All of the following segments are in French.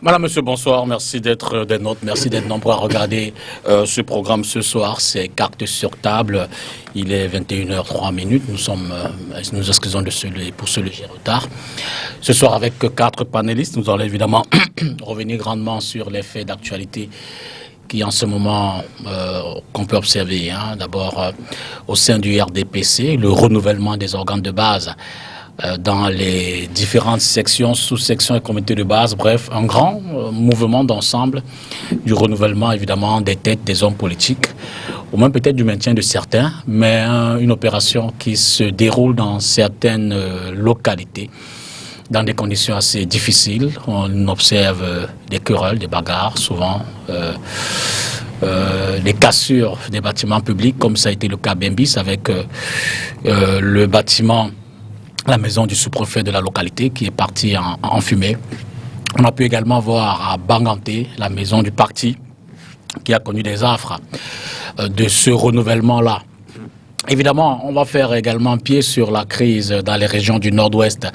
Madame, monsieur, bonsoir. Merci d'être des nôtres. Merci d'être nombreux à regarder ce programme ce soir. C'est Cartes sur table. Il est 21h03. Nous excusons pour ce léger retard. Ce soir, avec 4 panélistes, nous allons évidemment revenir grandement sur les faits d'actualité qui en ce moment qu'on peut observer. D'abord, au sein du RDPC, le renouvellement des organes de base dans les différentes sections, sous-sections et comités de base, bref, un grand mouvement d'ensemble du renouvellement évidemment des têtes des hommes politiques, ou même peut-être du maintien de certains, mais une opération qui se déroule dans certaines localités, dans des conditions assez difficiles. On observe des querelles, des bagarres, souvent des cassures des bâtiments publics, comme ça a été le cas à Bembis avec le bâtiment, la maison du sous-préfet de la localité qui est partie en fumée. On a pu également voir à Banganté la maison du parti qui a connu des affres de ce renouvellement-là. Évidemment, on va faire également pied sur la crise dans les régions du nord-ouest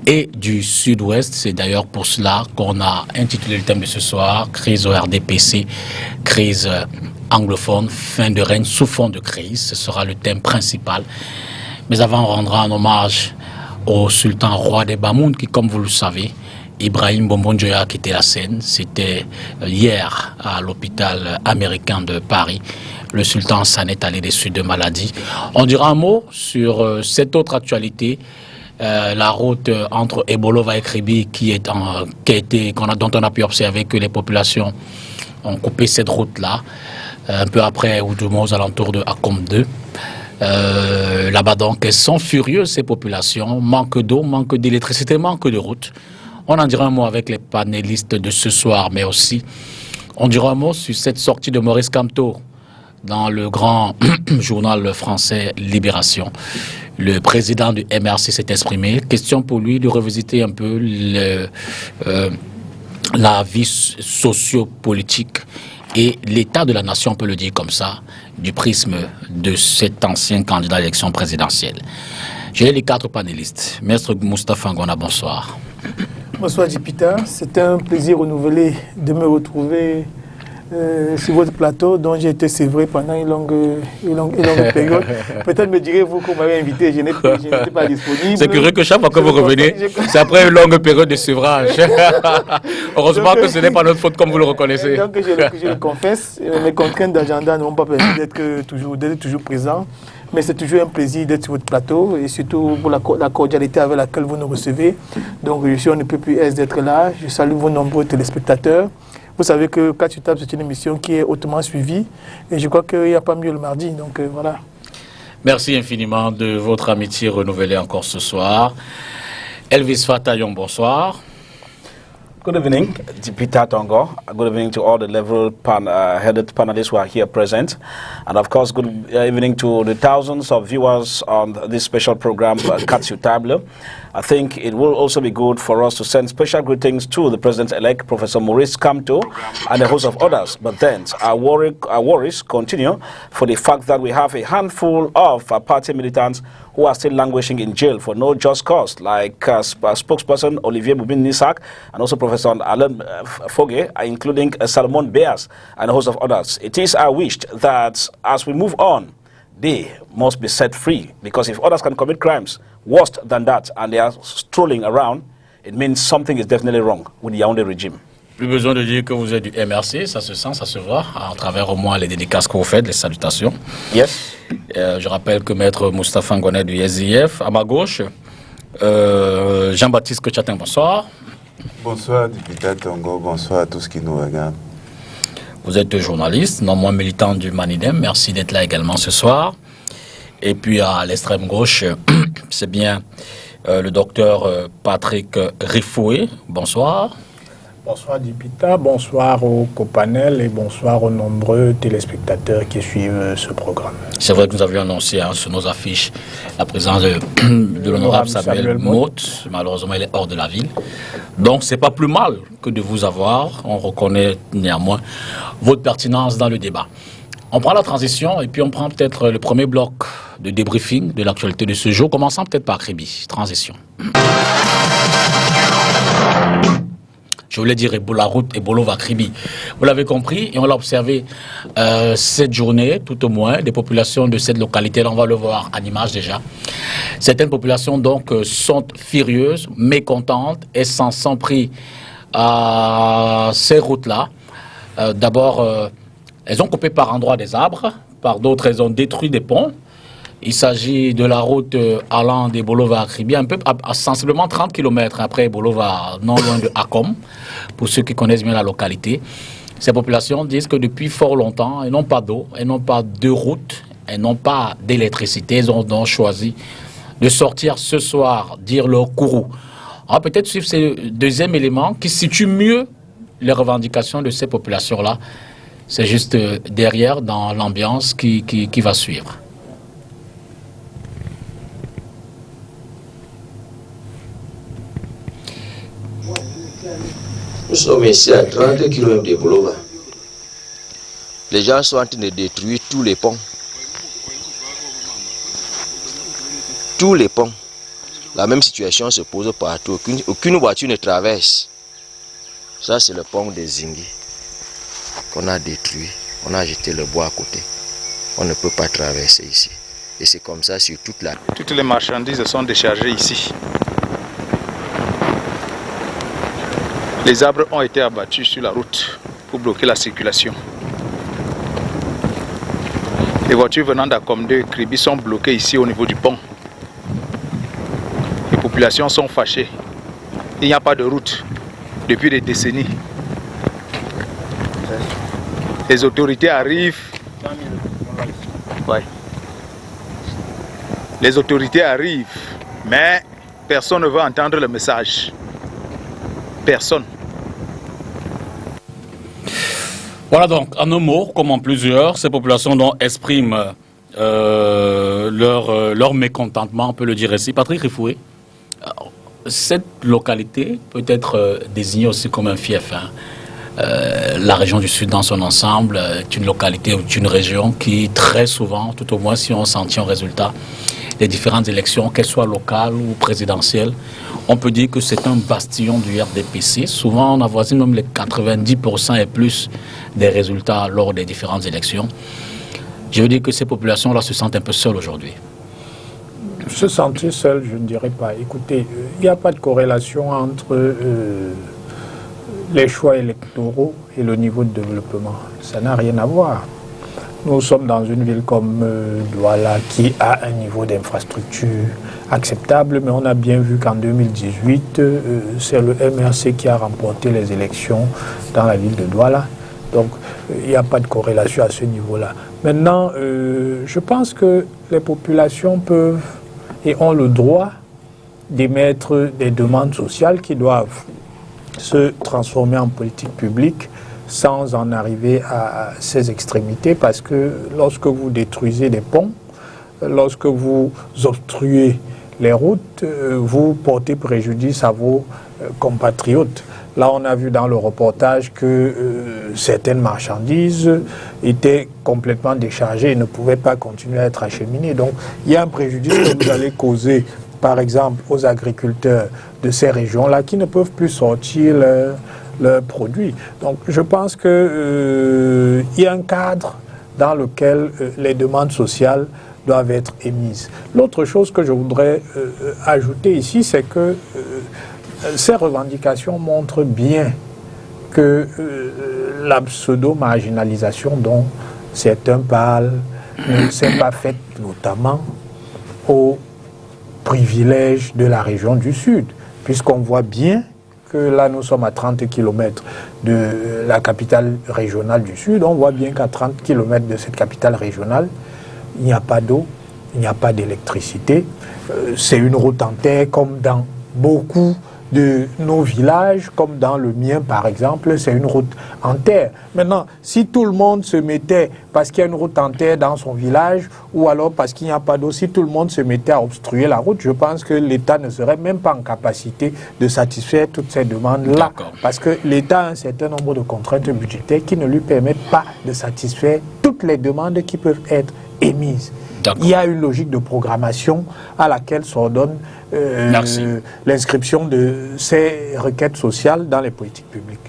et du sud-ouest. C'est d'ailleurs pour cela qu'on a intitulé le thème de ce soir, crise au RDPC, crise anglophone, fin de règne sous fond de crise. Ce sera le thème principal. Mais avant, on rendra un hommage au sultan roi des Bamoun qui, comme vous le savez, Ibrahim Bombon-Joya a quitté la scène. C'était hier à l'hôpital américain de Paris. Le sultan s'en est allé des suites de maladie. On dira un mot sur cette autre actualité, la route entre Ebolova et Kribi dont on a pu observer que les populations ont coupé cette route-là, un peu après ou du moins aux alentours de Akom 2. Là-bas donc, elles sont furieuses ces populations, manque d'eau, manque d'électricité, manque de route. On en dira un mot avec les panélistes de ce soir, mais aussi on dira un mot sur cette sortie de Maurice Kamto dans le grand journal français Libération. Le président du MRC s'est exprimé. Question pour lui de revisiter un peu la vie sociopolitique et l'état de la nation, on peut le dire comme ça, du prisme de cet ancien candidat à l'élection présidentielle. J'ai les 4 panélistes. Maître Moustapha Ngona, bonsoir. Bonsoir Jupiter, c'est un plaisir renouvelé de me retrouver sur votre plateau dont j'ai été sévré pendant une longue période. Peut-être me direz-vous qu'on m'avait invité, je n'étais pas disponible. C'est curieux que chaque fois que vous revenez, c'est après une longue période de sévrage. Heureusement que ce n'est pas notre faute comme vous le reconnaissez. Donc je le confesse, mes contraintes d'agenda ne m'ont pas permis d'être toujours présent. Mais c'est toujours un plaisir d'être sur votre plateau et surtout pour la cordialité avec laquelle vous nous recevez. Donc je suis on ne peut plus aise d'être là. Je salue vos nombreux téléspectateurs. Vous savez que 4 sur table, c'est une émission qui est hautement suivie et je crois qu'il n'y a pas mieux le mardi. Donc voilà. Merci infiniment de votre amitié renouvelée encore ce soir. Elvis Fatayon, bonsoir. Good evening, Peter Tongo. Good evening to all the level-headed panelists who are here present. And of course, good evening to the thousands of viewers on this special program, Cartes sur table. I think it will also be good for us to send special greetings to the President-elect, Professor Maurice Kamto, and a host of others. But then, our worries continue for the fact that we have a handful of party militants who are still languishing in jail for no just cause, like spokesperson Olivier Boubin-Nissak and also Professor Alain Fogue, including Salomon Beas and a host of others. It is our wish that as we move on, they must be set free, because if others can commit crimes worse than that and they are strolling around, it means something is definitely wrong with the Yaoundé regime. Plus besoin de dire que vous êtes du MRC, ça se sent, ça se voit, à travers au moins les dédicaces que vous faites, les salutations. Yes. Je rappelle que Maître Moustapha Ngoné du SIF, à ma gauche, Jean-Baptiste Kochatin, bonsoir. Bonsoir, député Tongo, bonsoir à tous qui nous regardent. Vous êtes journaliste, non moins militant du Manidem, merci d'être là également ce soir. Et puis à l'extrême gauche, c'est bien le docteur Patrick Rifoué, bonsoir. Bonsoir Dipita, bonsoir au copanel et bonsoir aux nombreux téléspectateurs qui suivent ce programme. C'est vrai que nous avions annoncé sur nos affiches la présence de l'honorable Samuel Motte. Malheureusement, il est hors de la ville. Donc, c'est pas plus mal que de vous avoir. On reconnaît néanmoins votre pertinence dans le débat. On prend la transition et puis on prend peut-être le premier bloc de débriefing de l'actualité de ce jour, commençant peut-être par Kribi. Transition. Je voulais dire la route Ebolo-Vakribi. Vous l'avez compris, et on l'a observé cette journée, tout au moins, des populations de cette localité-là, on va le voir en image déjà. Certaines populations donc sont furieuses, mécontentes et s'en sont pris à ces routes-là. D'abord, elles ont coupé par endroits des arbres, par d'autres, elles ont détruit des ponts. Il s'agit de la route allant d'Ebolo-Vakribi, un peu sensiblement 30 km après Ebolo-Va, non loin de Akom, pour ceux qui connaissent bien la localité. Ces populations disent que depuis fort longtemps, elles n'ont pas d'eau, elles n'ont pas de route, elles n'ont pas d'électricité. Elles ont donc choisi de sortir ce soir, dire leur courroux. On va peut-être suivre ce deuxième élément qui situe mieux les revendications de ces populations-là. C'est juste derrière, dans l'ambiance qui va suivre. Nous sommes ici à 30 km de Bolova. Les gens sont en train de détruire tous les ponts. Tous les ponts. La même situation se pose partout. Aucune voiture ne traverse. Ça, c'est le pont des Zingui qu'on a détruit. On a jeté le bois à côté. On ne peut pas traverser ici. Et c'est comme ça sur toute la... Toutes les marchandises sont déchargées ici. Les arbres ont été abattus sur la route pour bloquer la circulation. Les voitures venant d'Akom 2 et Kribi sont bloquées ici au niveau du pont. Les populations sont fâchées. Il n'y a pas de route depuis des décennies. Les autorités arrivent. Ouais. Les autorités arrivent, mais personne ne veut entendre le message. Personne. Voilà donc, en un mot, comme en plusieurs, ces populations dont expriment leur mécontentement, on peut le dire ainsi. Patrick Rifoué, cette localité peut être désignée aussi comme un fief. La région du Sud dans son ensemble est une localité ou une région qui très souvent, tout au moins si on s'en tient au résultat des différentes élections, qu'elles soient locales ou présidentielles, on peut dire que c'est un bastion du RDPC. Souvent, on avoisine même les 90% et plus des résultats lors des différentes élections. Je veux dire que ces populations-là se sentent un peu seules aujourd'hui. Se sentir seul, je ne dirais pas. Écoutez, il n'y a pas de corrélation entre les choix électoraux et le niveau de développement. Ça n'a rien à voir. Nous sommes dans une ville comme Douala qui a un niveau d'infrastructure acceptable, mais on a bien vu qu'en 2018, c'est le MRC qui a remporté les élections dans la ville de Douala. Donc, il n'y a pas de corrélation à ce niveau-là. Maintenant, je pense que les populations peuvent et ont le droit d'émettre des demandes sociales qui doivent se transformer en politique publique sans en arriver à ces extrémités, parce que lorsque vous détruisez des ponts, lorsque vous obstruez les routes, vous portez préjudice à vos compatriotes. Là, on a vu dans le reportage que certaines marchandises étaient complètement déchargées et ne pouvaient pas continuer à être acheminées. Donc, il y a un préjudice que vous allez causer, par exemple, aux agriculteurs de ces régions-là qui ne peuvent plus sortir leurs produits. Donc, je pense qu'il y a un cadre dans lequel les demandes sociales doivent être émises. L'autre chose que je voudrais ajouter ici, c'est que ces revendications montrent bien que la pseudo-marginalisation dont certains parlent ne s'est pas faite notamment aux privilèges de la région du Sud, puisqu'on voit bien que là nous sommes à 30 km de la capitale régionale du Sud, on voit bien qu'à 30 km de cette capitale régionale, il n'y a pas d'eau, il n'y a pas d'électricité, c'est une route en terre comme dans beaucoup de nos villages, comme dans le mien par exemple, c'est une route en terre. Maintenant, si tout le monde se mettait, parce qu'il y a une route en terre dans son village, ou alors parce qu'il n'y a pas d'eau, si tout le monde se mettait à obstruer la route, je pense que l'État ne serait même pas en capacité de satisfaire toutes ces demandes-là. Parce que l'État a un certain nombre de contraintes budgétaires qui ne lui permettent pas de satisfaire toutes les demandes qui peuvent être émises. Il y a une logique de programmation à laquelle s'ordonne l'inscription de ces requêtes sociales dans les politiques publiques.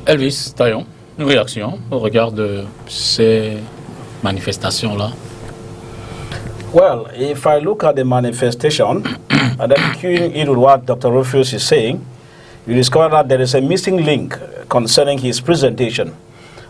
Elvis Taillon, une réaction au regard de ces manifestations-là? Well, if I look at the manifestation, and then queuing in with what Dr. Rufus is saying, you discover that there is a missing link concerning his presentation.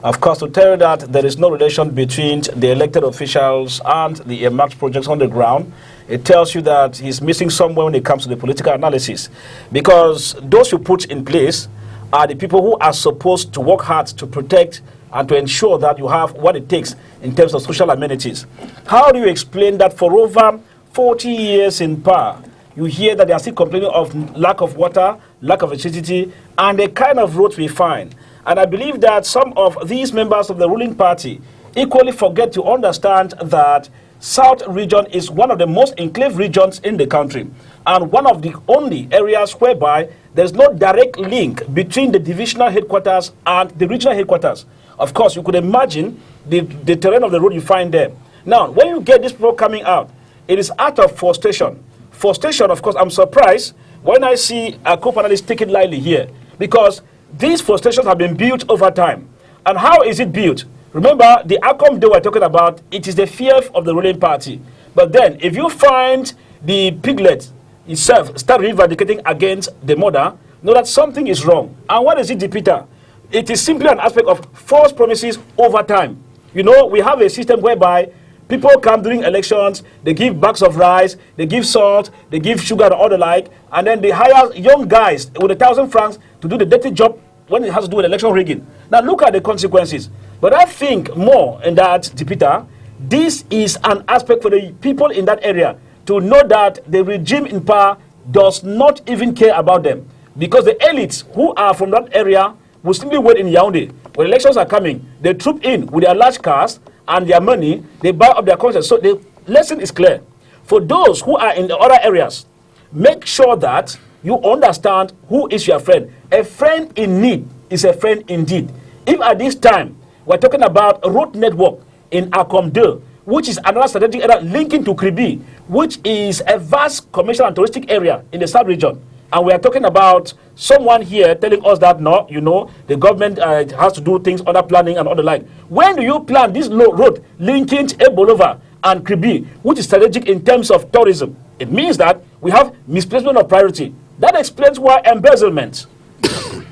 Of course, to tell you that there is no relation between the elected officials and the earmarked projects on the ground, it tells you that he's missing somewhere when it comes to the political analysis. Because those you put in place are the people who are supposed to work hard to protect and to ensure that you have what it takes in terms of social amenities. How do you explain that for over 40 years in power, you hear that they are still complaining of lack of water, lack of electricity, and the kind of roads we find? And I believe that some of these members of the ruling party equally forget to understand that South region is one of the most enclave regions in the country, and one of the only areas whereby there's no direct link between the divisional headquarters and the regional headquarters. Of course, you could imagine the terrain of the road you find there. Now, when you get these people coming out, it is out of frustration. Frustration, of course, I'm surprised when I see a co-panelist take it lightly here, because these frustrations have been built over time. And how is it built? Remember, the outcome they were talking about, it is the fear of the ruling party. But then, if you find the piglet itself start reivindicating against the mother, know that something is wrong. And what is it, Peter? It is simply an aspect of false promises over time. You know, we have a system whereby people come during elections, they give bags of rice, they give salt, they give sugar and all the like, and then they hire young guys with 1,000 francs to do the dirty job when it has to do with election rigging. Now look at the consequences. But I think more in that, Peter, this is an aspect for the people in that area to know that the regime in power does not even care about them. Because the elites who are from that area will simply wait in Yaoundé. When elections are coming, they troop in with their large cars and their money, they buy up their conscience. So the lesson is clear. For those who are in the other areas, make sure that you understand who is your friend. A friend in need is a friend indeed. If at this time, we're talking about a road network in Akomde, which is another strategic area linking to Kribi, which is a vast commercial and touristic area in the South region. And we are talking about someone here telling us that, no, you know, the government has to do things under planning and all the like. When do you plan this road linking Ebolova and Kribi, which is strategic in terms of tourism? It means that we have misplacement of priority. That explains why embezzlement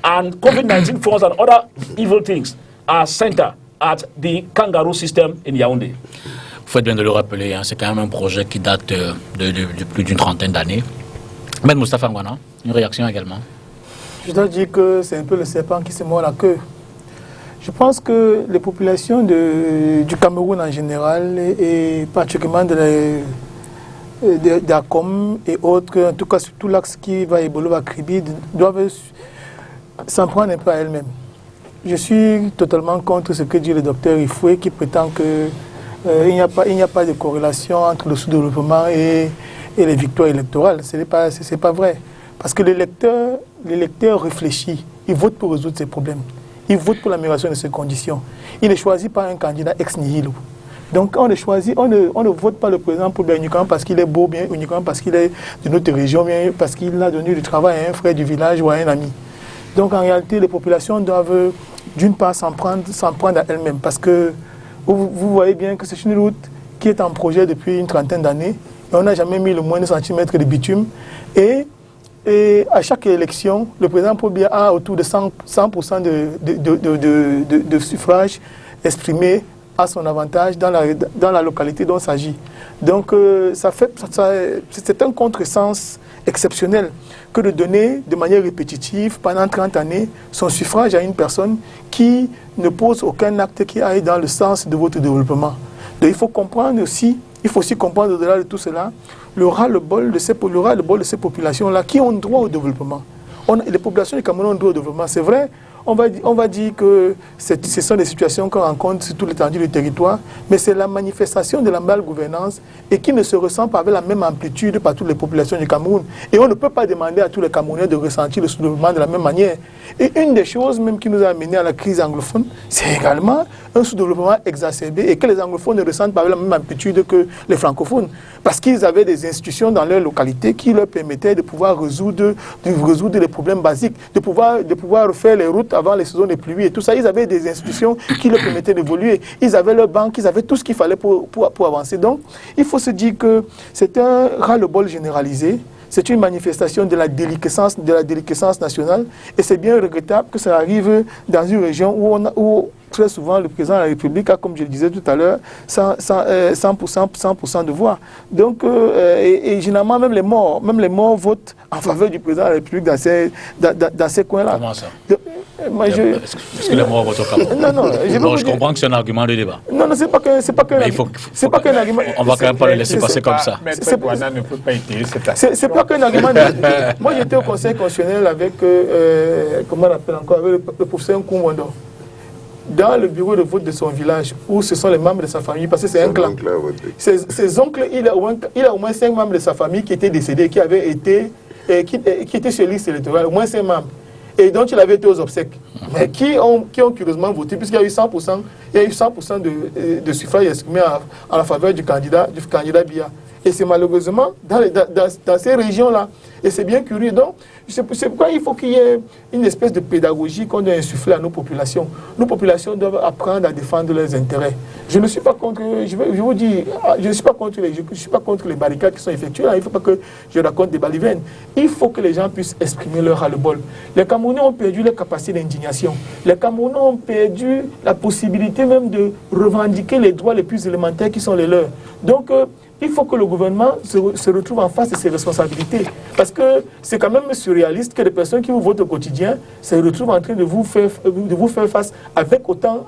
and COVID-19 funds and other evil things are centered at the kangaroo system in Yaoundé. Vous faites bien de le rappeler, hein, c'est quand même un projet qui date de plus d'une trentaine d'années. Ben Moustapha Ngwana, une réaction également. Je dois dire que c'est un peu le serpent qui se mord la queue. Je pense que les populations du Cameroun en général et particulièrement d'Akom et autres, en tout cas sur tout l'axe qui va évoluer à Kribi, doivent s'en prendre un peu à elles-mêmes. Je suis totalement contre ce que dit le docteur Ifoué qui prétend qu'il n'y a pas de corrélation entre le sous-développement et les victoires électorales. Ce n'est pas vrai. Parce que l'électeur réfléchit, il vote pour résoudre ses problèmes. Il vote pour l'amélioration de ses conditions. Il ne choisit pas un candidat ex nihilo. Donc on ne vote pas le président pour bien uniquement parce qu'il est beau, bien uniquement parce qu'il est de notre région, bien parce qu'il a donné du travail à un frère du village ou à un ami. Donc en réalité, les populations doivent d'une part s'en prendre à elles-mêmes. Parce que vous voyez bien que c'est une route qui est en projet depuis une trentaine d'années. On n'a jamais mis le moins de centimètres de bitume. Et à chaque élection, le président Pobia a autour de 100% de suffrages exprimés à son avantage dans la localité dont il s'agit. Donc c'est un contresens exceptionnel que de donner de manière répétitive pendant 30 années son suffrage à une personne qui ne pose aucun acte qui aille dans le sens de votre développement. Donc il faut comprendre aussi, comprendre au-delà de tout cela, le ras-le-bol de ces populations-là qui ont droit au développement. Les populations du Cameroun ont droit au développement. C'est vrai, on va dire que ce sont des situations qu'on rencontre sur toute l'étendue du territoire, mais c'est la manifestation de la malgouvernance et qui ne se ressent pas avec la même amplitude par toutes les populations du Cameroun. Et on ne peut pas demander à tous les Camerounais de ressentir le sous-développement de la même manière. Et une des choses même qui nous a amené à la crise anglophone, c'est également un sous-développement exacerbé et que les anglophones ne ressentent pas avec la même amplitude que les francophones. Parce qu'ils avaient des institutions dans leur localité qui leur permettaient de pouvoir résoudre les problèmes basiques, de pouvoir refaire les routes avant les saisons des pluies et tout ça. Ils avaient des institutions qui leur permettaient d'évoluer. Ils avaient leurs banques, ils avaient tout ce qu'il fallait pour avancer. Donc, il faut se dire que c'est un ras-le-bol généralisé. C'est une manifestation de la déliquescence nationale et c'est bien regrettable que ça arrive dans une région où très souvent le président de la République a, comme je le disais tout à l'heure, 100% de voix. Donc, et généralement, même les morts votent en faveur du président de la République dans ces coins-là. Comment ça? Est-ce que les morts votent au Cameroun? Non, je comprends que c'est un argument de débat. Non, c'est pas qu'un argument. On va quand même pas le laisser passer comme ça. Maître Kouana ne peut pas étayer cet aspect. C'est pas qu'un argument. Moi, j'étais au Conseil constitutionnel avec, comment on appelle encore, avec le professeur Nkoumwando, dans le bureau de vote de son village, où ce sont les membres de sa famille, parce que c'est un clan. Ses oncles, il a au moins 5 membres de sa famille qui étaient décédés, qui étaient sur liste électorale, au moins 5 membres, et dont il avait été aux obsèques, mais qui ont curieusement voté, puisqu'il y a eu 100%, de suffrages exprimés en la faveur du candidat Biya. Et c'est malheureusement dans ces régions-là. Et c'est bien curieux. Donc, c'est pourquoi il faut qu'il y ait une espèce de pédagogie qu'on doit insuffler à nos populations. Nos populations doivent apprendre à défendre leurs intérêts. Je ne suis pas contre, je vous dis, je ne suis pas contre les barricades qui sont effectuées. Là. Il ne faut pas que je raconte des balivernes. Il faut que les gens puissent exprimer leur ras-le-bol. Les Camerounais ont perdu leur capacité d'indignation. Les Camerounais ont perdu la possibilité même de revendiquer les droits les plus élémentaires qui sont les leurs. Donc, il faut que le gouvernement se retrouve en face de ses responsabilités. Parce que c'est quand même surréaliste que les personnes qui vous votent au quotidien se retrouvent en train de vous faire face avec autant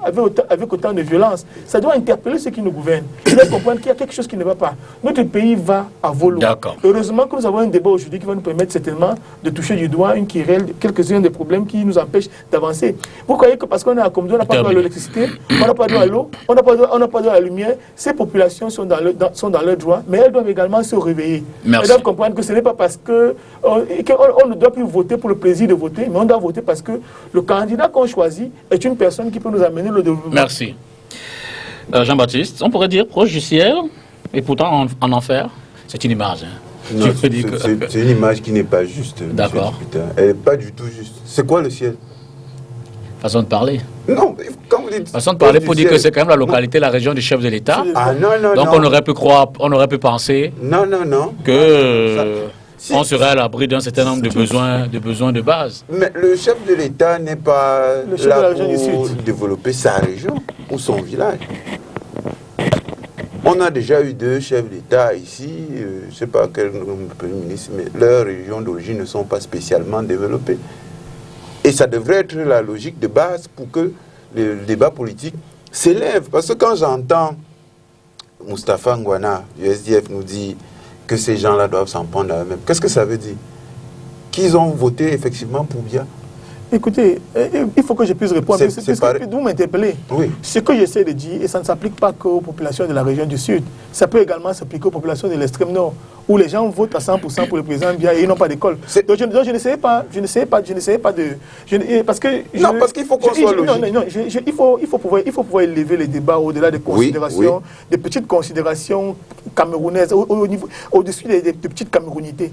de violence. Ça doit interpeller ceux qui nous gouvernent. Ils doivent comprendre qu'il y a quelque chose qui ne va pas. Notre pays va à volo. Heureusement que nous avons un débat aujourd'hui qui va nous permettre certainement de toucher du doigt une querelle, quelques-uns des problèmes qui nous empêchent d'avancer. Vous croyez que parce qu'on est à Comodo, on n'a pas droit à l'électricité, on n'a pas droit à l'eau, on n'a pas droit à la lumière, ces populations sont dans leur droit, mais elles doivent également se réveiller. Merci. Elles doivent comprendre que ce n'est pas parce qu'on ne doit plus voter pour le plaisir de voter, mais on doit voter parce que le candidat qu'on choisit est une personne qui peut nous amener le développement. Merci. Jean-Baptiste, on pourrait dire proche du ciel, et pourtant en enfer. C'est une image. Hein. Non, c'est une image qui n'est pas juste. D'accord. Elle n'est pas du tout juste. C'est quoi le ciel? Façon de parler. Non, quand vous dites... Façon de parler pour dire que c'est quand même la localité, la région du chef de l'État. Ah non, donc on aurait pu croire, on aurait pu penser que on serait à l'abri d'un certain nombre de besoins de base. Mais le chef de l'État n'est pas là pour développer sa région ou son village. On a déjà eu 2 chefs d'État ici, je ne sais pas quel Premier ministre, mais leurs régions d'origine ne sont pas spécialement développées. Et ça devrait être la logique de base pour que le débat politique s'élève. Parce que quand j'entends Moustapha Ngouana, du SDF, nous dire que ces gens-là doivent s'en prendre à eux-mêmes, qu'est-ce que ça veut dire? Qu'ils ont voté effectivement pour Biya? Écoutez, il faut que je puisse répondre. Vous m'interpellez. Oui. Ce que j'essaie de dire, et ça ne s'applique pas qu'aux populations de la région du Sud, ça peut également s'appliquer aux populations de l'extrême Nord, où les gens votent à 100% pour le président Biya et ils n'ont pas d'école. Donc je n'essayais pas de... parce qu'il faut qu'on soit logique. Non, il faut pouvoir élever les débats au-delà des considérations, des petites considérations camerounaises, au-dessus des petites camerounités.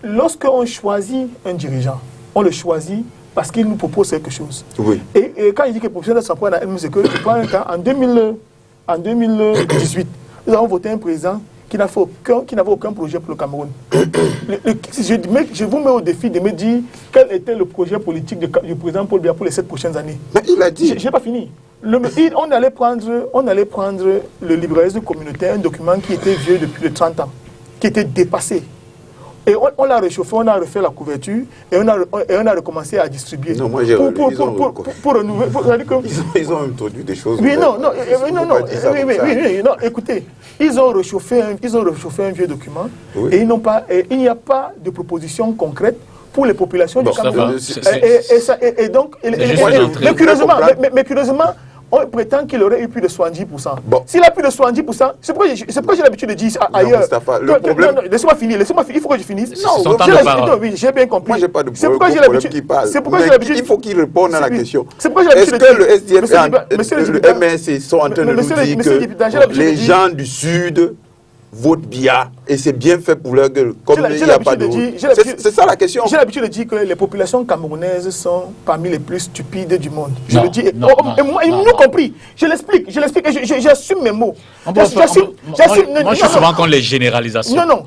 Lorsqu'on choisit un dirigeant, on le choisit parce qu'il nous propose quelque chose. Oui. Et quand il dit que les professionnels s'en prennent à elle-même, c'est que, je prends un cas, en 2018, nous avons voté un président qui n'avait aucun projet pour le Cameroun. Je vous mets au défi de me dire quel était le projet politique du président Paul Biya pour les 7 prochaines années. Mais il a dit. Je n'ai pas fini. On allait prendre le libéralisme communautaire, un document qui était vieux depuis 30 ans, qui était dépassé. Et on l'a réchauffé, on a refait la couverture et on a recommencé à distribuer. Non, moi j'ai pour renouveler. Ils ont introduit des choses. Oui, non, écoutez, ils ont réchauffé un vieux document et il n'y a pas de proposition concrète pour les populations du Cameroun. Mais curieusement, on prétend qu'il aurait eu plus de 70%. Bon. S'il a plus de 70%, c'est pourquoi j'ai l'habitude de dire ailleurs. Laissez-moi finir, il faut que je finisse. J'ai bien compris. Moi, j'ai pas de problème qui parle. Il faut qu'il réponde à la question. Est-ce que le SDF et le MSC sont en train de nous dire que les gens du Sud votent bien et c'est bien fait pour leur gueule. C'est ça la question. J'ai l'habitude de dire que les populations camerounaises sont parmi les plus stupides du monde. Je le dis. Ils m'ont compris. Je l'explique et j'assume mes mots. Moi, je suis souvent contre les généralisations. Non,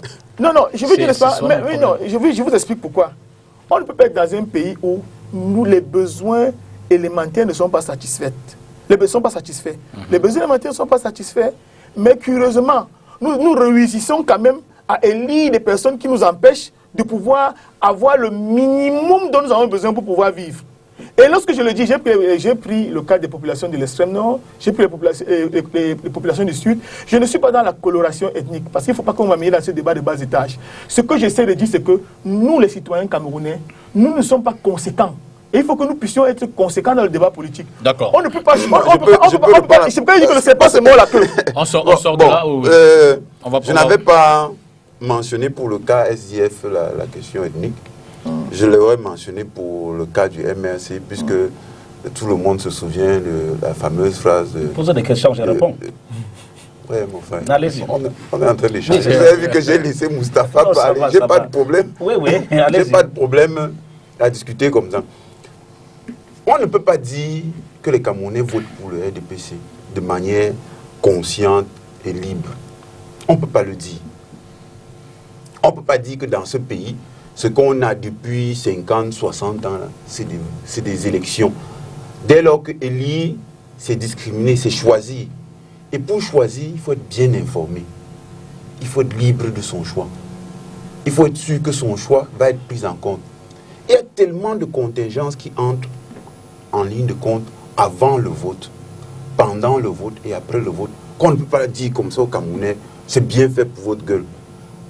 je veux dire, n'est-ce pas? Mais non, je vous explique pourquoi. On ne peut pas être dans un pays où les besoins élémentaires ne sont pas satisfaits. Les besoins élémentaires ne sont pas satisfaits, mais curieusement, nous réussissons quand même à élire des personnes qui nous empêchent de pouvoir avoir le minimum dont nous avons besoin pour pouvoir vivre. Et lorsque je le dis, j'ai pris le cas des populations de l'extrême nord, j'ai pris les populations du sud. Je ne suis pas dans la coloration ethnique, parce qu'il ne faut pas qu'on m'amène dans ce débat de bas étage. Ce que j'essaie de dire, c'est que nous, les citoyens camerounais, nous ne sommes pas conséquents. Et il faut que nous puissions être conséquents dans le débat politique. D'accord. On ne peut pas... Je peux dire que c'est pas ce mot-là que... On sort de là où... Je n'avais pas mentionné pour le cas SDF la question ethnique. Je l'aurais mentionné pour le cas du MRC, puisque tout le monde se souvient de la fameuse phrase... Posez des questions, je réponds. Oui, mon frère. Allez-y. On est en train d'échanger. Vous avez vu que j'ai laissé Moustapha parler. J'ai pas de problème. Oui, allez-y. J'ai pas de problème à discuter comme ça. On ne peut pas dire que les Camerounais votent pour le RDPC de manière consciente et libre. On ne peut pas le dire. On ne peut pas dire que dans ce pays, ce qu'on a depuis 50, 60 ans, c'est des élections. Dès lors que élire, c'est discriminer, c'est choisir. Et pour choisir, il faut être bien informé. Il faut être libre de son choix. Il faut être sûr que son choix va être pris en compte. Il y a tellement de contingences qui entrent en ligne de compte avant le vote, pendant le vote et après le vote, qu'on ne peut pas dire comme ça aux Camerounais, c'est bien fait pour votre gueule.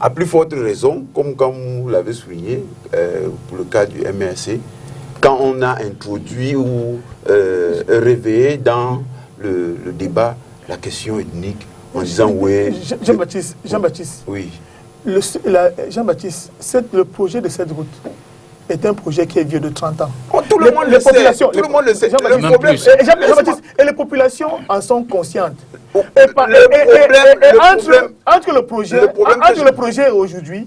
À plus forte raison, comme vous l'avez souligné, pour le cas du MRC, quand on a introduit ou réveillé dans le débat la question ethnique, en disant oui... Jean-Baptiste, oui. Jean-Baptiste, le projet de cette route est un projet qui est vieux de 30 ans. Tout le monde le sait. Tout le monde le sait. Jean-Baptiste, et les populations en sont conscientes. Entre le projet et aujourd'hui,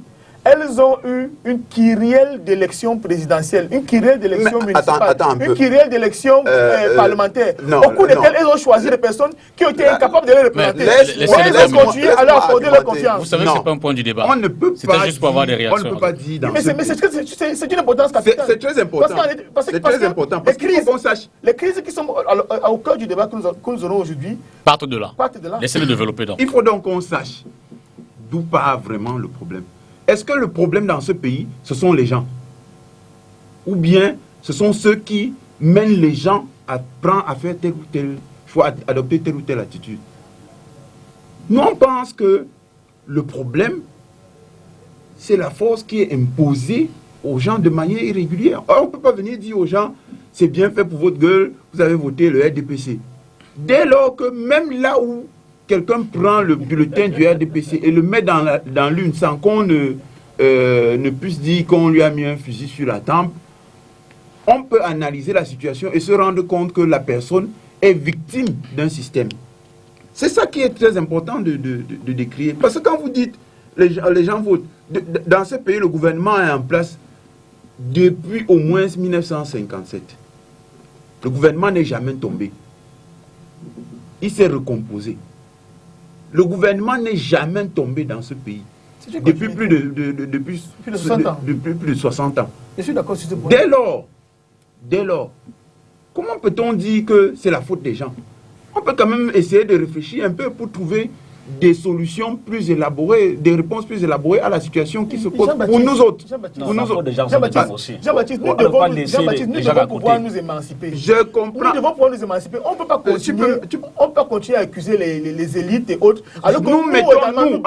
elles ont eu une kyrielle d'élections présidentielles, une kyrielle d'élections municipales, une kyrielle d'élections parlementaires, au cours desquelles elles ont choisi des personnes qui ont été incapables de les représenter. Elles ont continué à leur accorder leur confiance. Vous savez que ce n'est pas un point du débat. On ne peut pas. C'était juste pour avoir des réactions. On ne peut pas dire dans mais c'est une importance capitale. C'est très important. C'est très important. Parce qu'il faut qu'on sache. Les crises qui sont au cœur du débat que nous aurons aujourd'hui partent de là. Laissez-le développer donc. Il faut donc qu'on sache d'où part vraiment le problème. Est-ce que le problème dans ce pays, ce sont les gens? Ou bien ce sont ceux qui mènent les gens à faire tel ou tel choix, à adopter telle ou telle attitude? Nous, on pense que le problème, c'est la force qui est imposée aux gens de manière irrégulière. Alors, on ne peut pas venir dire aux gens, c'est bien fait pour votre gueule, vous avez voté le RDPC. Dès lors que même là où quelqu'un prend le bulletin du RDPC et le met dans l'une sans qu'on ne puisse dire qu'on lui a mis un fusil sur la tempe, on peut analyser la situation et se rendre compte que la personne est victime d'un système. C'est ça qui est très important de décrire. Parce que quand vous dites les gens votent, dans ce pays, le gouvernement est en place depuis au moins 1957. Le gouvernement n'est jamais tombé. Il s'est recomposé. Le gouvernement n'est jamais tombé dans ce pays. Depuis plus de 60 ans. Je suis d'accord sur ce point. Dès lors, comment peut-on dire que c'est la faute des gens? On peut quand même essayer de réfléchir un peu pour trouver des solutions plus élaborées, des réponses plus élaborées à la situation qui se pose pour nous autres. Jean-Baptiste, nous devons pouvoir nous émanciper. Je comprends. Nous devons pouvoir nous émanciper. On ne peut pas continuer à accuser les élites et autres. Alors que nous mettons, non,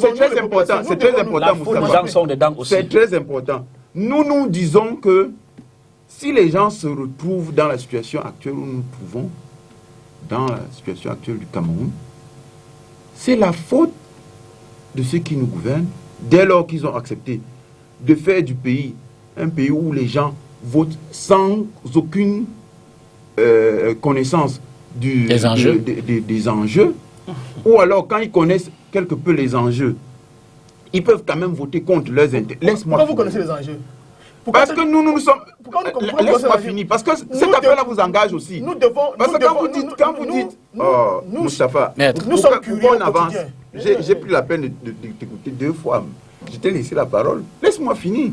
c'est très important. C'est très important, Moustapha. C'est très important. nous disons que si les gens se retrouvent dans la situation actuelle où nous nous trouvons, dans la situation actuelle du Cameroun, c'est la faute de ceux qui nous gouvernent, dès lors qu'ils ont accepté de faire du pays un pays où les gens votent sans aucune connaissance des enjeux, ou alors quand ils connaissent quelque peu les enjeux, ils peuvent quand même voter contre leurs intérêts. Laisse-moi Pourquoi vous connaissez les enjeux? Parce que nous sommes... Laisse-moi finir, parce que cette affaire-là vous engage aussi. Nous devons... Parce que quand vous dites... Moustapha, nous sommes curieux on avance. J'ai pris la peine de t'écouter 2 fois. Je t'ai laissé la parole. Laisse-moi finir.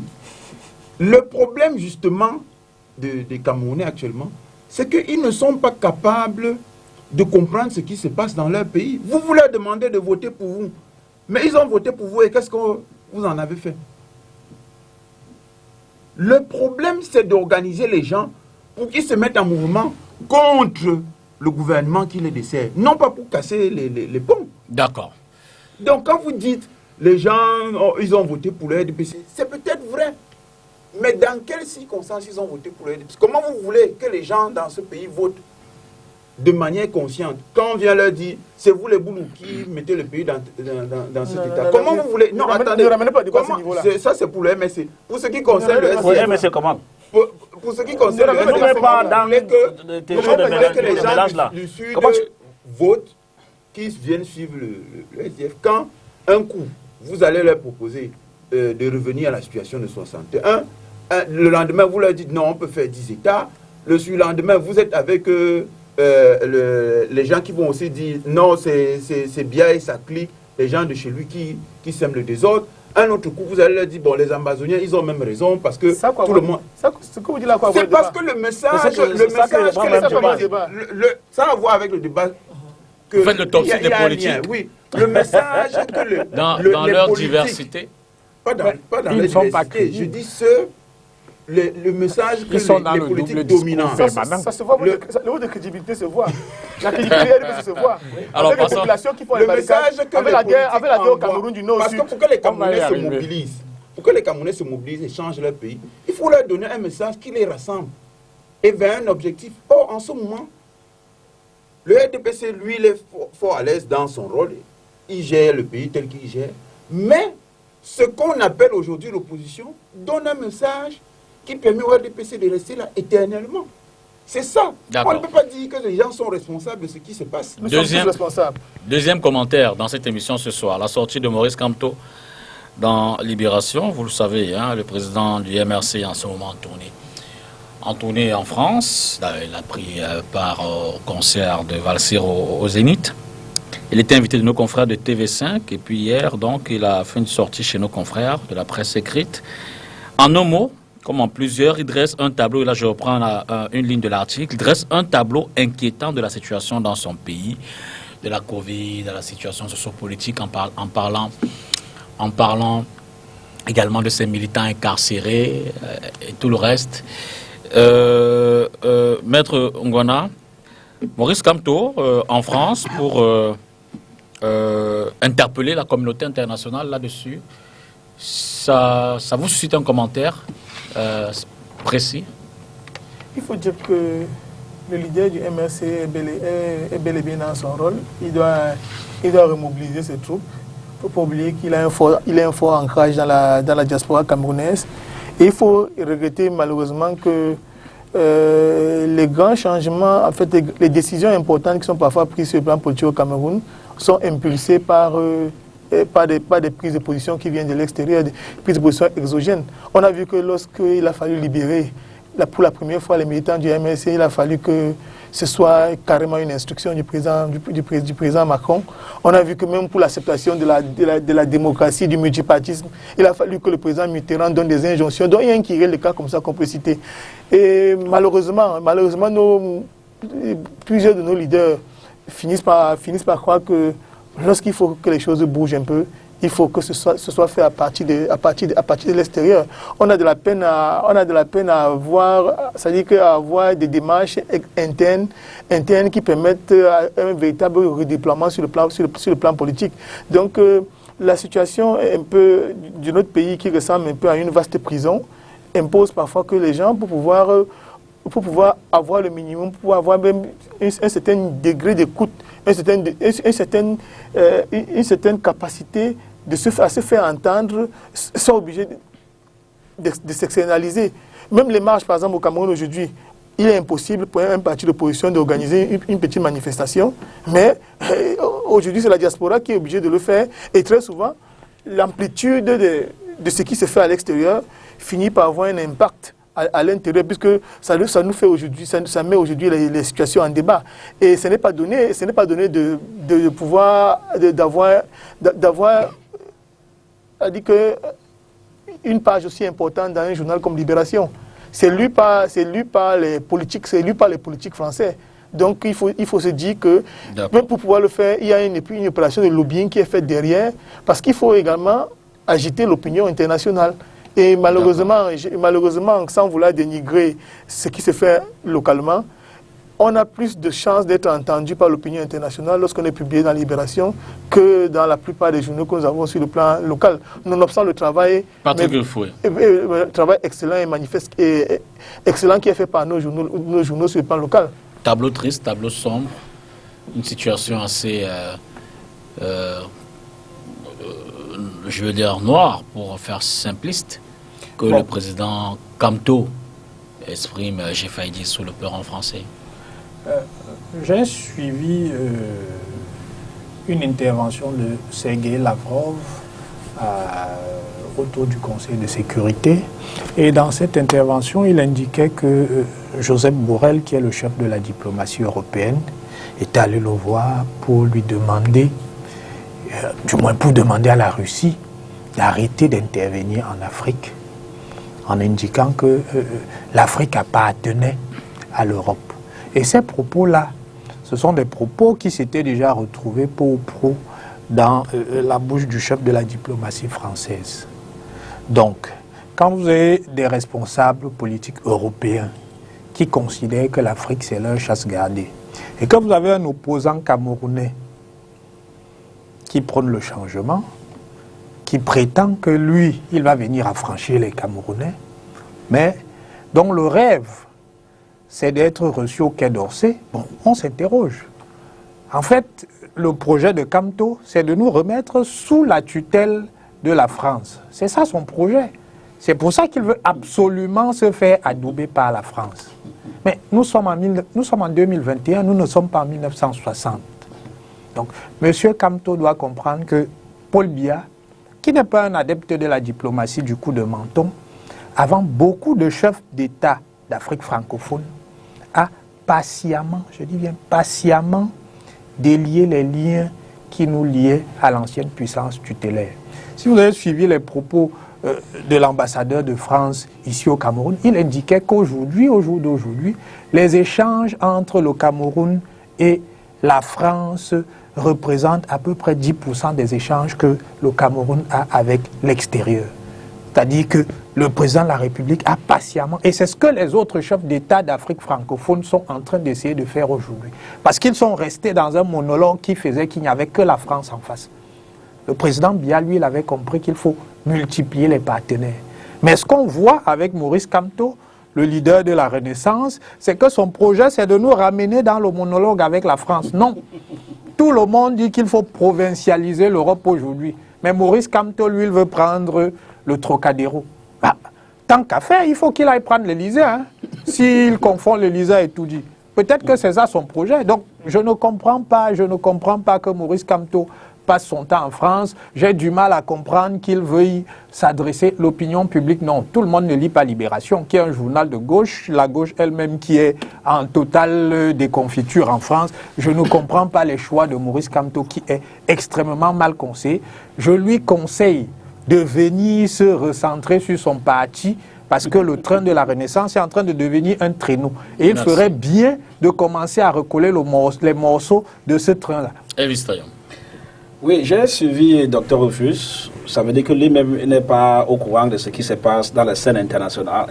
Le problème, justement, des Camerounais actuellement, c'est qu'ils ne sont pas capables de comprendre ce qui se passe dans leur pays. Vous leur demandez de voter pour vous. Mais ils ont voté pour vous et qu'est-ce que vous en avez fait? Le problème, c'est d'organiser les gens pour qu'ils se mettent en mouvement contre le gouvernement qui les dessert. Non pas pour casser les ponts. D'accord. Donc quand vous dites, les gens, ils ont voté pour le RDPC, c'est peut-être vrai. Mais dans quelles circonstances ils ont voté pour le RDPC? Comment vous voulez que les gens dans ce pays votent de manière consciente? Quand on vient leur dire, c'est vous les boulous qui mettez le pays dans cet état. Comment vous voulez... Non, attendez. Ne ramenez pas de quoi à ce niveau-là. Ça, c'est pour le MSC. Pour ce qui concerne le SDF... Oui, MSC comment? Pour ce qui concerne le SDF... Vous ne pas dans les gens du Sud votent, qui viennent suivre le SDF. Quand, un coup, vous allez leur proposer de revenir à la situation de 61, le lendemain, vous leur dites non, on peut faire 10 États. Le surlendemain, vous êtes avec... les gens qui vont aussi dire non, c'est bien et ça clique, les gens de chez lui qui sèment le désordre. Un autre coup, vous allez leur dire bon, les Amazoniens, ils ont même raison parce que ça, quoi, tout le monde. Ce que vous dites là, quoi? C'est parce que le message, ça a à voir avec le débat. Vous faites le toxique des politiques. Oui, le message que dans leur diversité. Pas dans la diversité. Je dis le message que les politiques dominants. Ça se voit, le niveau de crédibilité se voit. La crédibilité se voit. Alors, avec les populations qui font le message que avec la guerre au Cameroun du Nord. Parce que pour que les Camerounais se mobilisent, et changent leur pays, il faut leur donner un message qui les rassemble et vers un objectif. Or, en ce moment, le RDPC, lui, il est fort à l'aise dans son rôle. Il gère le pays tel qu'il gère. Mais ce qu'on appelle aujourd'hui l'opposition donne un message qui permet au RDPC de rester là éternellement. C'est ça. On ne peut pas dire que les gens sont responsables de ce qui se passe. Nous sommes tous responsables. Deuxième commentaire dans cette émission ce soir, la sortie de Maurice Kamto dans Libération. Vous le savez, hein, le président du MRC en ce moment en tournée en France. Il a pris part au concert de Valsir au Zénith. Il était invité de nos confrères de TV5 et puis hier, donc, il a fait une sortie chez nos confrères de la presse écrite. En un mot, comme en plusieurs, il dresse un tableau, et là je reprends une ligne de l'article, il dresse un tableau inquiétant de la situation dans son pays, de la Covid, de la situation sociopolitique, en parlant également de ses militants incarcérés et tout le reste. Maître Ngona, Maurice Kamto, en France, pour interpeller la communauté internationale là-dessus, ça vous suscite un commentaire précis? Il faut dire que le leader du MRC est bel et bien dans son rôle. Il doit remobiliser ses troupes. Il ne faut pas oublier qu'il a un fort ancrage dans la diaspora camerounaise. Et il faut regretter malheureusement que les grands changements, en fait, les décisions importantes qui sont parfois prises sur le plan politique au Cameroun sont impulsées par des prises de position qui viennent de l'extérieur, des prises de position exogènes. On a vu que lorsqu'il a fallu libérer pour la première fois les militants du MRC, il a fallu que ce soit carrément une instruction du président Macron. On a vu que même pour l'acceptation de la démocratie, du multipartisme, il a fallu que le président Mitterrand donne des injonctions, dont il y a un qui est le cas comme ça qu'on peut citer. Et malheureusement, plusieurs de nos leaders finissent par croire que lorsqu'il faut que les choses bougent un peu, il faut que ce soit fait à partir de l'extérieur. On a de la peine à avoir, c'est-à-dire qu'à avoir des démarches internes qui permettent un véritable redéploiement sur le plan politique. Donc la situation est un peu de notre pays qui ressemble un peu à une vaste prison. impose parfois que les gens, pour pouvoir avoir le minimum, pour avoir même un certain degré d'écoute, une certaine capacité à se faire entendre, sont obligés de s'externaliser. Même les marches, par exemple, au Cameroun aujourd'hui, il est impossible pour un parti d'opposition d'organiser une petite manifestation, mais aujourd'hui, c'est la diaspora qui est obligée de le faire. Et très souvent, l'amplitude de ce qui se fait à l'extérieur finit par avoir un impact à l'intérieur, puisque ça nous fait aujourd'hui, ça met aujourd'hui les situations en débat. Et ce n'est pas donné, de pouvoir, d'avoir dit que une page aussi importante dans un journal comme Libération. C'est lu par les politiques, français. Donc il faut se dire que même pour pouvoir le faire, il y a une opération de lobbying qui est faite derrière, parce qu'il faut également agiter l'opinion internationale. Et malheureusement, sans vouloir dénigrer ce qui se fait localement, on a plus de chances d'être entendu par l'opinion internationale lorsqu'on est publié dans Libération que dans la plupart des journaux que nous avons sur le plan local. Nonobstant le travail, travail excellent et manifeste et excellent qui est fait par nos journaux sur le plan local. Tableau triste, tableau sombre, une situation assez, je veux dire, noire, pour faire simpliste, que le président Kamto exprime, j'ai failli dire, sous le peur en français. J'ai suivi une intervention de Sergueï Lavrov autour du Conseil de sécurité. Et dans cette intervention, il indiquait que Joseph Borrell, qui est le chef de la diplomatie européenne, est allé le voir pour lui demander, du moins pour demander à la Russie d'arrêter d'intervenir en Afrique, en indiquant que l'Afrique appartenait à l'Europe. Et ces propos-là, ce sont des propos qui s'étaient déjà retrouvés peu ou prou dans la bouche du chef de la diplomatie française. Donc, quand vous avez des responsables politiques européens qui considèrent que l'Afrique c'est leur chasse gardée, et que vous avez un opposant camerounais qui prône le changement, qui prétend que lui, il va venir affranchir les Camerounais, mais dont le rêve, c'est d'être reçu au Quai d'Orsay, bon, on s'interroge. En fait, le projet de Kamto, c'est de nous remettre sous la tutelle de la France. C'est ça son projet. C'est pour ça qu'il veut absolument se faire adouber par la France. Mais nous sommes en 2021, nous ne sommes pas en 1960. Donc, M. Kamto doit comprendre que Paul Biya, qui n'est pas un adepte de la diplomatie du coup de menton, avant beaucoup de chefs d'État d'Afrique francophone, a patiemment, je dis bien patiemment, délié les liens qui nous liaient à l'ancienne puissance tutélaire. Si vous avez suivi les propos de l'ambassadeur de France ici au Cameroun, il indiquait qu'aujourd'hui, au jour d'aujourd'hui, les échanges entre le Cameroun et la France représentent à peu près 10% des échanges que le Cameroun a avec l'extérieur. C'est-à-dire que le président de la République a patiemment, et c'est ce que les autres chefs d'État d'Afrique francophone sont en train d'essayer de faire aujourd'hui. Parce qu'ils sont restés dans un monologue qui faisait qu'il n'y avait que la France en face. Le président Biya, lui, il avait compris qu'il faut multiplier les partenaires. Mais ce qu'on voit avec Maurice Kamto, le leader de la Renaissance, c'est que son projet, c'est de nous ramener dans le monologue avec la France. Non. Tout le monde dit qu'il faut provincialiser l'Europe aujourd'hui. Mais Maurice Kamto, lui, il veut prendre le Trocadéro. Ah, tant qu'à faire, il faut qu'il aille prendre l'Élysée. Hein, s'il confond l'Élysée et tout dit. Peut-être que c'est ça son projet. Donc, je ne comprends pas que Maurice Kamto passe son temps en France. J'ai du mal à comprendre qu'il veuille s'adresser à l'opinion publique. Non, tout le monde ne lit pas Libération, qui est un journal de gauche, la gauche elle-même qui est en totale déconfiture en France. Je ne comprends pas les choix de Maurice Kamto, qui est extrêmement mal conseillé. Je lui conseille de venir se recentrer sur son parti, parce que le train de la Renaissance est en train de devenir un traîneau. Et il ferait bien de commencer à recoller les morceaux de ce train-là. Elvis Taillon. Oui, j'ai suivi Dr Rufus. Ça veut dire que lui-même n'est pas au courant de ce qui se passe dans la scène internationale.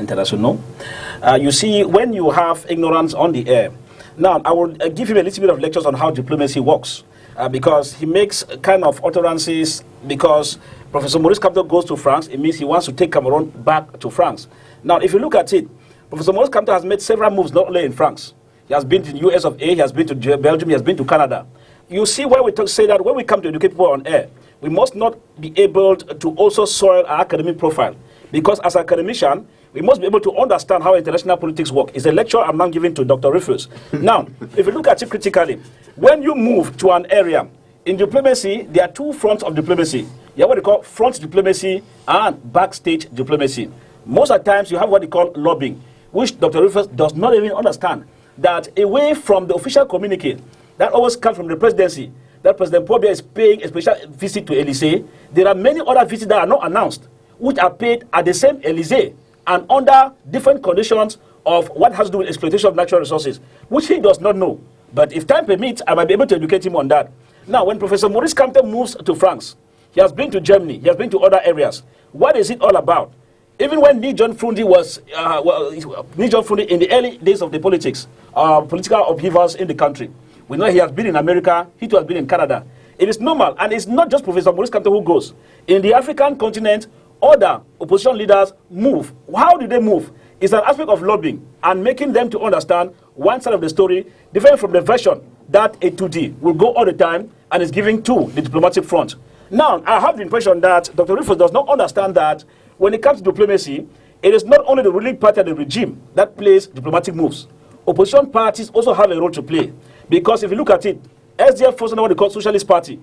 You see, when you have ignorance on the air, now I will give him a little bit of lectures on how diplomacy works, because he makes kind of utterances, because Professor Maurice Kamto goes to France, it means he wants to take Cameroon back to France. Now, if you look at it, Professor Maurice Kamto has made several moves, not only in France. He has been to the US of A, he has been to Belgium, he has been to Canada. You see why we say that when we come to educate people on air, we must not be able to also soil our academic profile. Because as an academician, we must be able to understand how international politics work. It's a lecture I'm now giving to Dr. Rufus. Now, if you look at it critically, when you move to an area, in diplomacy, there are two fronts of diplomacy. You have what they call front diplomacy and backstage diplomacy. Most of the times, you have what they call lobbying, which Dr. Rufus does not even understand. That away from the official communique, that always comes from the presidency, that President Paul Biya is paying a special visit to Élysée. There are many other visits that are not announced, which are paid at the same Élysée and under different conditions of what has to do with exploitation of natural resources, which he does not know. But if time permits, I might be able to educate him on that. Now, when Professor Maurice Kamto moves to France, he has been to Germany, he has been to other areas. What is it all about? Even when Ni John Frundi was in the early days of the political upheavals in the country, we know he has been in America, he too has been in Canada. It is normal, and it's not just Professor Maurice Kamto who goes. In the African continent, other opposition leaders move. How do they move? It's an aspect of lobbying and making them to understand one side of the story, different from the version that a 2D will go all the time and is giving to the diplomatic front. Now, I have the impression that Dr. Rufus does not understand that when it comes to diplomacy, it is not only the ruling party and the regime that plays diplomatic moves. Opposition parties also have a role to play. Because if you look at it, SDF falls under what they call Socialist Party.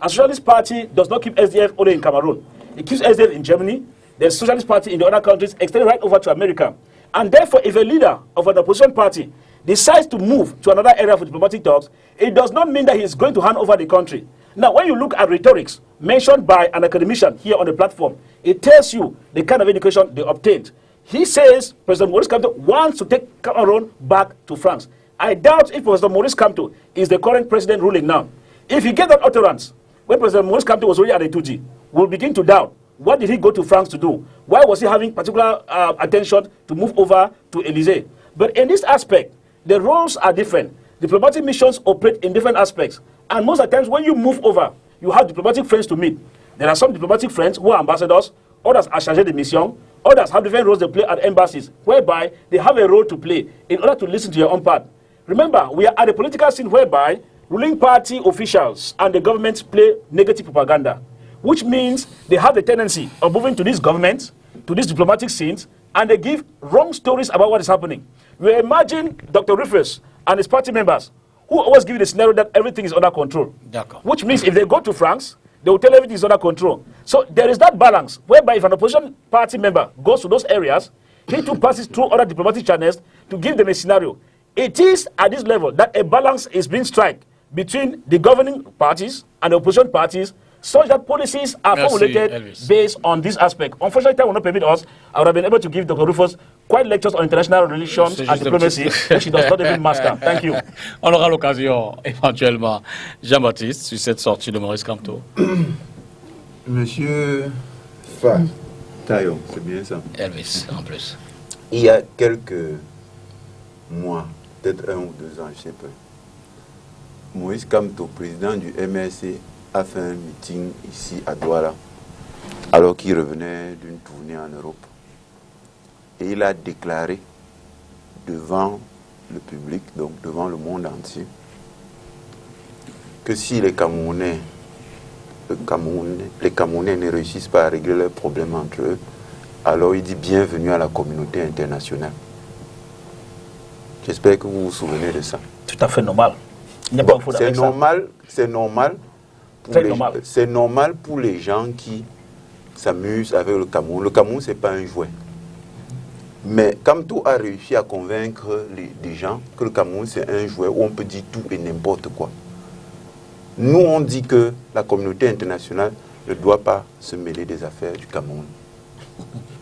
A Socialist Party does not keep SDF only in Cameroon. It keeps SDF in Germany. There's Socialist Party in the other countries, extended right over to America. And therefore, if a leader of an opposition party decides to move to another area for diplomatic talks, it does not mean that he is going to hand over the country. Now, when you look at rhetorics mentioned by an academician here on the platform, it tells you the kind of education they obtained. He says President Maurice Kamto wants to take Cameroon back to France. I doubt if President Maurice Kamto is the current president ruling now. If you get that utterance, when President Maurice Kamto was already at the 2G, we'll begin to doubt, what did he go to France to do? Why was he having particular attention to move over to Élysée? But in this aspect, the roles are different. Diplomatic missions operate in different aspects. And most of the times when you move over, you have diplomatic friends to meet. There are some diplomatic friends who are ambassadors, others are chargés de mission, others have different roles they play at embassies, whereby they have a role to play in order to listen to your own part. Remember, we are at a political scene whereby ruling party officials and the government play negative propaganda, which means they have the tendency of moving to these governments, to these diplomatic scenes, and they give wrong stories about what is happening. You imagine Dr. Rufus and his party members who always give you the scenario that everything is under control. Which means if they go to France, they will tell everything is under control. So there is that balance whereby if an opposition party member goes to those areas, he too passes through other diplomatic channels to give them a scenario. It is at this level that a balance is being struck between the governing parties and the opposition parties, such that policies are formulated based on this aspect. Unfortunately, time will not permit us. I would have been able to give Dr. Rufus quite lectures on international relations and diplomacy, which he does not even master. Thank you. On aura l'occasion, éventuellement, Jean-Baptiste, sur cette sortie de Maurice Kamto. Monsieur Taillon, c'est bien ça. Elvis, en plus. Il y a quelques mois, peut-être 1 ou 2 ans, je ne sais pas, Maurice Kamto, président du MRC, a fait un meeting ici à Douala, alors qu'il revenait d'une tournée en Europe. Et il a déclaré devant le public, donc devant le monde entier, que si les Camerounais ne réussissent pas à régler leurs problèmes entre eux, alors il dit bienvenue à la communauté internationale. J'espère que vous vous souvenez de ça. Tout à fait normal. Bon, c'est normal pour les gens qui s'amusent avec le Cameroun. Le Cameroun, ce n'est pas un jouet. Mais Kamto a réussi à convaincre les gens que le Cameroun, c'est un jouet où on peut dire tout et n'importe quoi. Nous, on dit que la communauté internationale ne doit pas se mêler des affaires du Cameroun.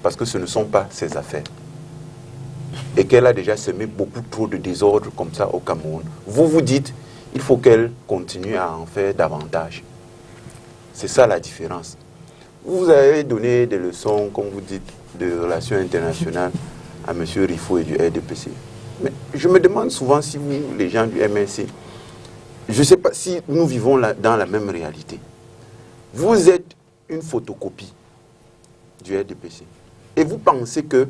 Parce que ce ne sont pas ses affaires. Et qu'elle a déjà semé beaucoup trop de désordre comme ça au Cameroun. Vous vous dites, il faut qu'elle continue à en faire davantage. C'est ça la différence. Vous avez donné des leçons, comme vous dites, de relations internationales à M. Rifo et du RDPC. Mais je me demande souvent si vous, les gens du MRC, je ne sais pas si nous vivons dans la même réalité. Vous êtes une photocopie du RDPC. Et vous pensez que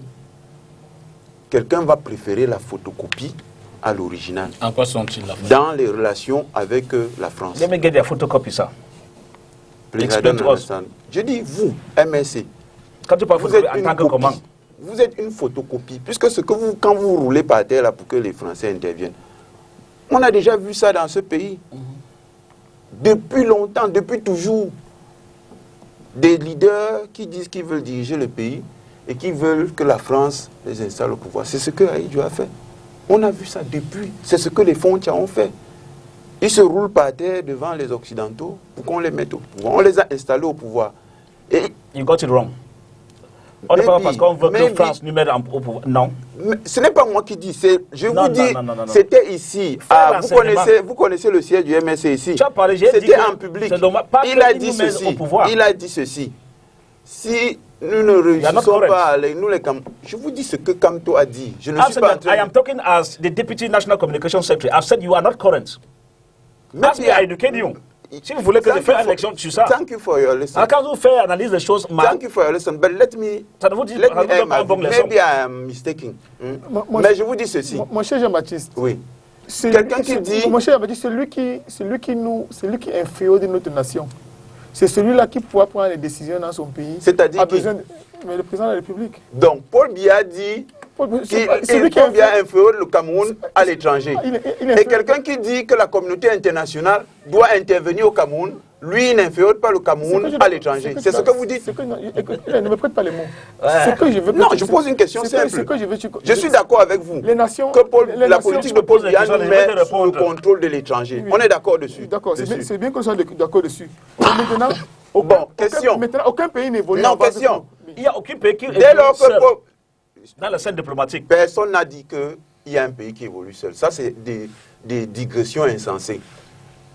quelqu'un va préférer la photocopie à l'original. En quoi sont-ils là? Dans les relations avec la France. Let me get their photocopy, ça. Please, I Explain don't to us. understand. Je dis, vous, MSC, Quand tu parles vous êtes en une tant que comment? copie. Vous êtes une photocopie. Puisque ce que vous, quand vous roulez par terre là, pour que les Français interviennent, on a déjà vu ça dans ce pays. Depuis longtemps, depuis toujours. Des leaders qui disent qu'ils veulent diriger le pays et qui veulent que la France les installe au pouvoir. C'est ce que Haïdjo a fait. On a vu ça depuis. C'est ce que les Fontia ont fait. Ils se roulent par terre devant les Occidentaux pour qu'on les mette au pouvoir. On les a installés au pouvoir. Et You got it wrong. On n'est pas parce qu'on veut que France nous mette au pouvoir. Non. mais ce n'est pas moi qui dis, je Non, vous dis, non. c'était ici. Faire Vous connaissez le siège du MSC ici. Tu as parlé, j'ai dit C'était que en public. c'est dommage, pas Il a qu'il dit nous mette ceci. au pouvoir. Il a dit ceci. Si nous ne réussissons pas à aller, nous les je vous dis ce que Kamto a dit. Je ne I've suis said pas en that I train am talking as the Deputy National Communication Secretary. I've said you are not current. Ask me, I educate you. Si vous voulez que je fasse une élection sur ça, Thank you for your listen. quand vous faites analyse des choses, Thank you for your listen. But let me ça ne vous dit let ça ne me vous donne end pas my une bonne view. leçon. Maybe I am mistaken. Mais je vous dis ceci. Mon cher Jean-Baptiste, Oui. quelqu'un qui dit- Mon cher Jean-Baptiste, celui qui inféode notre nation, c'est celui-là qui pourra prendre les décisions dans son pays. C'est-à-dire a qui? besoin mais le président de la République. Donc Paul Biya dit Celui qui qu'il bien inféode le Cameroun à l'étranger. il Et quelqu'un qui dit que la communauté internationale doit intervenir au Cameroun, lui, il n'inféode pas le Cameroun à l'étranger. C'est ce que vous dites. Ne me prête pas les mots. Ce que je veux Non, je pose une question simple. Je suis d'accord avec vous Les nations, que les la nations- politique de Paul Biya nous met sous le répondre. contrôle de l'étranger. Oui. On est d'accord dessus. D'accord, dessus. c'est bien qu'on soit d'accord dessus. Mais maintenant, question. Maintenant, aucun pays n'évolue. Non, en base de- question. Il n'y a aucun pays qui Dès lors évolue seul que dans la scène diplomatique. personne n'a dit qu'il y a un pays qui évolue seul. Ça, c'est des digressions insensées.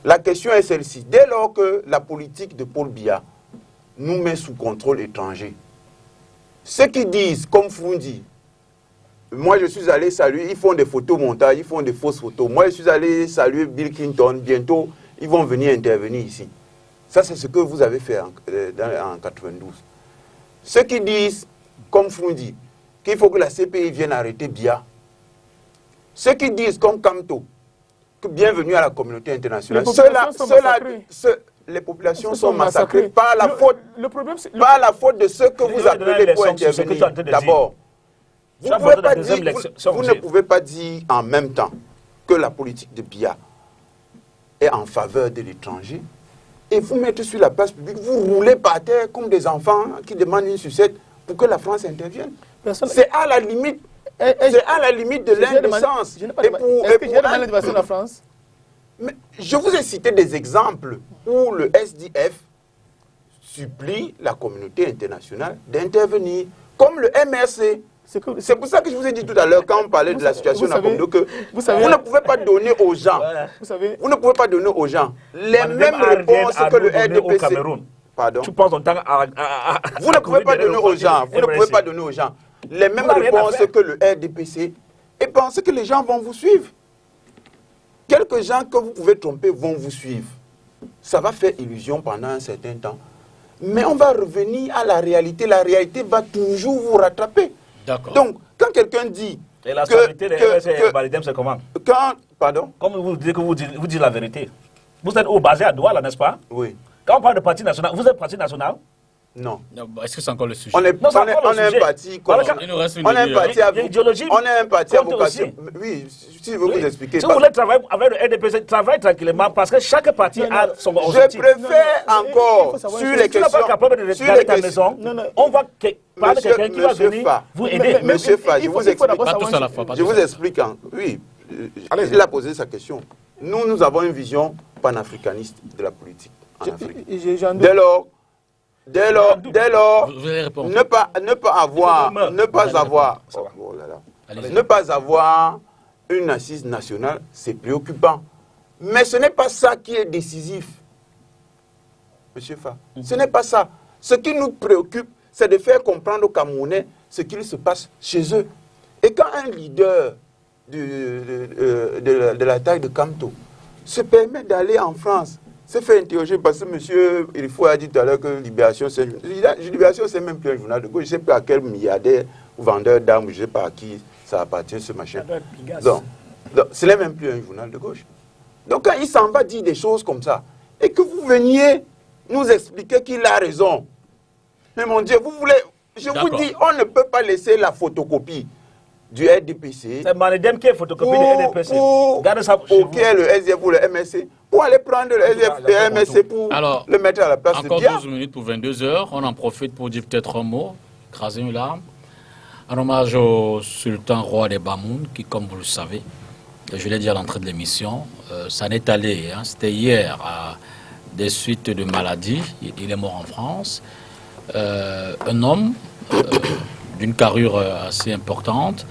La question est celle-ci. Dès lors que la politique de Paul Biya nous met sous contrôle étranger, ceux qui disent, comme Fundi, moi je suis allé saluer, ils font des photos montages, ils font des fausses photos. Moi je suis allé saluer Bill Clinton, bientôt ils vont venir intervenir ici. Ça, c'est ce que vous avez fait en 92. Ceux qui disent, comme Fundi, qu'il faut que la CPI vienne arrêter Biya. Ceux qui disent, comme Kamto, que bienvenue à la communauté internationale. Les populations sont massacrées par la faute, par la faute de ceux que vous appelez pour intervenir. D'abord, vous ne pouvez pas dire en même temps que la politique de Biya est en faveur de l'étranger et vous mettez sur la place publique, vous roulez par terre comme des enfants qui demandent une sucette pour que la France intervienne. C'est à la limite. C'est à la limite de l'indécence. Est-ce que j'ai demandé l'intervention de la France? Mais je vous ai cité des exemples où le SDF supplie la communauté internationale d'intervenir, comme le MRC. C'est pour ça que je vous ai dit tout à l'heure, quand on parlait de la situation dans Congo, que vous ne pouvez pas donner aux gens, vous ne pouvez pas donner aux gens les mêmes réponses que le RDPC. Pardon. Tu penses en temps vous ne pouvez pas donner aux gens, vous ne pouvez pas donner aux gens les mêmes réponses que le RDPC et pensez que les gens vont vous suivre. Quelques gens que vous pouvez tromper vont vous suivre. Ça va faire illusion pendant un certain temps. Mais on va revenir à la réalité. La réalité va toujours vous rattraper. D'accord. Donc, quand quelqu'un dit... Et la stabilité des RSC Validem, c'est comment? Pardon? Comme vous dites que vous dites la vérité. Vous êtes basé à Douala, n'est-ce pas? Oui. Quand on parle de parti national, vous êtes parti national? Non. Est-ce que c'est encore le sujet? On est un parti. Il nous reste une On est un demi-heure. parti à Idéologie. On est un parti à compte vocation. aussi. Oui, si je veux vous expliquer. Si vous voulez travailler avec le RDPC, travaillez tranquillement parce que chaque parti a son Je objectif. préfère encore sur les Si tu n'es pas questions. capable de regarder ta maison, on va parler de quelqu'un qui va venir vous aider. Monsieur Fa, je vous explique. Pas tous à la fois. Je vous explique. Oui, il a posé sa question. Nous avons une vision panafricaniste de la politique en Afrique. Dès lors, Vous allez répondre. ne pas avoir une assise nationale, c'est préoccupant. Mais ce n'est pas ça qui est décisif. Monsieur Fa, ce n'est pas ça. Ce qui nous préoccupe, c'est de faire comprendre aux Camerounais ce qu'il se passe chez eux. Et quand un leader de la taille de Kamto se permet d'aller en France, se fait interroger parce que monsieur Irifo a dit tout à l'heure que Libération, c'est même plus un journal de gauche. Je ne sais pas à quel milliardaire ou vendeur d'armes, je ne sais pas à qui ça appartient, ce machin. Donc, ce n'est même plus un journal de gauche. Donc quand il s'en va dire des choses comme ça, et que vous veniez nous expliquer qu'il a raison, mais mon Dieu, vous voulez, je vous dis, on ne peut pas laisser la photocopie du RDPC C'est Manedem qui est photocopie du RDPC. Gardez ça pour qui est le SDF ou le MSC, pour aller prendre le SDF et le MSC pour le mettre à la place de Encore Dia. 12 minutes pour 22 heures. On en profite pour dire peut-être un mot, écraser une larme, en hommage au sultan roi des Bamoun, qui, comme vous le savez, je l'ai dit à l'entrée de l'émission, ça n'est allé. Hein, c'était hier, à des suites de maladies. Il est mort en France. Un homme d'une carrure assez importante,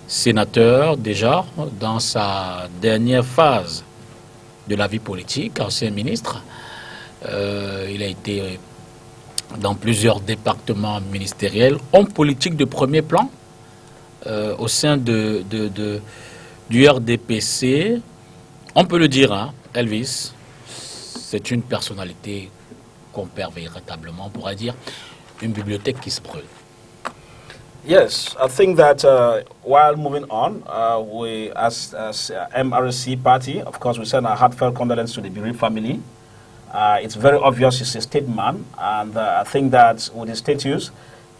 sénateur déjà, dans sa dernière phase de la vie politique, ancien ministre. Il a été dans plusieurs départements ministériels, homme politique de premier plan au sein du RDPC. On peut le dire, hein, Elvis, c'est une personnalité qu'on perd véritablement, on pourrait dire, une bibliothèque qui se brûle. Yes, I think that while moving on, we, as MRC party, of course, we send our heartfelt condolences to the bereaved family. It's very obvious he's a statesman, and I think that with his status,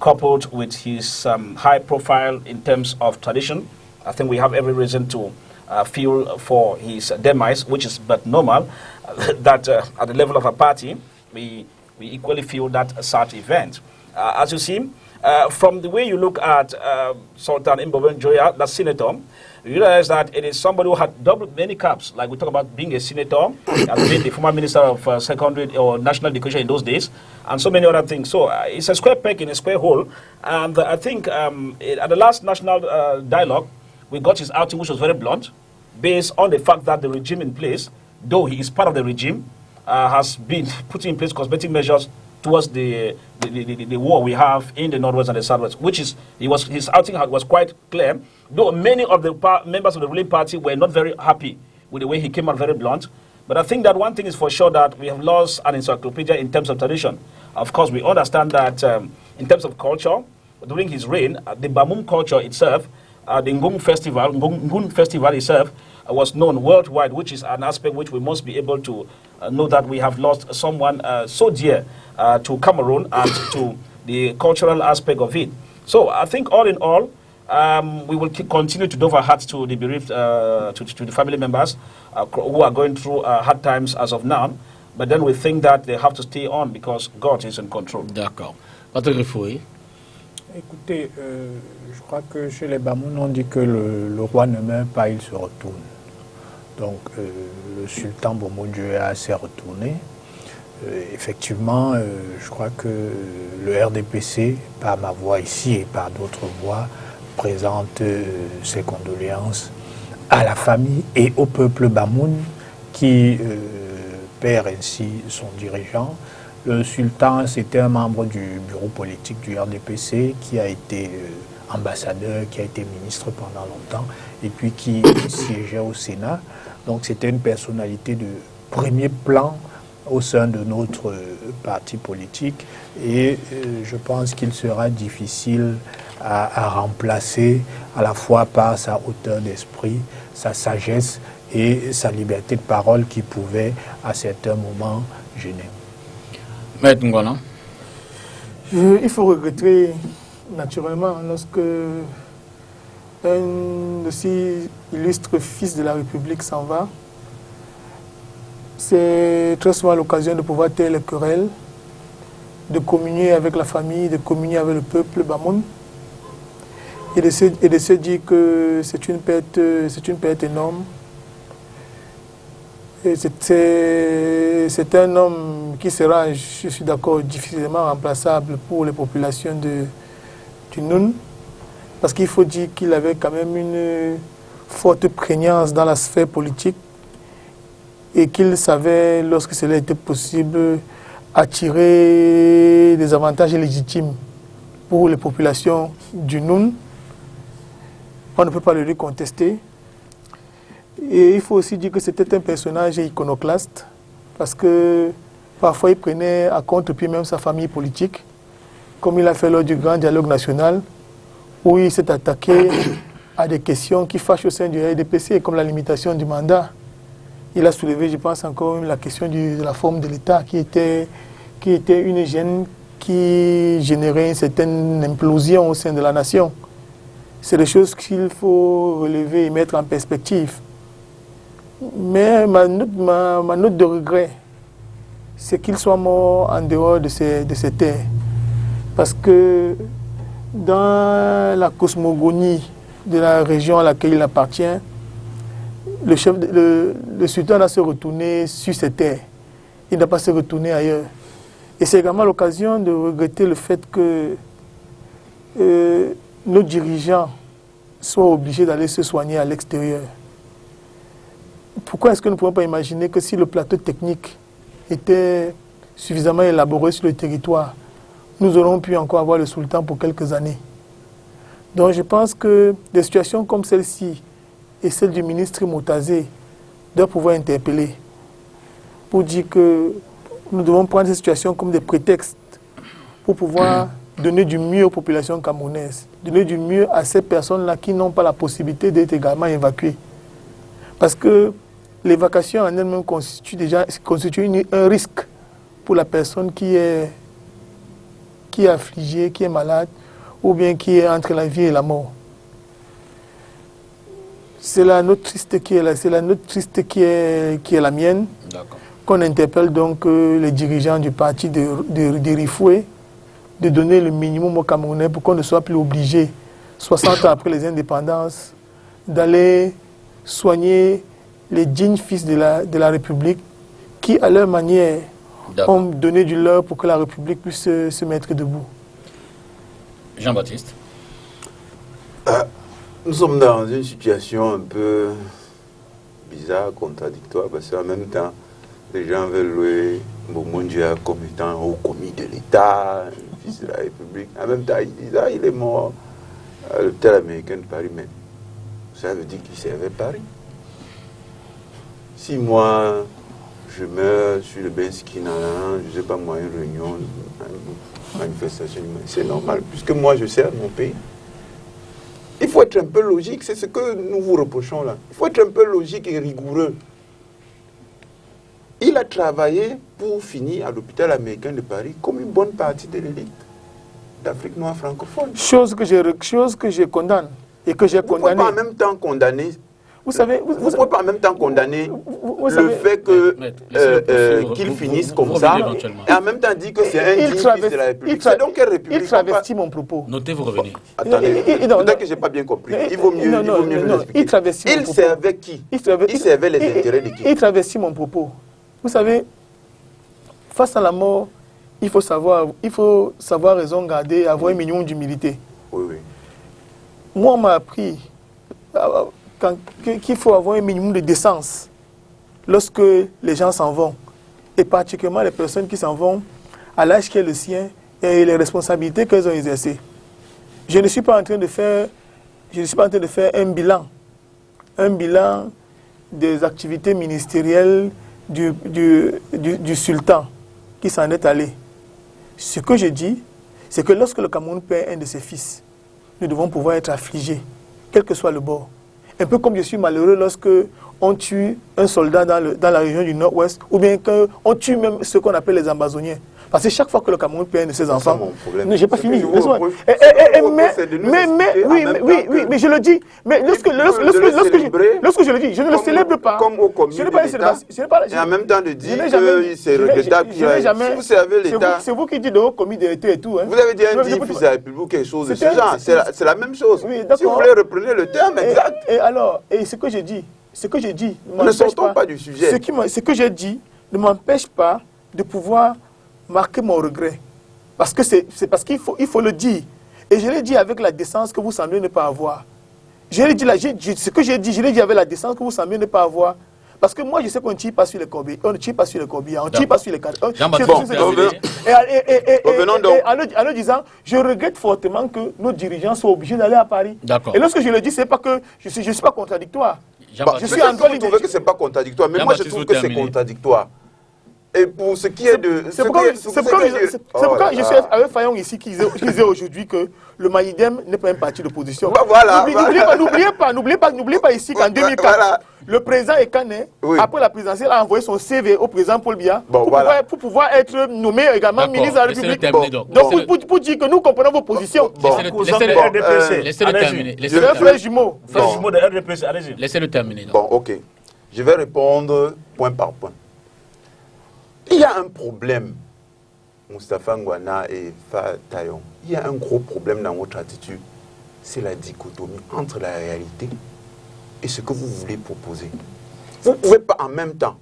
coupled with his high profile in terms of tradition, I think we have every reason to feel for his demise, which is but normal, that at the level of a party, we equally feel that sad event. As you see, from the way you look at Sultan Imboben Joya, the senator, you realize that it is somebody who had double many caps. Like we talk about being a senator, as being the former minister of secondary or national education in those days, and so many other things. So it's a square peg in a square hole. And I think at the last national dialogue, we got his outing, which was very blunt, based on the fact that the regime in place, though he is part of the regime, has been putting in place cosmetic measures towards the war we have in the Northwest and the Southwest, which is, his outing was quite clear, though many of the members of the ruling party were not very happy with the way he came out, very blunt. But I think that one thing is for sure, that we have lost an encyclopedia in terms of tradition. Of course, we understand that in terms of culture, during his reign, the Bamum culture itself, the Ngung Festival itself, was known worldwide, which is an aspect which we must be able to know that we have lost someone so dear to Cameroon and to the cultural aspect of it. So I think all in all, we will continue to do our hearts to the bereaved, to the family members who are going through hard times as of now. But then we think that they have to stay on because God is in control. D'accord. Patrick Rifoué. Écoutez, je crois que chez les Bamoun, on dit que le roi ne meurt pas, il se retourne. Donc le sultan Bomo-Dioya s'est retourné. Effectivement, je crois que le RDPC, par ma voix ici et par d'autres voix, présente ses condoléances à la famille et au peuple Bamoun qui perd ainsi son dirigeant. Le sultan, c'était un membre du bureau politique du RDPC qui a été ambassadeur, qui a été ministre pendant longtemps et puis qui siégeait au Sénat. Donc c'était une personnalité de premier plan au sein de notre parti politique et je pense qu'il sera difficile à remplacer à la fois par sa hauteur d'esprit, sa sagesse et sa liberté de parole qui pouvait à certains moments gêner. Maître Ngona. Il faut regretter naturellement lorsque un aussi illustre fils de la République s'en va. C'est très souvent l'occasion de pouvoir taire les querelles, de communier avec la famille, de communier avec le peuple Bamoun et de se dire que c'est une perte énorme. C'est un homme qui sera, je suis d'accord, difficilement remplaçable pour les populations du Noun, parce qu'il faut dire qu'il avait quand même une forte prégnance dans la sphère politique et qu'il savait, lorsque cela était possible, attirer des avantages légitimes pour les populations du Noun. On ne peut pas le lui contester. Et il faut aussi dire que c'était un personnage iconoclaste, parce que parfois il prenait à contre-pied même sa famille politique, comme il a fait lors du grand dialogue national, où il s'est attaqué à des questions qui fâchent au sein du RDPC, comme la limitation du mandat. Il a soulevé, je pense, encore la question de la forme de l'État, qui était une gêne qui générait une certaine implosion au sein de la nation. C'est des choses qu'il faut relever et mettre en perspective. Mais ma note de regret, c'est qu'il soit mort en dehors de ces terres. Parce que dans la cosmogonie de la région à laquelle il appartient, le sultan doit se retourner sur ses terres. Il ne doit pas se retourner ailleurs. Et c'est également l'occasion de regretter le fait que nos dirigeants soient obligés d'aller se soigner à l'extérieur. Pourquoi est-ce que nous ne pouvons pas imaginer que si le plateau technique était suffisamment élaboré sur le territoire, nous aurions pu encore avoir le sultan pour quelques années. Donc je pense que des situations comme celle-ci et celle du ministre Moutazé doivent pouvoir interpeller pour dire que nous devons prendre ces situations comme des prétextes pour pouvoir donner du mieux aux populations camerounaises, donner du mieux à ces personnes-là qui n'ont pas la possibilité d'être également évacuées. Parce que l'évacuation en elle-même constitue un risque pour la personne qui est affligée, qui est malade, ou bien qui est entre la vie et la mort. C'est la note triste qui est la mienne, qu'on interpelle donc les dirigeants du parti de Rifoué de donner le minimum aux Camerounais pour qu'on ne soit plus obligé, 60 ans après les indépendances, d'aller soigner les dignes fils de la République qui, à leur manière, ont donné du leur pour que la République puisse se mettre debout. Jean-Baptiste. Nous sommes dans une situation un peu bizarre, contradictoire, parce qu'en même temps, les gens veulent louer Mboumoundia comme étant haut commis de l'État, fils de la République. En même temps, il est mort à l'hôtel américain de Paris même. Ça veut dire qu'il servait Paris. Si moi, je meurs sur le Benskina, je ne sais pas moi, une réunion, une manifestation, c'est normal, puisque moi, je sers mon pays. Il faut être un peu logique, c'est ce que nous vous reprochons là. Il faut être un peu logique et rigoureux. Il a travaillé pour finir à l'hôpital américain de Paris comme une bonne partie de l'élite d'Afrique noire francophone. Chose que je condamne et que j'ai condamné. Vous ne pouvez pas en même temps condamner. Vous savez, vous ne pouvez pas en même temps condamner le fait qu'il finisse comme ça et en même temps dire que c'est un digne fils de la République. C'est donc quelle République? Il travestit mon propos. Notez, vous revenez. Attendez, peut-être que je n'ai pas bien compris. Il vaut mieux l'expliquer. Il servait qui? Il servait les intérêts de qui? Il travestit mon propos. Vous savez, face à la mort, il faut savoir raison garder, avoir un minimum d'humilité. Oui, oui. Moi, on m'a appris qu'il faut avoir un minimum de décence lorsque les gens s'en vont, et particulièrement les personnes qui s'en vont à l'âge qui est le sien et les responsabilités qu'elles ont exercées. Je ne suis pas en train de faire un bilan des activités ministérielles du sultan qui s'en est allé. Ce que je dis, c'est que lorsque le Cameroun perd un de ses fils, nous devons pouvoir être affligés, quel que soit le bord. Un peu comme je suis malheureux lorsque on tue un soldat dans la région du Nord-Ouest, ou bien qu'on tue même ce qu'on appelle les Amazoniens. Parce que chaque fois que le Cameroun perd un de ses enfants... Non, j'ai pas fini. Mais je le dis. Mais lorsque je le dis, je ne le célèbre pas. Comme au commis de l'État. Et en même temps de dire que c'est regrettable. Si vous servez l'État... C'est vous qui dites de haut commis de l'État et tout. Vous avez dit un digne fils de la République ou quelque chose de ce genre. C'est la même chose. Si vous voulez, reprenez le terme exact. Et alors, ce que je dis... Ne sortons pas du sujet. Ce que j'ai dit ne m'empêche pas de pouvoir marquer mon regret. Parce que c'est parce qu'il faut le dire. Et je l'ai dit avec la décence que vous semblez ne pas avoir. Ce que j'ai dit, je l'ai dit avec la décence que vous semblez ne pas avoir. Parce que moi, je sais qu'on ne tire pas sur les corbeilles. On ne tire pas sur les corbeilles. On ne tire pas sur les cadres. En le disant, je regrette fortement que nos dirigeants soient obligés d'aller à Paris. Et lorsque je le dis, c'est pas que je suis pas contradictoire. Je suis en train de trouver que ce n'est pas contradictoire. Mais moi, je trouve que c'est contradictoire. Et pour ce qui est de... C'est pourquoi je suis avec Fayon ici qui disait aujourd'hui que le Maïdem n'est pas un parti d'opposition. Bah, voilà, N'oubliez pas ici qu'en 2004, voilà. le président Ekane, Oui. après la présidentielle, a envoyé son CV au président Paul Biya Bon, pour pouvoir être nommé également D'accord, ministre de la laissez-le République. terminer donc. Pour dire que nous comprenons vos positions. Laissez-le terminer. C'est un frère jumeau. Frère jumeau de RDPC, allez-y. Laissez-le terminer. donc. Bon, ok. Je vais répondre point par point. Il y a un problème, Moustapha Ngwana et Fa Tayon. Il y a un gros problème dans votre attitude. C'est la dichotomie entre la réalité et ce que vous voulez proposer. Vous ne pouvez pas en même temps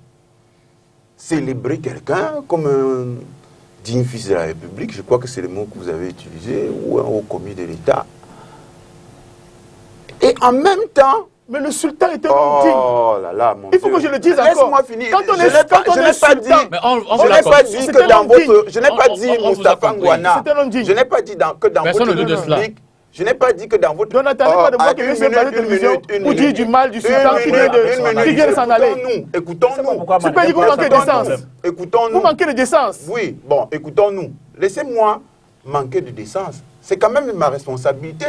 célébrer quelqu'un comme un digne fils de la République, je crois que c'est le mot que vous avez utilisé, ou un haut commis de l'État. Et en même temps, Mais le sultan est un homme digne. oh là là, mon Il faut Dieu. que je le dise encore. Laisse-moi finir. Quand on Je est- n'ai pas, quand on je est n'ai pas sultan- dit, Mais on je vous n'ai pas l'accorde. dit C'est que un dans homme digne. votre, je n'ai pas dit on vous a Moustapha compris. Ngwana. C'est un homme digne. Je n'ai pas dit que dans Personne votre ne doute de cela. République, je n'ai pas dit que dans votre. Donc n'attendez pas de moi que une je vienne minute, sur la télévision une pour dire minute. du mal du Une sultan qui minute, vient de s'en aller. Écoutons-nous. pourquoi C'est pas dit que vous manquez de décence. Vous Écoutons-nous. manquez de décence. Oui, bon, écoutons-nous. Laissez-moi manquer de décence. C'est quand même ma responsabilité.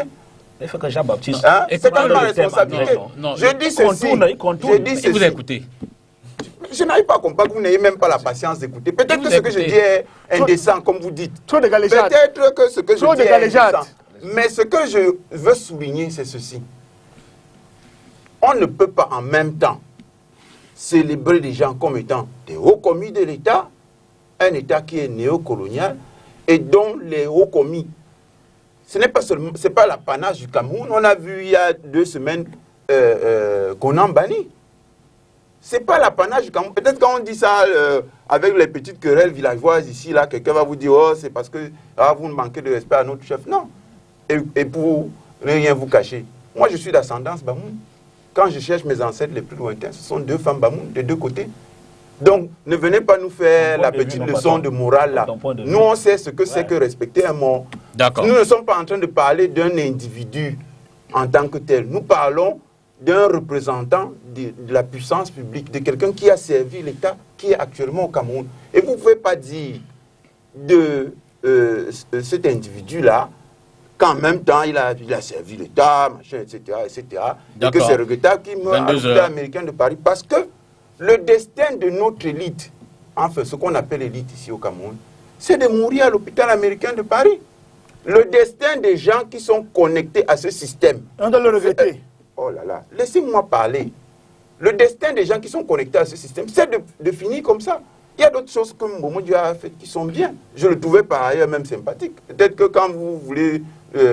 Il faut que Jean-Baptiste. Hein? C'est quand même ma le thème, responsabilité. non, Je dis ceci. il contourne. Je dis Et vous ceci. écoutez. Je n'arrive pas à comprendre que vous n'ayez même pas la patience d'écouter. Peut-être Vous que ce que je écoutez. dis est indécent, comme vous dites. Trop de galéjades. Peut-être que ce que je Trop dis de est galéjades. indécent. Mais ce que je veux souligner, c'est ceci. On ne peut pas en même temps célébrer des gens comme étant des hauts commis de l'État, un État qui est néocolonial, et dont les hauts commis, ce n'est pas seulement, c'est pas l'apanage du Cameroun. On a vu il y a 2 semaines Conan Bani. C'est pas l'apanage du Cameroun. Peut-être quand on dit ça avec les petites querelles villageoises ici, là, quelqu'un va vous dire, oh, c'est parce que vous manquez de respect à notre chef. Non. Et pour ne rien vous cacher, moi je suis d'ascendance Bamoun. Quand je cherche mes ancêtres les plus lointains, ce sont 2 femmes Bamoun, des 2 côtés. Donc, ne venez pas nous faire la petite leçon de morale là. Nous, on sait ce que c'est que respecter un mort. D'accord. Nous ne sommes pas en train de parler d'un individu en tant que tel. Nous parlons d'un représentant de la puissance publique, de quelqu'un qui a servi l'État, qui est actuellement au Cameroun. Et vous ne pouvez pas dire de cet individu-là qu'en même temps, il a servi l'État, machin, etc., etc. Et que c'est regrettable qu'il meurt à l'hôpital américain de Paris. Parce que le destin de notre élite, enfin, ce qu'on appelle l'élite ici au Cameroun, c'est de mourir à l'hôpital américain de Paris. Le destin des gens qui sont connectés à ce système. On doit le regretter. Oh là là, laissez-moi parler. Le destin des gens qui sont connectés à ce système, c'est de finir comme ça. Il y a d'autres choses que Mbomo Diop a fait qui sont bien. Je le trouvais par ailleurs même sympathique. Peut-être que quand vous voulez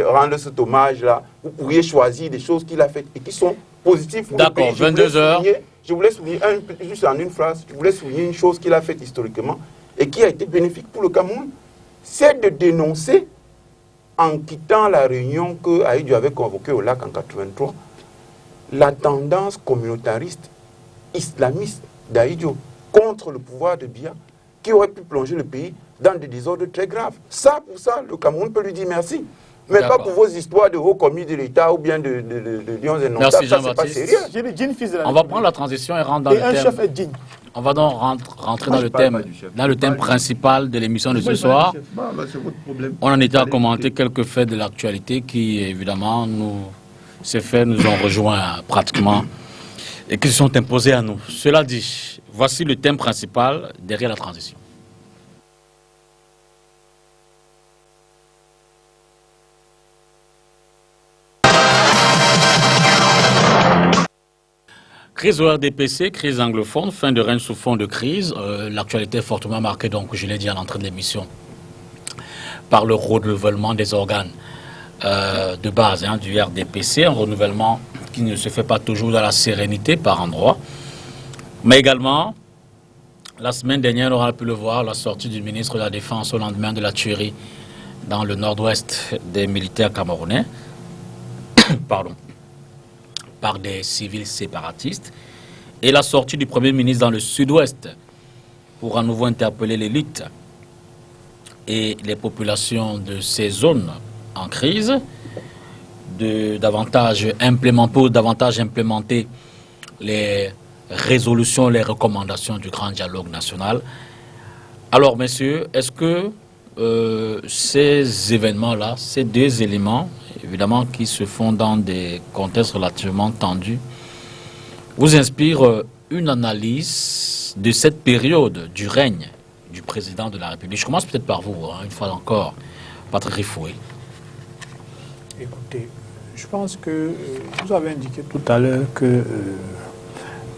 rendre cet hommage-là, vous pourriez choisir des choses qu'il a faites et qui sont positives pour le pays. D'accord, 22 heures. Je voulais souligner, juste en une phrase, je voulais souligner une chose qu'il a faite historiquement et qui a été bénéfique pour le Cameroun, c'est de dénoncer, en quittant la réunion que Aïdjo avait convoquée au lac en 1983, la tendance communautariste, islamiste d'Aïdjo contre le pouvoir de Biya, qui aurait pu plonger le pays dans des désordres très graves. Ça, pour ça, le Cameroun peut lui dire merci. Mais pas pour vos histoires de haut commis de l'État ou bien de lions et non. Merci Ça, c'est pas Jean-Baptiste. sérieux. J'ai le digne fils de la On va République. prendre la transition et rentrer dans Et le un thème. chef est digne. On va donc rentrer Moi, dans je le parle thème, pas du chef. dans le thème principal de l'émission de ce soir. C'est votre problème. On en était à commenter quelques faits de l'actualité qui, évidemment, ces faits nous ont rejoints pratiquement et qui se sont imposés à nous. Cela dit, voici le thème principal derrière la transition. Crise au RDPC, crise anglophone, fin de règne sous fond de crise. L'actualité est fortement marquée, donc je l'ai dit à l'entrée de l'émission, par le renouvellement des organes de base du RDPC, un renouvellement qui ne se fait pas toujours dans la sérénité par endroits. Mais également, la semaine dernière, on aura pu le voir, la sortie du ministre de la Défense au lendemain de la tuerie dans le nord-ouest des militaires camerounais. Pardon. Par des civils séparatistes, et la sortie du Premier ministre dans le sud-ouest pour à nouveau interpeller l'élite et les populations de ces zones en crise, pour davantage implémenter les résolutions, les recommandations du grand dialogue national Alors, messieurs, est-ce que ces événements-là, ces deux éléments, évidemment, qui se font dans des contextes relativement tendus, vous inspirent une analyse de cette période du règne du président de la République? Je commence peut-être par vous, hein, une fois encore, Patrick Rifoué. Écoutez, je pense que vous avez indiqué tout à l'heure que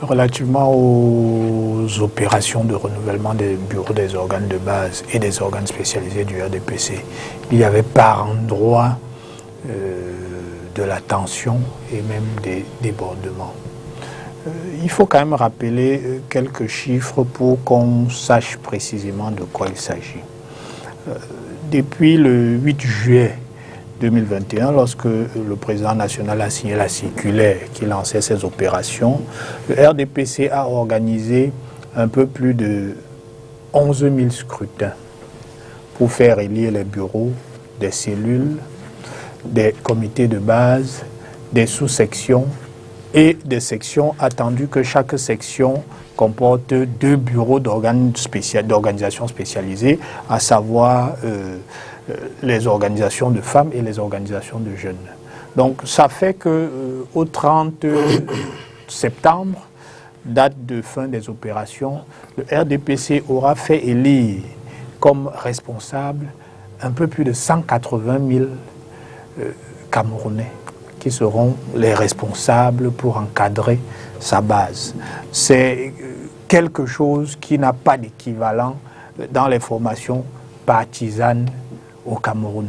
relativement aux opérations de renouvellement des bureaux des organes de base et des organes spécialisés du RDPC, il y avait par endroit de la tension et même des débordements. Il faut quand même rappeler quelques chiffres pour qu'on sache précisément de quoi il s'agit. Depuis le 8 juillet 2021, lorsque le président national a signé la circulaire qui lançait ces opérations, le RDPC a organisé un peu plus de 11 000 scrutins pour faire élire les bureaux des cellules, des comités de base, des sous-sections et des sections, attendu que chaque section comporte 2 bureaux d'organisation spécialisées, à savoir les organisations de femmes et les organisations de jeunes. Donc ça fait que au 30 septembre, date de fin des opérations, le RDPC aura fait élire comme responsable un peu plus de 180 000 Camerounais qui seront les responsables pour encadrer sa base. C'est quelque chose qui n'a pas d'équivalent dans les formations partisanes au Cameroun.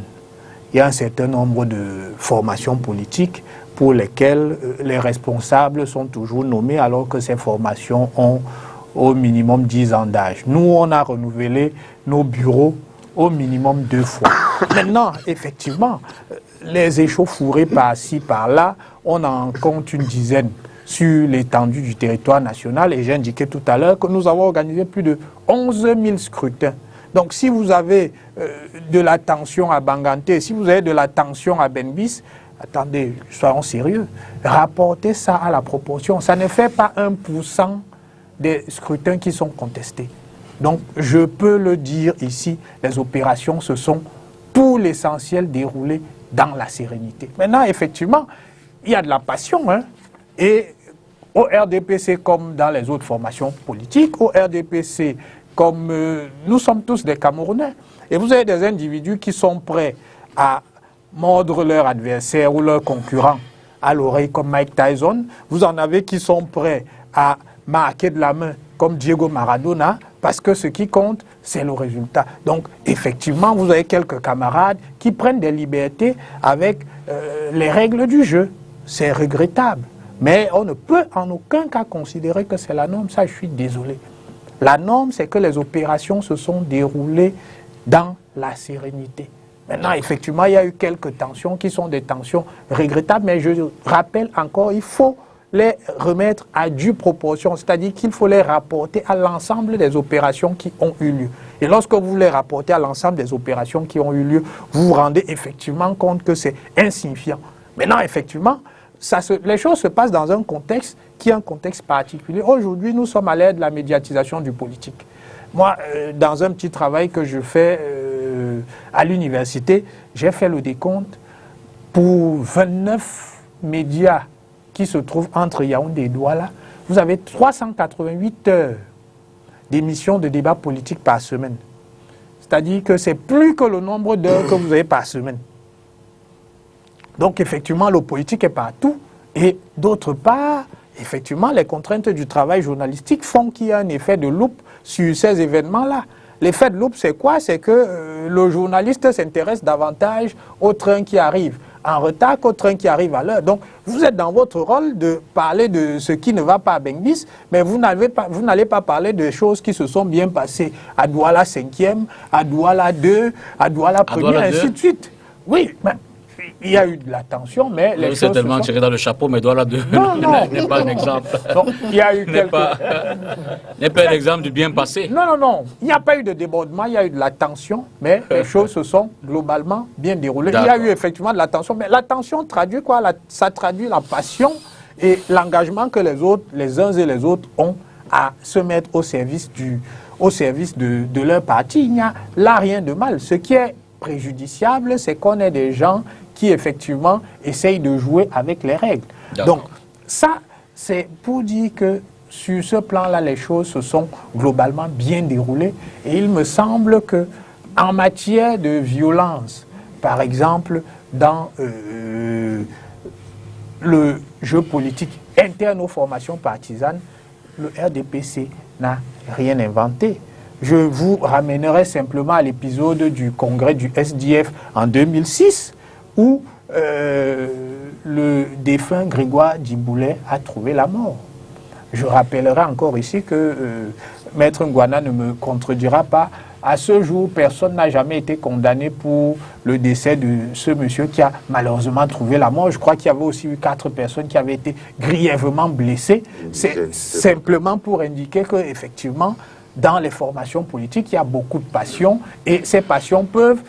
Il y a un certain nombre de formations politiques pour lesquelles les responsables sont toujours nommés alors que ces formations ont au minimum 10 ans d'âge. Nous, on a renouvelé nos bureaux au minimum 2 fois. Maintenant, effectivement, les échauffourées par-ci, par-là, on en compte une dizaine sur l'étendue du territoire national et j'ai indiqué tout à l'heure que nous avons organisé plus de 11 000 scrutins. Donc si vous avez de la tension à Banganté, si vous avez de la tension à Benbis, attendez, soyons sérieux, rapportez ça à la proportion. Ça ne fait pas 1% des scrutins qui sont contestés. Donc je peux le dire ici, les opérations se sont pour l'essentiel déroulées dans la sérénité. Maintenant, effectivement, il y a de la passion, hein, et au RDPC comme dans les autres formations politiques, au RDPC comme nous sommes tous des Camerounais. Et vous avez des individus qui sont prêts à mordre leur adversaire ou leur concurrent à l'oreille comme Mike Tyson. Vous en avez qui sont prêts à marquer de la main comme Diego Maradona parce que ce qui compte, c'est le résultat. Donc, effectivement, vous avez quelques camarades qui prennent des libertés avec les règles du jeu. C'est regrettable. Mais on ne peut en aucun cas considérer que c'est la norme. Ça, je suis désolé. La norme, c'est que les opérations se sont déroulées dans la sérénité. Maintenant, effectivement, il y a eu quelques tensions qui sont des tensions regrettables, mais je rappelle encore, il faut les remettre à due proportion, c'est-à-dire qu'il faut les rapporter à l'ensemble des opérations qui ont eu lieu. Et lorsque vous les rapportez à l'ensemble des opérations qui ont eu lieu, vous vous rendez effectivement compte que c'est insignifiant. Maintenant, effectivement, les choses se passent dans un contexte qui est un contexte particulier. Aujourd'hui, nous sommes à l'ère de la médiatisation du politique. Moi, dans un petit travail que je fais à l'université, j'ai fait le décompte pour 29 médias qui se trouvent entre Yaoundé et Douala. Vous avez 388 heures d'émissions de débats politiques par semaine. C'est-à-dire que c'est plus que le nombre d'heures que vous avez par semaine. Donc, effectivement, le politique est partout. Et d'autre part, effectivement, les contraintes du travail journalistique font qu'il y a un effet de loupe sur ces événements-là. L'effet de loupe, c'est quoi? C'est que le journaliste s'intéresse davantage au train qui arrive en retard qu'au train qui arrive à l'heure. Donc, vous êtes dans votre rôle de parler de ce qui ne va pas à Benbis, mais vous n'allez pas parler de choses qui se sont bien passées à Douala 5e, à Douala 2, à Douala 1er, ainsi de suite. Oui, mais il y a eu de la tension, mais les choses... C'est tellement tiré dans le chapeau, mais Douala 2 n'est pas un exemple. Donc, il y a eu n'est pas un exemple du bien passé. Non. Il n'y a pas eu de débordement, il y a eu de la tension, mais les choses se sont globalement bien déroulées. Il y a eu effectivement de la tension, mais la tension traduit quoi? Ça traduit la passion et l'engagement que les uns et les autres ont à se mettre au service au service de leur parti. Il n'y a là rien de mal. Ce qui est préjudiciable, c'est qu'on ait des gens qui, effectivement, essayent de jouer avec les règles. Donc, ça, c'est pour dire que sur ce plan-là, les choses se sont globalement bien déroulées. Et il me semble que en matière de violence, par exemple, dans le jeu politique interne aux formations partisanes, le RDPC n'a rien inventé. Je vous ramènerai simplement à l'épisode du congrès du SDF en 2006, où le défunt Grégoire Diboulet a trouvé la mort. Je rappellerai encore ici que Maître Ngouana ne me contredira pas. À ce jour, personne n'a jamais été condamné pour le décès de ce monsieur qui a malheureusement trouvé la mort. Je crois qu'il y avait aussi eu 4 personnes qui avaient été grièvement blessées. C'est simplement pour indiquer qu'effectivement, dans les formations politiques, il y a beaucoup de passions et ces passions peuvent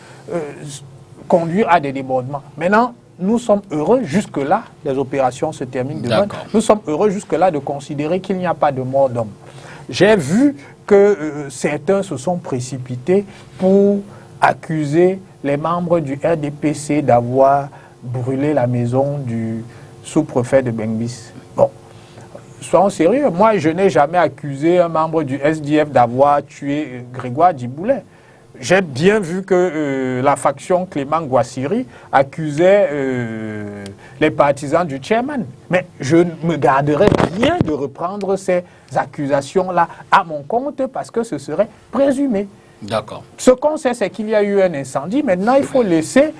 conduire à des débordements. Maintenant, nous sommes heureux jusque-là, les opérations se terminent demain, nous sommes heureux jusque-là de considérer qu'il n'y a pas de mort d'homme. J'ai vu que certains se sont précipités pour accuser les membres du RDPC d'avoir brûlé la maison du sous-préfet de Bengbis. Bon, soyons sérieux, moi je n'ai jamais accusé un membre du SDF d'avoir tué Grégoire Diboulet. J'ai bien vu que la faction Clément Guassiri accusait les partisans du chairman. Mais je me garderai bien de reprendre ces accusations-là à mon compte parce que ce serait présumé. D'accord. Ce qu'on sait, c'est qu'il y a eu un incendie. Maintenant, il faut laisser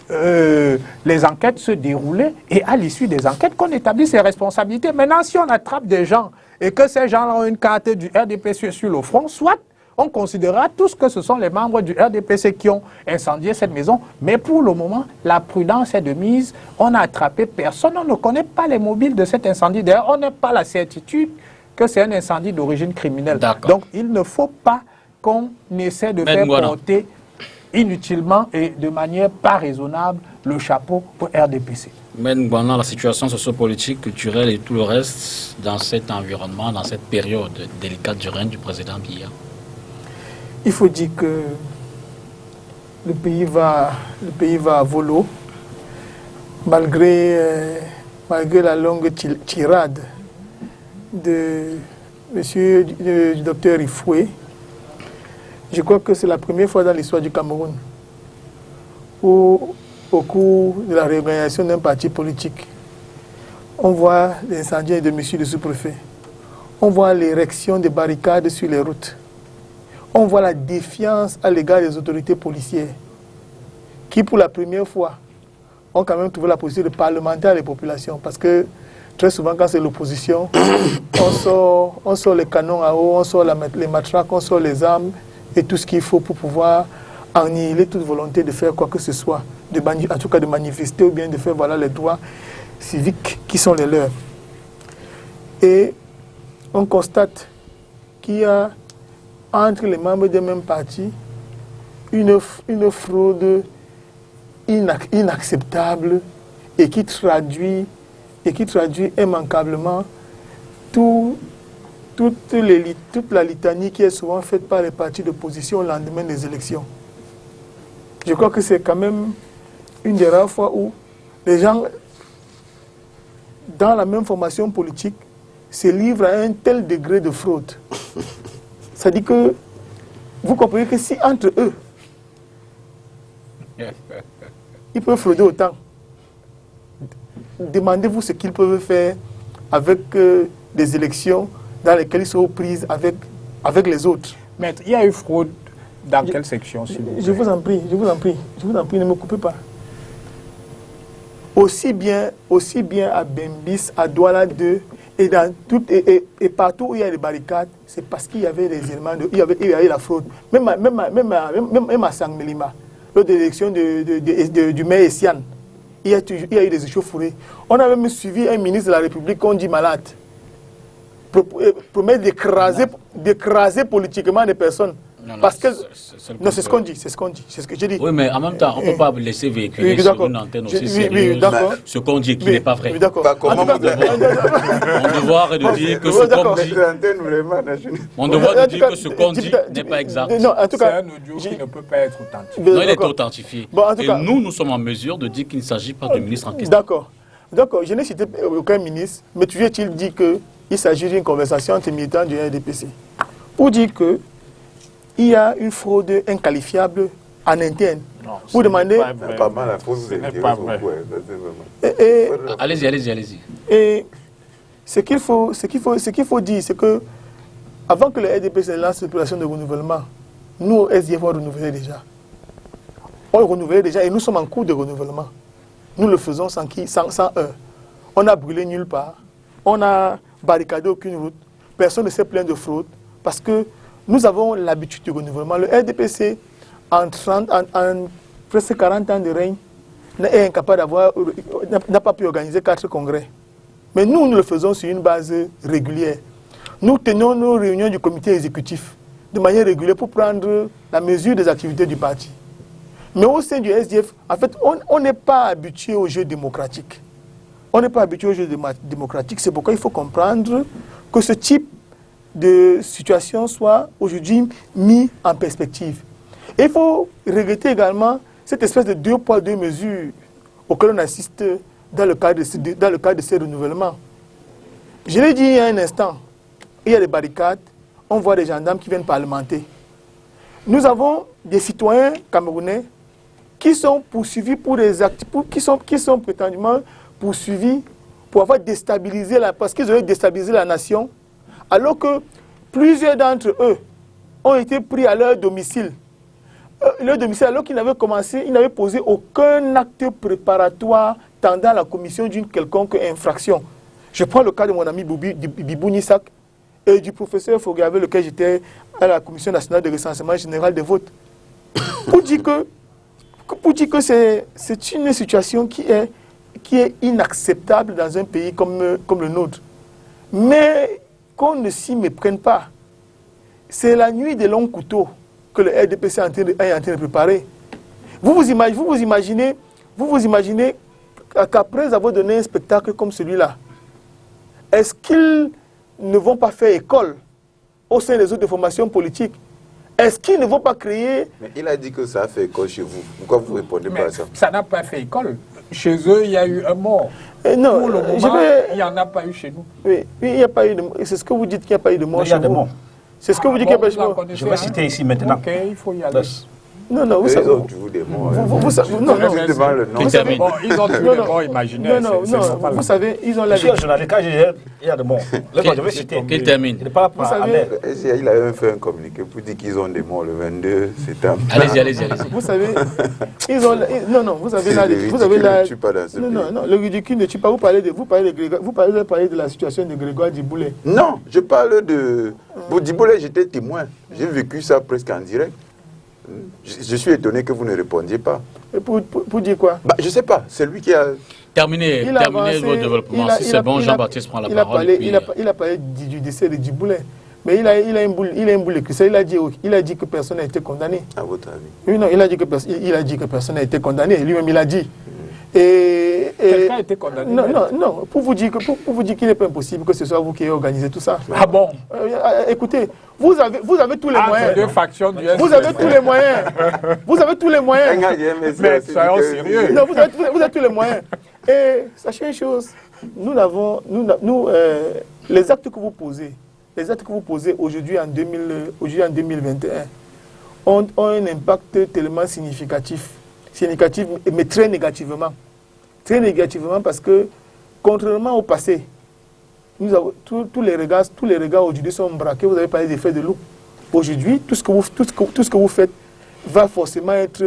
les enquêtes se dérouler et à l'issue des enquêtes qu'on établisse ses responsabilités. Maintenant, si on attrape des gens et que ces gens ont une carte du RDPC sur le front, soit on considérera tous que ce sont les membres du RDPC qui ont incendié cette maison. Mais pour le moment, la prudence est de mise. On n'a attrapé personne. On ne connaît pas les mobiles de cet incendie. D'ailleurs, on n'a pas la certitude que c'est un incendie d'origine criminelle. Donc, il ne faut pas qu'on essaie de faire porter inutilement et de manière pas raisonnable le chapeau au RDPC. Mais pendant la situation sociopolitique, culturelle et tout le reste, dans cet environnement, dans cette période délicate du règne du président Biya, il faut dire que le pays va à volo, malgré la longue tirade de monsieur du docteur Ifoué. Je crois que c'est la première fois dans l'histoire du Cameroun où, au cours de la réorganisation d'un parti politique, on voit l'incendie de monsieur le sous-préfet, on voit l'érection des barricades sur les routes. On voit la défiance à l'égard des autorités policières qui, pour la première fois, ont quand même trouvé la position de parlementaire des populations. Parce que très souvent, quand c'est l'opposition, on sort les canons à eau, on sort les matraques, on sort les armes et tout ce qu'il faut pour pouvoir annihiler toute volonté de faire quoi que ce soit, en tout cas de manifester ou bien de faire voilà, les droits civiques qui sont les leurs. Et on constate qu'il y a entre les membres d'un même parti, une fraude inacceptable et qui traduit immanquablement toute la litanie qui est souvent faite par les partis d'opposition au lendemain des élections. Je crois que c'est quand même une des rares fois où les gens, dans la même formation politique, se livrent à un tel degré de fraude. C'est-à-dire que vous comprenez que si entre eux, ils peuvent frauder autant, demandez-vous ce qu'ils peuvent faire avec des élections dans lesquelles ils sont prises avec les autres. Maître, il y a eu fraude dans quelle section? Je vous en prie, ne me coupez pas. Aussi bien à Bengbis, à Douala 2, et partout où il y a des barricades, c'est parce qu'il y avait des éléments, il y avait la fraude. Même à Sangmelima, lors de l'élection du maire Essiane, il y a eu des échauffourées. On a même suivi un ministre de la République qu'on dit malade, promet d'écraser politiquement des personnes Parce que... Non, c'est ce qu'on dit, c'est ce qu'on dit, c'est ce que j'ai dit. Oui, mais en même temps, on ne peut pas laisser véhiculer Oui, sur une antenne aussi sérieuse ce qu'on dit qui n'est pas vrai. Oui, d'accord. Comment Mon devoir est de dire que ce qu'on dit... Mon devoir est de dire que ce qu'on dit n'est pas exact. Non, en tout C'est cas... un audio qui ne peut pas être authentique. Non, il est authentifié. Bon, en tout Et cas- nous sommes en mesure de dire qu'il ne s'agit pas de ministre en question. D'accord. D'accord, je n'ai cité aucun ministre, mais toujours est-il dit qu'il s'agit d'une conversation entre militants du RDPC. Pour dire qu'il y a une fraude inqualifiable en interne. Non, Vous demandez... Pas mal à cause Ce n'est pas vrai. Allez-y. Et ce qu'il faut dire, c'est que avant que le RDPC lance l'opération de renouvellement, nous, au SDF, on renouvelait déjà. On le renouvelait déjà et nous sommes en cours de renouvellement. Nous le faisons sans heure. On a brûlé nulle part. On a barricadé aucune route. Personne ne s'est plaint de fraude parce que nous avons l'habitude du renouvellement. Le RDPC, en presque 40 ans de règne, est incapable n'a pas pu organiser 4 congrès. Mais nous le faisons sur une base régulière. Nous tenons nos réunions du comité exécutif de manière régulière pour prendre la mesure des activités du parti. Mais au sein du SDF, en fait, on n'est pas habitué au jeu démocratique. On n'est pas habitué au jeu démocratique. C'est pourquoi il faut comprendre que ce type de situation soit aujourd'hui mis en perspective. Et il faut regretter également cette espèce de 2 poids 2 mesures auquel on assiste dans le cadre de ces renouvellements. Je l'ai dit il y a un instant, il y a des barricades, on voit des gendarmes qui viennent parlementer. Nous avons des citoyens camerounais qui sont poursuivis pour des actes, qui sont prétendument poursuivis pour avoir déstabilisé parce qu'ils auraient déstabilisé la nation, alors que plusieurs d'entre eux ont été pris à leur domicile. Alors qu'ils n'avaient posé aucun acte préparatoire tendant à la commission d'une quelconque infraction. Je prends le cas de mon ami Bibou Nissak et du professeur Fogé avec lequel j'étais à la Commission nationale de recensement général des votes. Pour dire que c'est une situation qui est inacceptable dans un pays comme le nôtre. Mais qu'on ne s'y méprenne pas. C'est la nuit des longs couteaux que le RDPC est en train de préparer. Vous vous imaginez qu'après avoir donné un spectacle comme celui-là, est-ce qu'ils ne vont pas faire école au sein des autres formations politiques? Est-ce qu'ils ne vont pas créer... Mais il a dit que ça a fait école chez vous. Pourquoi vous ne répondez pas à ça? Ça n'a pas fait école. Chez eux, il y a eu un mort. Non, pour le moment, il n'y en a pas eu chez nous. Oui, il n'y a pas eu de mort. C'est ce que vous dites qu'il n'y a pas eu de mort chez vous. Il y a des morts. C'est ce que vous dites qu'il n'y a pas eu de mort. Je vais citer ici maintenant. Ok, il faut y aller. Non, vous savez... des morts. Vous savez... Non, Bon, ils ont tué des morts imaginaires. Non, vous savez, ils ont la... Je suis un journaliste, quand il y a des morts. Je vais citer. Qu'il termine. Il ne parle pas à l'air. Il a même fait un communiqué pour dire qu'ils ont des morts le 22 septembre. Allez-y. Vous savez, ils ont... Non, vous avez la... Non, le ridicule ne tue pas. Vous parlez de la situation de Grégoire Diboulet. Non, je parle de... Pour Diboulet, j'étais témoin. J'ai vécu ça presque en direct. Je suis étonné que vous ne répondiez pas. Et pour dire quoi? Je ne sais pas, c'est lui qui a... Terminez votre développement. Si c'est bon, Jean-Baptiste prend la parole. Il a parlé du décès de Diboulet. Mais il a une boule de cristal. Il a dit que personne n'a été condamné. À votre avis? Oui, non, il a dit que personne n'a été condamné. Lui-même, il a dit. Quelqu'un a été condamné? Non. Pour vous dire qu'il n'est pas impossible que ce soit vous qui ayez organisé tout ça. Ah bon? Écoutez, vous avez tous les moyens. Deux factions du Vous avez tous les moyens. Vous avez tous les moyens. Mais soyons sérieux. Non, vous avez tous les moyens. Et sachez une chose, les actes que vous posez aujourd'hui en 2021 ont un impact tellement significatif, mais très négativement. Très négativement parce que, contrairement au passé, tous les regards aujourd'hui sont braqués. Vous avez parlé d'effet de loup. Aujourd'hui, tout ce que vous faites va forcément être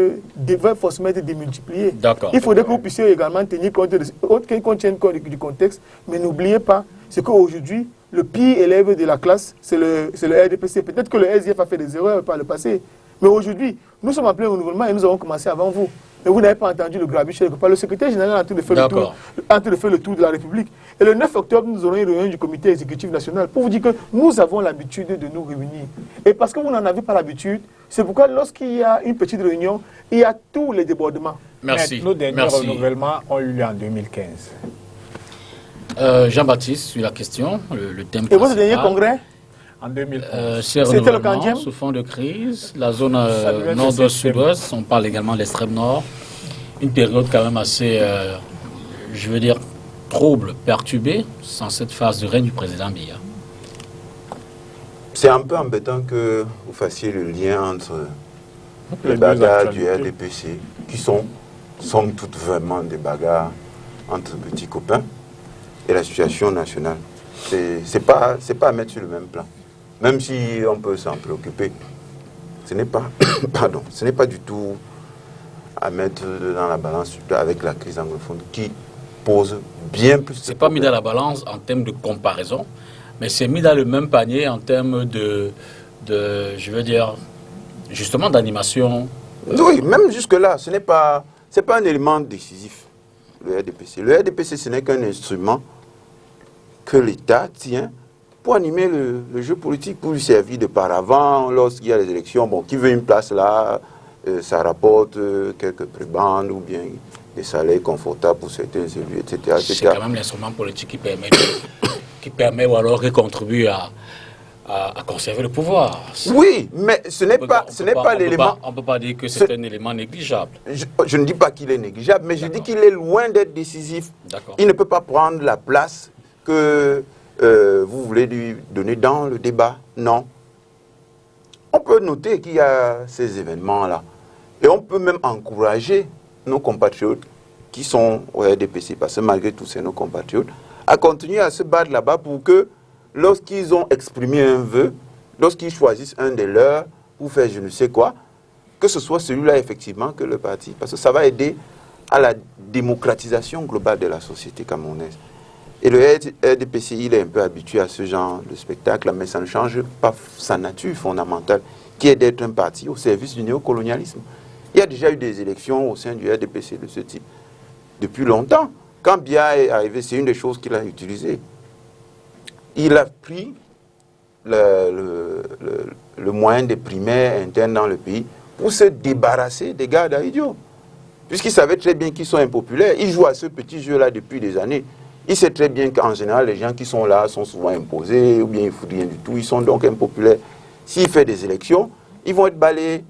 démultiplié. Il faudrait que vous puissiez également tenir compte du contexte, mais n'oubliez pas, c'est qu'aujourd'hui, le pire élève de la classe, c'est le RDPC. Peut-être que le SDF a fait des erreurs par le passé, mais aujourd'hui, nous sommes en plein renouvellement et nous avons commencé avant vous. Mais vous n'avez pas entendu le grabuge quelque part. Le secrétaire général est en train de faire le tour de la République. Et le 9 octobre, nous aurons une réunion du comité exécutif national pour vous dire que nous avons l'habitude de nous réunir. Et parce que vous n'en avez pas l'habitude, c'est pourquoi lorsqu'il y a une petite réunion, il y a tous les débordements. Merci. Nos derniers renouvellements ont eu lieu en 2015. Jean-Baptiste, sur la question, le thème principal. Et votre dernier congrès en 2011. C'était le 40e sous fond de crise, la zone nord-ouest-sud-ouest, on parle également de l'extrême nord. Une période quand même assez, je veux dire, trouble, perturbée, sans cette phase de règne du président Biya. C'est un peu embêtant que vous fassiez le lien entre les bagarres du RDPC, qui sont, somme toute, vraiment des bagarres entre petits copains, et la situation nationale. C'est pas à mettre sur le même plan. Même si on peut s'en préoccuper, ce n'est pas, pardon, ce n'est pas du tout à mettre dans la balance avec la crise anglophone qui pose bien plus de problèmes. C'est pas mis dans la balance en termes de comparaison, mais c'est mis dans le même panier en termes de je veux dire, justement d'animation. Oui, même jusque-là, ce n'est pas un élément décisif, le RDPC. Le RDPC, ce n'est qu'un instrument que l'État tient pour animer le jeu politique, pour lui servir de paravent lorsqu'il y a les élections. Bon, qui veut une place là, ça rapporte quelques prébendes ou bien des salaires confortables pour certains élus, etc. C'est quand même l'instrument politique qui permet ou alors qui contribue à conserver le pouvoir. Oui, mais ce n'est pas l'élément... On ne peut pas dire que c'est un élément négligeable. Je ne dis pas qu'il est négligeable, mais je dis qu'il est loin d'être décisif. Il ne peut pas prendre la place que vous voulez lui donner dans le débat. Non. On peut noter qu'il y a ces événements-là. Et on peut même encourager nos compatriotes qui sont au RDPC, parce que malgré tout, c'est nos compatriotes, à continuer à se battre là-bas pour que, lorsqu'ils ont exprimé un vœu, lorsqu'ils choisissent un des leurs pour faire je ne sais quoi, que ce soit celui-là effectivement que le parti, parce que ça va aider à la démocratisation globale de la société camerounaise. Et le RDPC, il est un peu habitué à ce genre de spectacle, mais ça ne change pas sa nature fondamentale, qui est d'être un parti au service du néocolonialisme. Il y a déjà eu des élections au sein du RDPC de ce type, depuis longtemps. Quand Biya est arrivé, c'est une des choses qu'il a utilisées. Il a pris le moyen des primaires internes dans le pays pour se débarrasser des gars d'Aïdio. Puisqu'il savait très bien qu'ils sont impopulaires, il joue à ce petit jeu-là depuis des années. Il sait très bien qu'en général, les gens qui sont là sont souvent imposés, ou bien ils ne foutent rien du tout, ils sont donc impopulaires. S'il fait des élections, ils vont être balayés.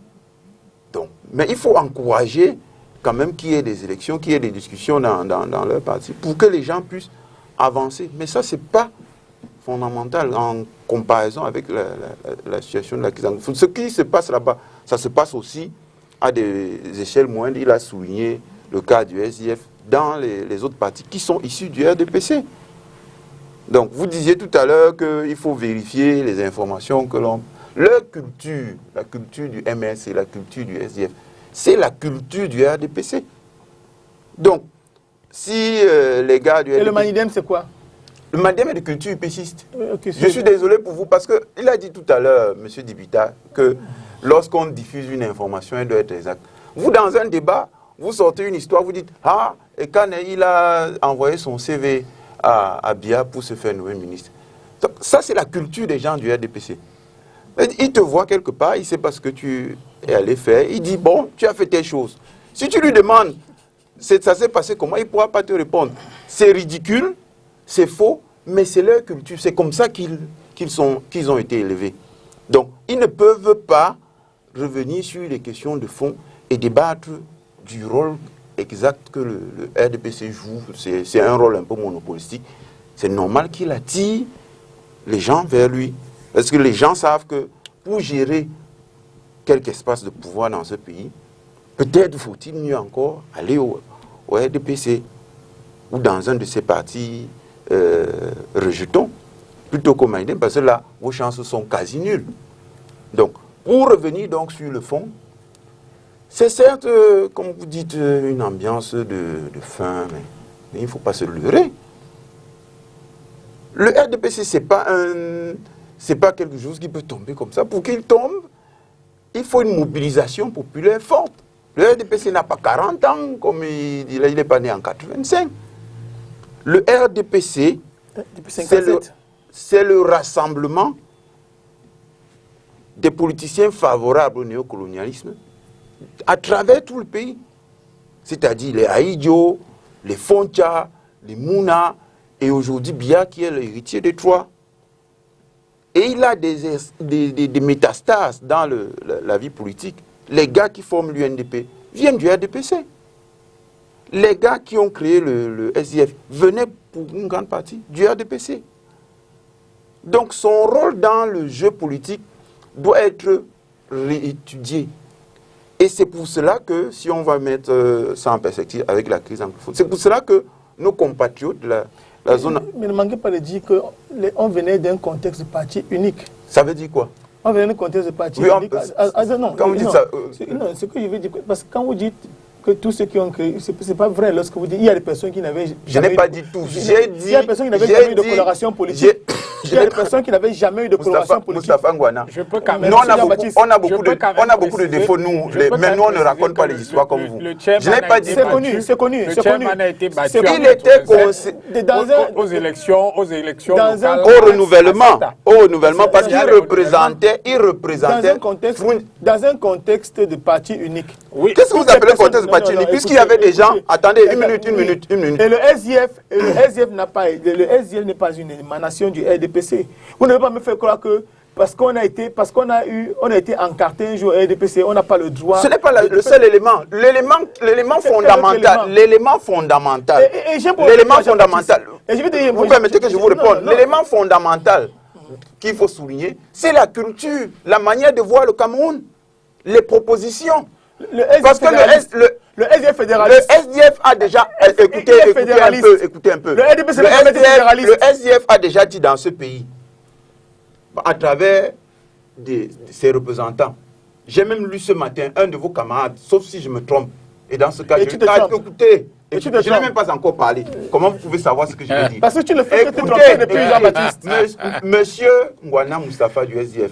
Donc, mais il faut encourager quand même qu'il y ait des élections, qu'il y ait des discussions dans leur parti, pour que les gens puissent avancer. Mais ça, ce n'est pas fondamental en comparaison avec la situation de la crise anglophone. Ce qui se passe là-bas, ça se passe aussi à des échelles moindres. Il a souligné le cas du SDF dans les autres partis qui sont issus du RDPC. Donc, vous disiez tout à l'heure qu'il faut vérifier les informations que l'on... Leur culture, la culture du MS et la culture du SDF, c'est la culture du RDPC. Donc, si les gars du RDPC... Et le Manidem, c'est quoi? Le Manidem est de culture épéciste. Okay, je suis désolé pour vous, parce qu'il a dit tout à l'heure, M. Dibita, que lorsqu'on diffuse une information, elle doit être exacte. Vous, dans un débat, vous sortez une histoire, vous dites, ah, et quand il a envoyé son CV à Biya pour se faire nouveau ministre. Donc, ça, c'est la culture des gens du RDPC. Il te voit quelque part, il ne sait pas ce que tu es allé faire, il dit, bon, tu as fait telle chose. Si tu lui demandes, ça s'est passé comment, il ne pourra pas te répondre. C'est ridicule, c'est faux, mais c'est leur culture, c'est comme ça qu'ils ont été élevés. Donc, ils ne peuvent pas revenir sur les questions de fond et débattre du rôle exact que le RDPC joue. C'est un rôle un peu monopolistique. C'est normal qu'il attire les gens vers lui. Parce que les gens savent que pour gérer quelque espace de pouvoir dans ce pays, peut-être faut-il mieux encore aller au RDPC ou dans un de ces partis rejetons, plutôt qu'au Manidem, parce que là, vos chances sont quasi nulles. Donc, pour revenir donc sur le fond, c'est certes, comme vous dites, une ambiance de faim, mais il ne faut pas se leurrer. Le RDPC, c'est pas quelque chose qui peut tomber comme ça. Pour qu'il tombe, il faut une mobilisation populaire forte. Le RDPC n'a pas 40 ans, comme il n'est pas né en 85. Le RDPC, c'est le rassemblement des politiciens favorables au néocolonialisme à travers tout le pays. C'est-à-dire les Aïdjo, les Foncha, les Mouna, et aujourd'hui Bia qui est l'héritier des Trois. Et il a des métastases dans la vie politique. Les gars qui forment l'UNDP viennent du RDPC. Les gars qui ont créé le SIF venaient pour une grande partie du RDPC. Donc son rôle dans le jeu politique doit être réétudié. Et c'est pour cela que, si on va mettre ça en perspective avec la crise anglophone, c'est pour cela que nos compatriotes, la zone... Mais ne manquez pas de dire qu'on venait d'un contexte de parti unique. Ça veut dire quoi? On venait d'un contexte de parti unique. Non, quand vous dites ça... Non, ce que je veux dire, parce que quand vous dites que tous ceux qui ont créé, c'est pas vrai lorsque vous dites, il y a des personnes qui n'avaient jamais... Je n'ai pas dit tous, j'ai dit... Il y a des personnes qui n'avaient jamais eu de coloration politique. Il y a des personnes qui n'avaient jamais eu de coloration politique. Moustapha Ngouana. Je peux quand même... Nous, on a beaucoup de défauts, nous, mais nous, on ne raconte pas les histoires comme vous. Je n'ai pas dit... C'est connu, c'est connu. Le chairman a été battu il était aux élections locales. Au renouvellement, parce qu'il représentait... Dans un contexte de parti unique. Qu'est-ce que vous appelez contexte de parti unique? Puisqu'il y avait des gens... Attendez, une minute. Et le SIF n'est pas une émanation du RDPC. Vous ne pouvez pas me faire croire que parce qu'on a été encarté un jour au RDPC, on n'a pas le droit... Ce n'est pas le seul élément. L'élément fondamental. Vous permettez que je vous réponde. L'élément fondamental qu'il faut souligner, c'est la culture, la manière de voir le Cameroun, les propositions. Parce que le SDF fédéraliste. Le SDF a déjà... Écoutez un peu. Le RDPC fédéraliste. Le SDF a déjà dit dans ce pays, à travers ses représentants, j'ai même lu ce matin un de vos camarades, sauf si je me trompe, et dans ce cas, je vais écouter. Je n'ai même pas encore parlé. Comment vous pouvez savoir ce que je veux dire? Parce que tu le fais que tu trompes depuis Jean-Baptiste. Monsieur Ngouana Moustapha du SDF,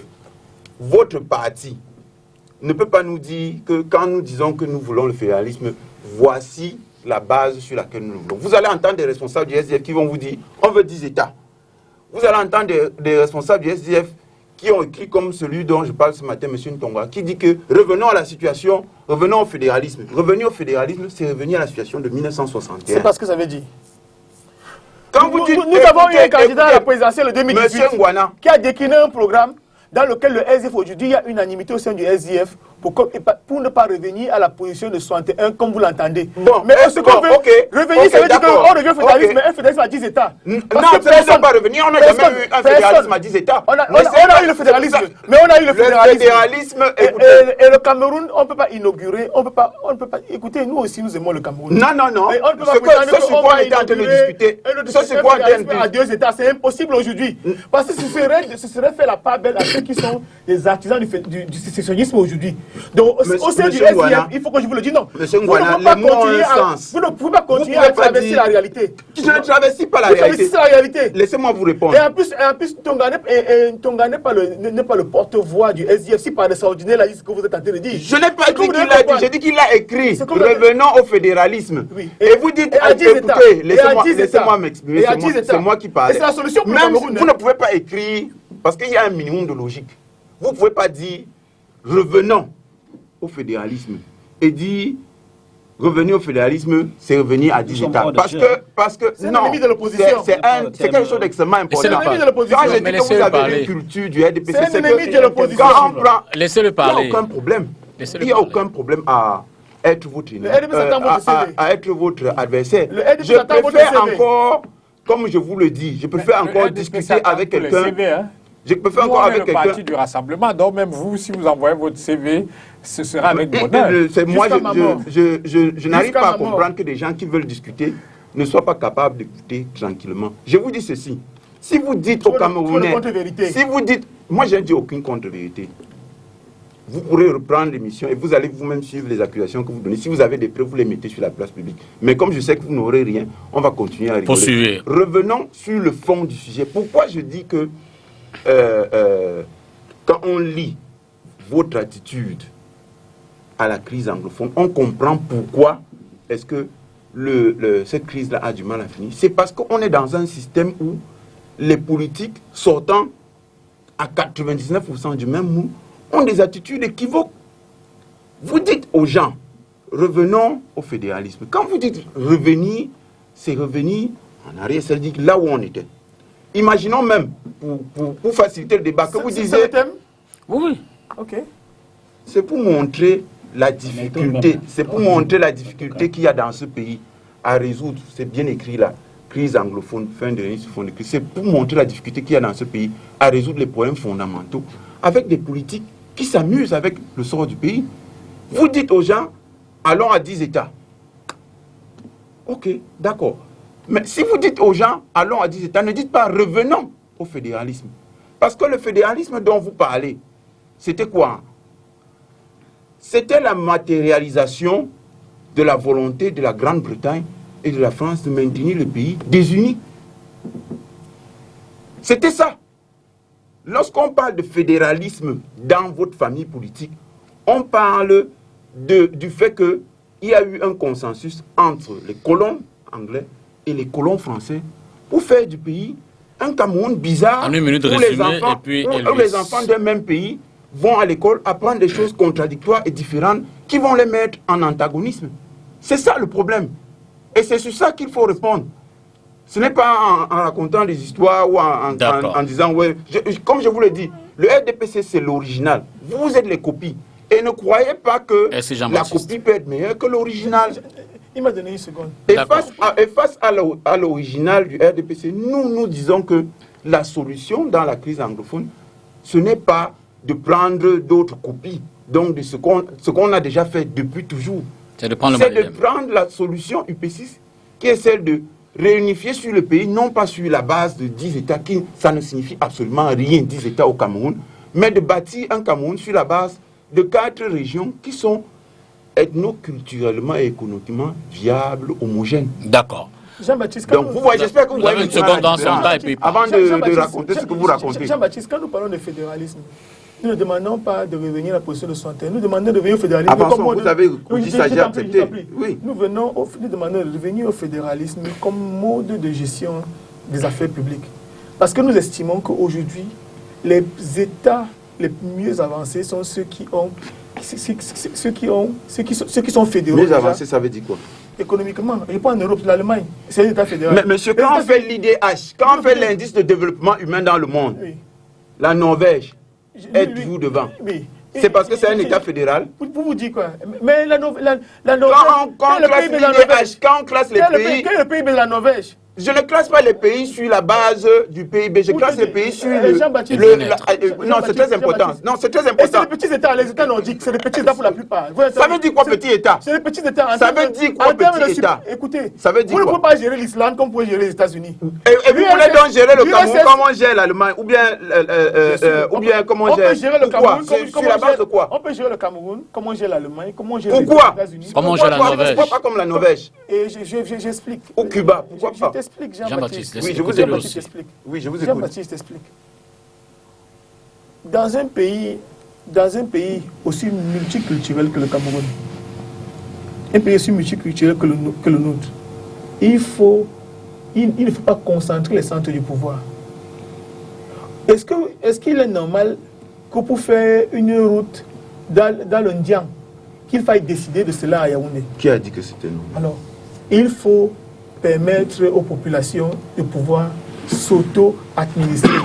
votre parti ne peut pas nous dire que quand nous disons que nous voulons le fédéralisme, voici la base sur laquelle nous le voulons. Vous allez entendre des responsables du SDF qui vont vous dire on veut 10 États. Vous allez entendre des responsables du SDF qui ont écrit comme celui dont je parle ce matin, M. Ntonga, qui dit que revenons à la situation, revenons au fédéralisme. Revenir au fédéralisme, c'est revenir à la situation de 1961. C'est pas ce que ça veut dire. Quand vous dites, nous avons eu un candidat à la présidentielle en 2018 qui a décliné un programme dans lequel le SDF, aujourd'hui, il y a unanimité au sein du SDF pour ne pas revenir à la position de 61 comme vous l'entendez. Bon, mais ce qu'on veut revenir, ça veut dire qu'on revient au fédéralisme, mais un fédéralisme à 10 États. Non, ça ne pas revenir, on n'a jamais eu un fédéralisme à 10 États. On a eu le fédéralisme, mais on a eu le fédéralisme. Et le Cameroun, on ne peut pas inaugurer, on ne peut pas... Écoutez, nous aussi, nous aimons le Cameroun. Non. Ce sur quoi on était en train de discuter, ce sur quoi on était en train de discuter. À 2 États, c'est impossible aujourd'hui. Parce que ce serait faire la part belle à ceux qui sont les artisans du sécessionnisme aujourd'hui. Donc, au sein du SIF, il faut que je vous le dise, non. Monsieur Ngouana, vous ne pouvez pas continuer à traverser la réalité. Je ne traverse pas la réalité. Laissez-moi vous répondre. Et en plus, Tonga n'est pas le porte-voix du SIF. Si par extraordinaire, là, ce que vous êtes en train de dire. Je n'ai pas dit qu'il l'a dit, j'ai dit qu'il l'a écrit. Revenons au fédéralisme. Et vous dites, écoutez, laissez-moi m'exprimer, c'est moi qui parle. C'est la solution pour le Même Cameroun. vous ne pouvez pas écrire, parce qu'il y a un minimum de logique. Vous ne pouvez pas dire revenons au fédéralisme et dire revenir au fédéralisme, c'est revenir à 10 États. Parce que c'est l'ennemi de l'opposition. C'est quelque chose d'extrêmement important. C'est l'ennemi de l'opposition. Quand je dis que vous avez une culture du RDPC, c'est l'ennemi de l'opposition. Laissez-le parler. Il n'y a aucun problème. Il n'y a aucun problème à être votre ennemi, à être votre adversaire. Je préfère encore, comme je vous le dis, je préfère encore discuter avec quelqu'un. Je peux faire encore avec quelqu'un. Parti du rassemblement, donc même vous, si vous envoyez votre CV, ce sera avec bonheur. Moi, je n'arrive pas à comprendre que des gens qui veulent discuter ne soient pas capables d'écouter tranquillement. Je vous dis ceci. Si vous dites aux Camerounais, si vous dites, moi je n'ai dit aucune contre-vérité. Vous pourrez reprendre l'émission et vous allez vous-même suivre les accusations que vous donnez. Si vous avez des preuves, vous les mettez sur la place publique. Mais comme je sais que vous n'aurez rien, on va continuer à rigoler. Poursuivre. Revenons sur le fond du sujet. Pourquoi je dis que quand on lit votre attitude, à la crise anglophone, on comprend pourquoi est-ce que cette crise-là a du mal à finir. C'est parce qu'on est dans un système où les politiques sortant à 99% du même mot ont des attitudes équivoques. Vous dites aux gens, revenons au fédéralisme. Quand vous dites revenir, c'est revenir en arrière, c'est-à-dire là où on était. Imaginons même, pour faciliter le débat, que vous disiez... C'est le thème? Oui. Ok. C'est pour montrer la difficulté, c'est pour montrer la difficulté qu'il y a dans ce pays à résoudre, c'est bien écrit là, crise anglophone, fin de l'année sur fond de crise, c'est pour montrer la difficulté qu'il y a dans ce pays à résoudre les problèmes fondamentaux avec des politiques qui s'amusent avec le sort du pays. Vous dites aux gens, allons à 10 États. Ok, d'accord. Mais si vous dites aux gens, allons à 10 États, ne dites pas revenons au fédéralisme. Parce que le fédéralisme dont vous parlez, c'était quoi? C'était la matérialisation de la volonté de la Grande-Bretagne et de la France de maintenir le pays désunis. C'était ça. Lorsqu'on parle de fédéralisme dans votre famille politique, on parle du fait qu'il y a eu un consensus entre les colons anglais et les colons français pour faire du pays un Cameroun bizarre En une minute où résumé, et puis où les enfants d'un même pays vont à l'école apprendre des choses contradictoires et différentes qui vont les mettre en antagonisme. C'est ça le problème. Et c'est sur ça qu'il faut répondre. Ce n'est pas en racontant des histoires ou en disant, ouais, comme je vous l'ai dit, le RDPC c'est l'original. Vous êtes les copies. Et ne croyez pas que la copie peut être meilleure que l'original. Il m'a donné une seconde. Et face à l'original du RDPC, nous disons que la solution dans la crise anglophone, ce n'est pas de prendre d'autres copies, donc de ce qu'on a déjà fait depuis toujours. C'est de prendre la solution UP6, qui est celle de réunifier sur le pays, non pas sur la base de 10 États, ça ne signifie absolument rien, 10 États au Cameroun, mais de bâtir un Cameroun sur la base de 4 régions qui sont ethno-culturellement et économiquement viables, homogènes. D'accord. Jean-Baptiste, donc vous voyez, j'espère que vous voyez une seconde dans son temps et puis avant de raconter ce que vous racontez. Jean-Baptiste, quand nous parlons de fédéralisme, nous ne demandons pas de revenir à la position de 61, nous demandons de revenir au fédéralisme. Avançons, vous avez dit ça, j'ai accepté. Oui. Nous demandons de revenir au fédéralisme comme mode de gestion des affaires publiques. Parce que nous estimons qu'aujourd'hui, les États les mieux avancés sont ceux qui sont fédéraux. Mieux avancés, ça veut dire quoi? Économiquement. Et pas en Europe, l'Allemagne. C'est l'État fédéral. Mais monsieur, quand on fait l'IDH, quand on fait l'indice de développement humain dans le monde, oui. La Norvège est toujours devant. Oui. C'est parce que c'est un État fédéral. Pour vous dire quoi? Mais la Norvège... Quand on classe les pays... Quel est le PIB de la Norvège? Je ne classe pas les pays sur la base du PIB, je classe les pays sur non, c'est très important. Non, c'est très important. C'est les petits États, les États nordiques, c'est les petits États pour la plupart. Ça veut dire quoi, petit État? C'est les petits États. Ça veut dire quoi, petit État? Écoutez, ça veut dire vous ne pouvez pas gérer l'Islande comme vous pouvez gérer les États-Unis. Et vous voulez donc gérer le Cameroun comme on gère l'Allemagne, ou bien comment on gère le Cameroun sur la base de quoi? On peut gérer le Cameroun comme on gère l'Allemagne, comme on gère les États-Unis. Comment on gère la Norvège? Pourquoi pas comme la Norvège? Et j'explique. Au Cuba, pourquoi pas? Je t'explique, Jean-Baptiste. Oui, je vous écoute. Oui, je vous écoute. Jean-Baptiste t'explique. Dans un pays aussi multiculturel que le Cameroun, un pays aussi multiculturel que le nôtre, il ne faut pas concentrer les centres du pouvoir. Est-ce qu'il est normal que pour faire une route dans le Ndian, qu'il faille décider de cela à Yaoundé? Qui a dit que c'était normal? Alors, il faut permettre aux populations de pouvoir s'auto-administrer.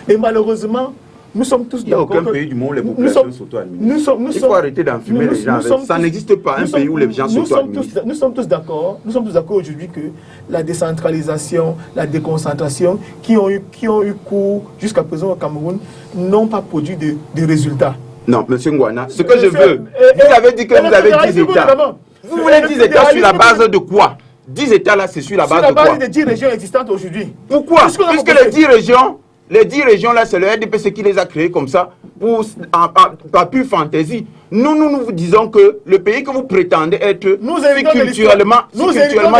Et malheureusement, nous sommes tous d'accord. Il n'y a aucun pays du monde où les populations s'auto-administrent. Il faut arrêter d'enfumer les gens. Ça n'existe pas un pays où les gens s'auto-administrent. Nous sommes tous d'accord aujourd'hui que la décentralisation, la déconcentration qui ont eu cours jusqu'à présent au Cameroun n'ont pas produit de résultats. Non, M. Ngouana, ce que je veux, vous avez dit que vous avez 10 États. Vous voulez 10 États sur la base de quoi? 10 États là, c'est sur la base de quoi? Sur la base des 10 régions existantes aujourd'hui. Pourquoi? Puisque les 10 régions là, c'est le RDPC qui les a créées comme ça. par pure fantaisie. Nous vous disons que le pays que vous prétendez être culturellement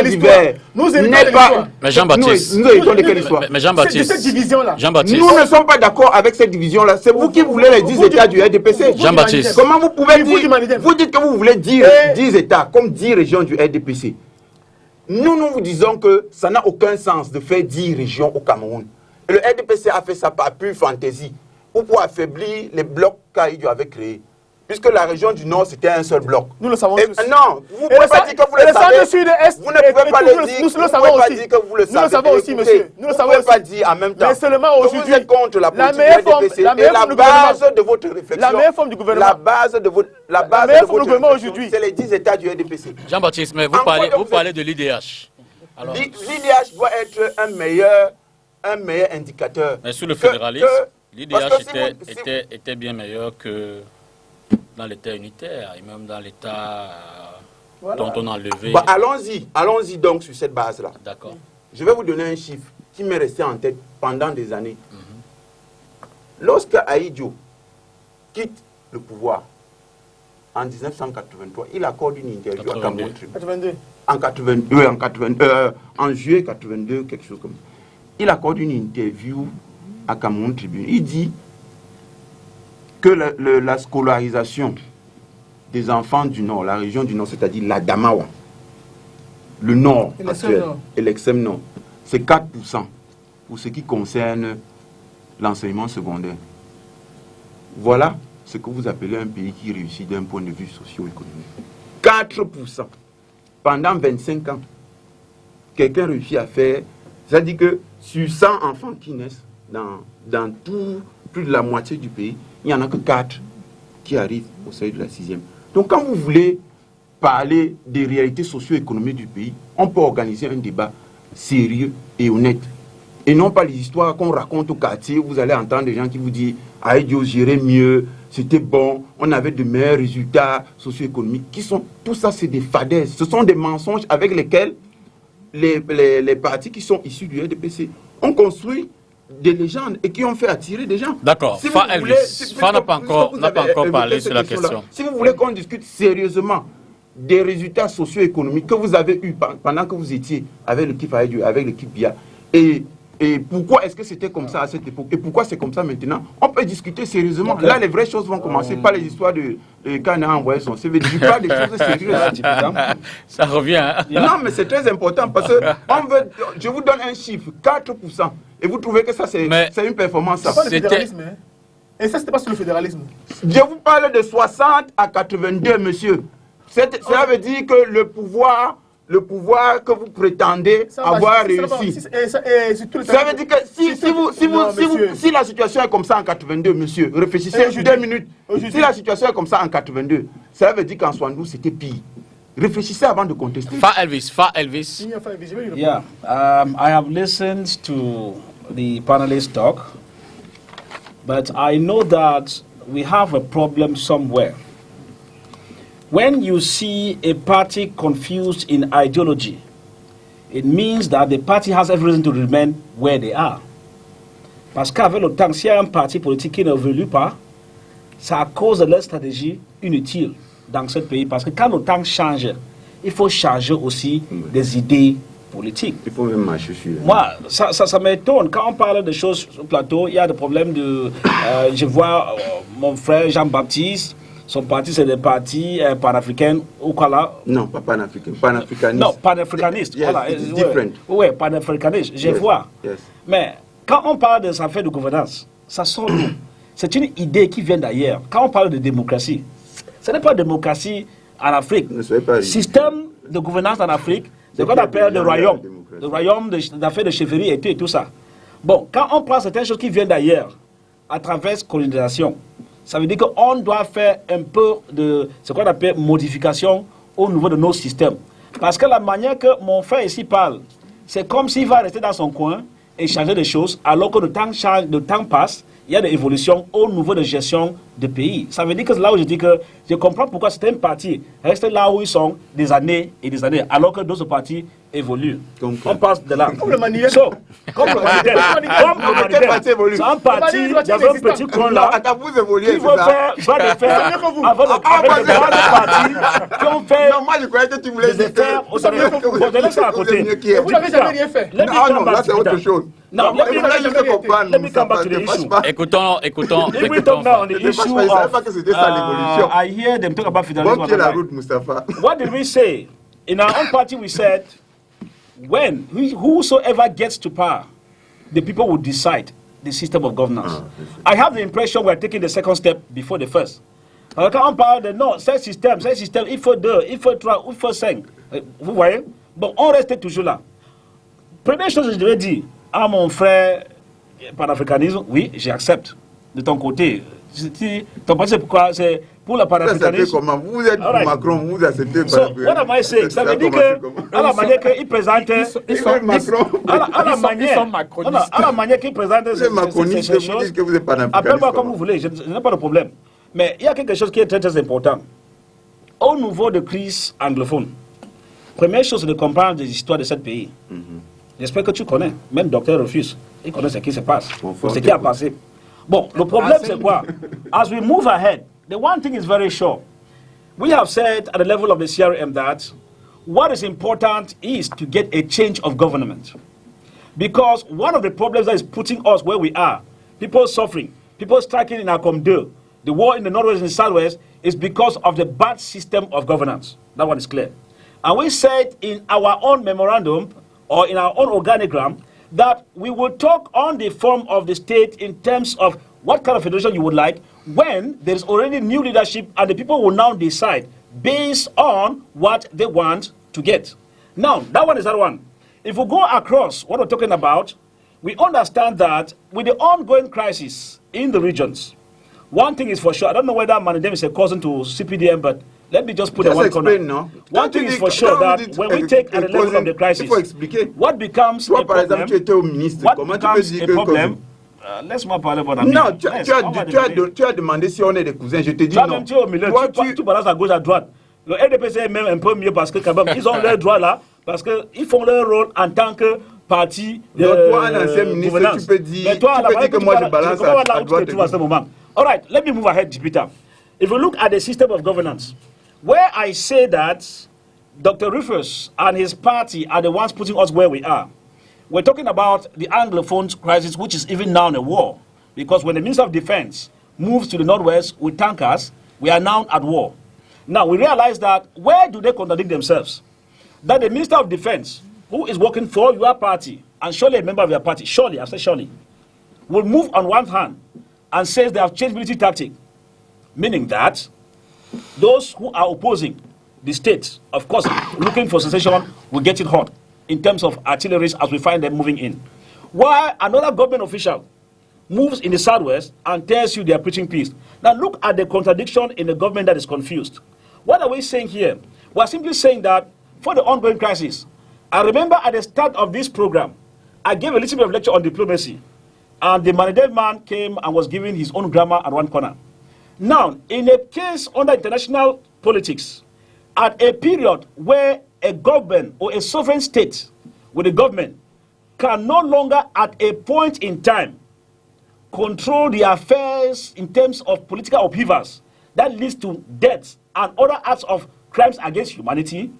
divers n'est pas... Mais Jean-Baptiste... Nous héritons de quelle histoire? Mais Jean-Baptiste... cette division-là. Nous ne sommes pas d'accord avec cette division-là. C'est vous qui voulez les 10 États du RDPC. Jean-Baptiste... Comment vous pouvez dire... Vous dites que vous voulez dire 10 États comme 10 régions du RDPC. Nous vous disons que ça n'a aucun sens de faire 10 régions au Cameroun. Et le RDPC a fait ça par pure fantaisie, ou pour affaiblir les blocs qu'Aïdjo avait créés. Puisque la région du Nord, c'était un seul bloc. Nous le savons tous. Non, vous ne pouvez pas dire que vous le savez. Vous ne pouvez pas le dire. Nous le savons aussi. Nous le savons aussi, monsieur. Nous le savons aussi. Vous ne pouvez pas dire en même temps. Mais seulement aujourd'hui, vous êtes contre la politique du RDPC et la base de votre réflexion. La meilleure forme du gouvernement. La base de votre réflexion, c'est les 10 États du RDPC. Jean-Baptiste, mais vous parlez de l'IDH. L'IDH doit être un meilleur indicateur. Mais sur le fédéralisme, l'IDH était bien meilleur que dans l'État unitaire et même dans l'État dont on a enlevé. Bah, allons-y donc sur cette base-là. D'accord. Je vais vous donner un chiffre qui m'est resté en tête pendant des années. Lorsque Aïdjo quitte le pouvoir en 1983, il accorde une interview à Cameroun Tribune. 82. En juillet 82, quelque chose comme ça. Il accorde une interview à Cameroun Tribune. Il dit que la scolarisation des enfants du Nord, la région du Nord, c'est-à-dire la Damawa, le Nord actuel et l'extrême Nord, c'est 4% pour ce qui concerne l'enseignement secondaire. Voilà ce que vous appelez un pays qui réussit d'un point de vue socio-économique. 4%. Pendant 25 ans, quelqu'un réussit à faire... C'est-à-dire que sur 100 enfants qui naissent dans tout, plus de la moitié du pays, il n'y en a que 4 qui arrivent au seuil de la 6e. Donc quand vous voulez parler des réalités socio-économiques du pays, on peut organiser un débat sérieux et honnête. Et non pas les histoires qu'on raconte au quartier, où vous allez entendre des gens qui vous disent « Aïdjo gérait mieux, c'était bon, on avait de meilleurs résultats socio-économiques. » Tout ça, c'est des fadaises. Ce sont des mensonges avec lesquels les partis qui sont issus du RDPC ont construit des légendes et qui ont fait attirer des gens. D'accord. Fa n'a pas encore parlé sur la question. Si vous voulez qu'on discute sérieusement des résultats socio-économiques que vous avez eus pendant que vous étiez avec l'équipe Aïdjo, avec l'équipe BIA, et pourquoi est-ce que c'était comme ça à cette époque et pourquoi c'est comme ça maintenant, on peut discuter sérieusement. Là, les vraies choses vont commencer, pas les histoires de quand on a envoyé son CV. Je parle des choses sérieuses. Ça revient. Hein? Non, mais c'est très important parce que je vous donne un chiffre, 4%. Et vous trouvez que ça, c'est une performance. C'est pas le fédéralisme. Hein? Et ça, c'était pas sur le fédéralisme. Je vous parle de 60 à 82, monsieur. Cela veut dire que le pouvoir que vous prétendez avoir réussi. Ça veut dire que si la situation est comme ça en 82, monsieur, réfléchissez 2 minutes. Si la situation est comme ça en 82, ça veut dire qu'en 72, c'était pire. Réfléchissez avant de contester. Fa Elvis. Yeah, I have listened to the panelists talk, but I know that we have a problem somewhere. When you see a party confused in ideology, it means that the party has every reason to remain where they are. Parce qu'avec le temps, s'il y a un parti politique qui n'évolue pas, c'est à cause de leur stratégie inutile dans ce pays. Parce que quand le temps change, il faut changer aussi des idées politiques. Il faut même marcher sur... Moi, ça m'étonne. Quand on parle de choses sur le plateau, il y a des problèmes de... je vois mon frère Jean-Baptiste, son parti, c'est des partis panafricains ou quoi là? Non, pas panafricain, panafricaniste. Non, panafricaniste. Yes, voilà. It's different. Oui, panafricaniste, je vois. Yes. Mais quand on parle des affaires de gouvernance, ça sort d'où? C'est une idée qui vient d'ailleurs. Quand on parle de démocratie, ce n'est pas démocratie en Afrique. Système de gouvernance en Afrique, c'est qu'on appelle le royaume d'affaires de chefferie et tout ça. Bon, quand on prend certaines choses qui viennent d'ailleurs, à travers la colonisation, ça veut dire qu'on doit faire un peu de ce qu'on appelle modification au niveau de nos systèmes. Parce que la manière que mon frère ici parle, c'est comme s'il va rester dans son coin et changer des choses, alors que le temps passe, il y a des évolutions au niveau de gestion de pays. Ça veut dire que c'est là où je dis que je comprends pourquoi certains partis restent là où ils sont des années et des années, alors que d'autres partis évolue. Comme On passe de là. Comme le manuel. So, comme le manuel. Comme le Quel parti manuel. évolue? C'est un parti Le manuel dans un inexistant. petit coin Non, là. attends, vous évoluez, Qui c'est veut ça? faire, va le faire avec les moi, partis qui ont fait Non, moi je croyais que tu voulais des dire efforts que... au Sénégal. Bon, laisse ça à côté. Vous n'avez jamais rien fait. Let me Ah come non, back là to c'est autre Peter. chose. Now, Je voulais juste comprendre. let me come back to the Moussa, issue. pas- Écoutons. If we talk now on the Je issue ne savais pas of, que c'était ça l'évolution. I hear them talk about federalism. Bon pied la and route, Moustapha. what did we say? In our own party, we said, when whosoever gets to power, the people will decide the system of governance. I have the impression we are taking the second step before the first. Alors quand on parle de non, c'est système, il faut deux, il faut trois, il faut cinq. Vous voyez? Bon, on reste toujours là. Première chose que je devrais dire à mon frère panafricanisme, oui, j'accepte. De ton côté, ton parti c'est pourquoi? C'est pour le Vous acceptez panafricanisme. comment? Vous êtes All right. Macron, vous acceptez So, what am I saying? Ça veut dire que, à la manière qu'il présentait, Macron. à la ils manière, sont macronistes. à la manière qu'il présentait Vous êtes macroniste, vous dites que vous êtes panafricaniste. appelle-moi comme vous voulez, je n'ai pas de problème. Mais il y a quelque chose qui est très très important. Au niveau de crise anglophone, première chose, c'est de comprendre les histoires de ce pays. J'espère que tu connais, même Docteur Rufus, il connaît ce qui se passe, ce qui a passé. Bon, le problème c'est quoi? As we move ahead, the one thing is very sure. We have said at the level of the CRM that what is important is to get a change of government. Because one of the problems that is putting us where we are, people suffering, people striking in our Comdeu, the war in the Northwest and the Southwest, is because of the bad system of governance. That one is clear. And we said in our own memorandum, or in our own organigram, that we will talk on the form of the state in terms of what kind of federation you would like when there is already new leadership and the people will now decide based on what they want to get. Now, that one is that one. If we go across what we're talking about, we understand that with the ongoing crisis in the regions, one thing is for sure, I don't know whether Manadem is a cousin to CPDM, but let me just put it one corner. No? One thing is for sure that when we take at the level of the crisis, what becomes a par exemple, tu étais au problem, ministre. what Comment tu peux becomes dire a que... problem, laisse-moi parler, mon ami. Non, Laisse, on va développer. tu as demandé si on est des cousins. Je te dis Toi-même, non. tu es au milieu, Toi, tu balances à gauche, à droite. Le RDPC est même un peu mieux parce que quand même, ils ont leur droit là, parce qu'ils font leur rôle en tant que parti de Donc, toi, un ancien ministre, gouvernance. tu peux dire, Mais toi, tu peux dire que moi, je balance à droite. À ce moment. All right, let me move ahead, Jupiter. If you look at the system of governance, where I say that Dr. Rufus and his party are the ones putting us where we are, we're talking about the Anglophone crisis, which is even now in a war. Because when the Minister of Defense moves to the Northwest with tankers, we are now at war. Now, we realize that where do they contradict themselves? That the Minister of Defense, who is working for your party, and surely a member of your party, surely, I say surely, will move on one hand and says they have changed military tactic, meaning that those who are opposing the state, of course, looking for secession, will get it hot in terms of artillery as we find them moving in. While another government official moves in the Southwest and tells you they are preaching peace. Now look at the contradiction in the government that is confused. What are we saying here? We are simply saying that for the ongoing crisis, I remember at the start of this program, I gave a little bit of lecture on diplomacy, and the Manadem man came and was giving his own grammar at one corner. Now, in a case under international politics, at a period where a government or a sovereign state with a government can no longer at a point in time control the affairs in terms of political upheavals that leads to deaths and other acts of crimes against humanity,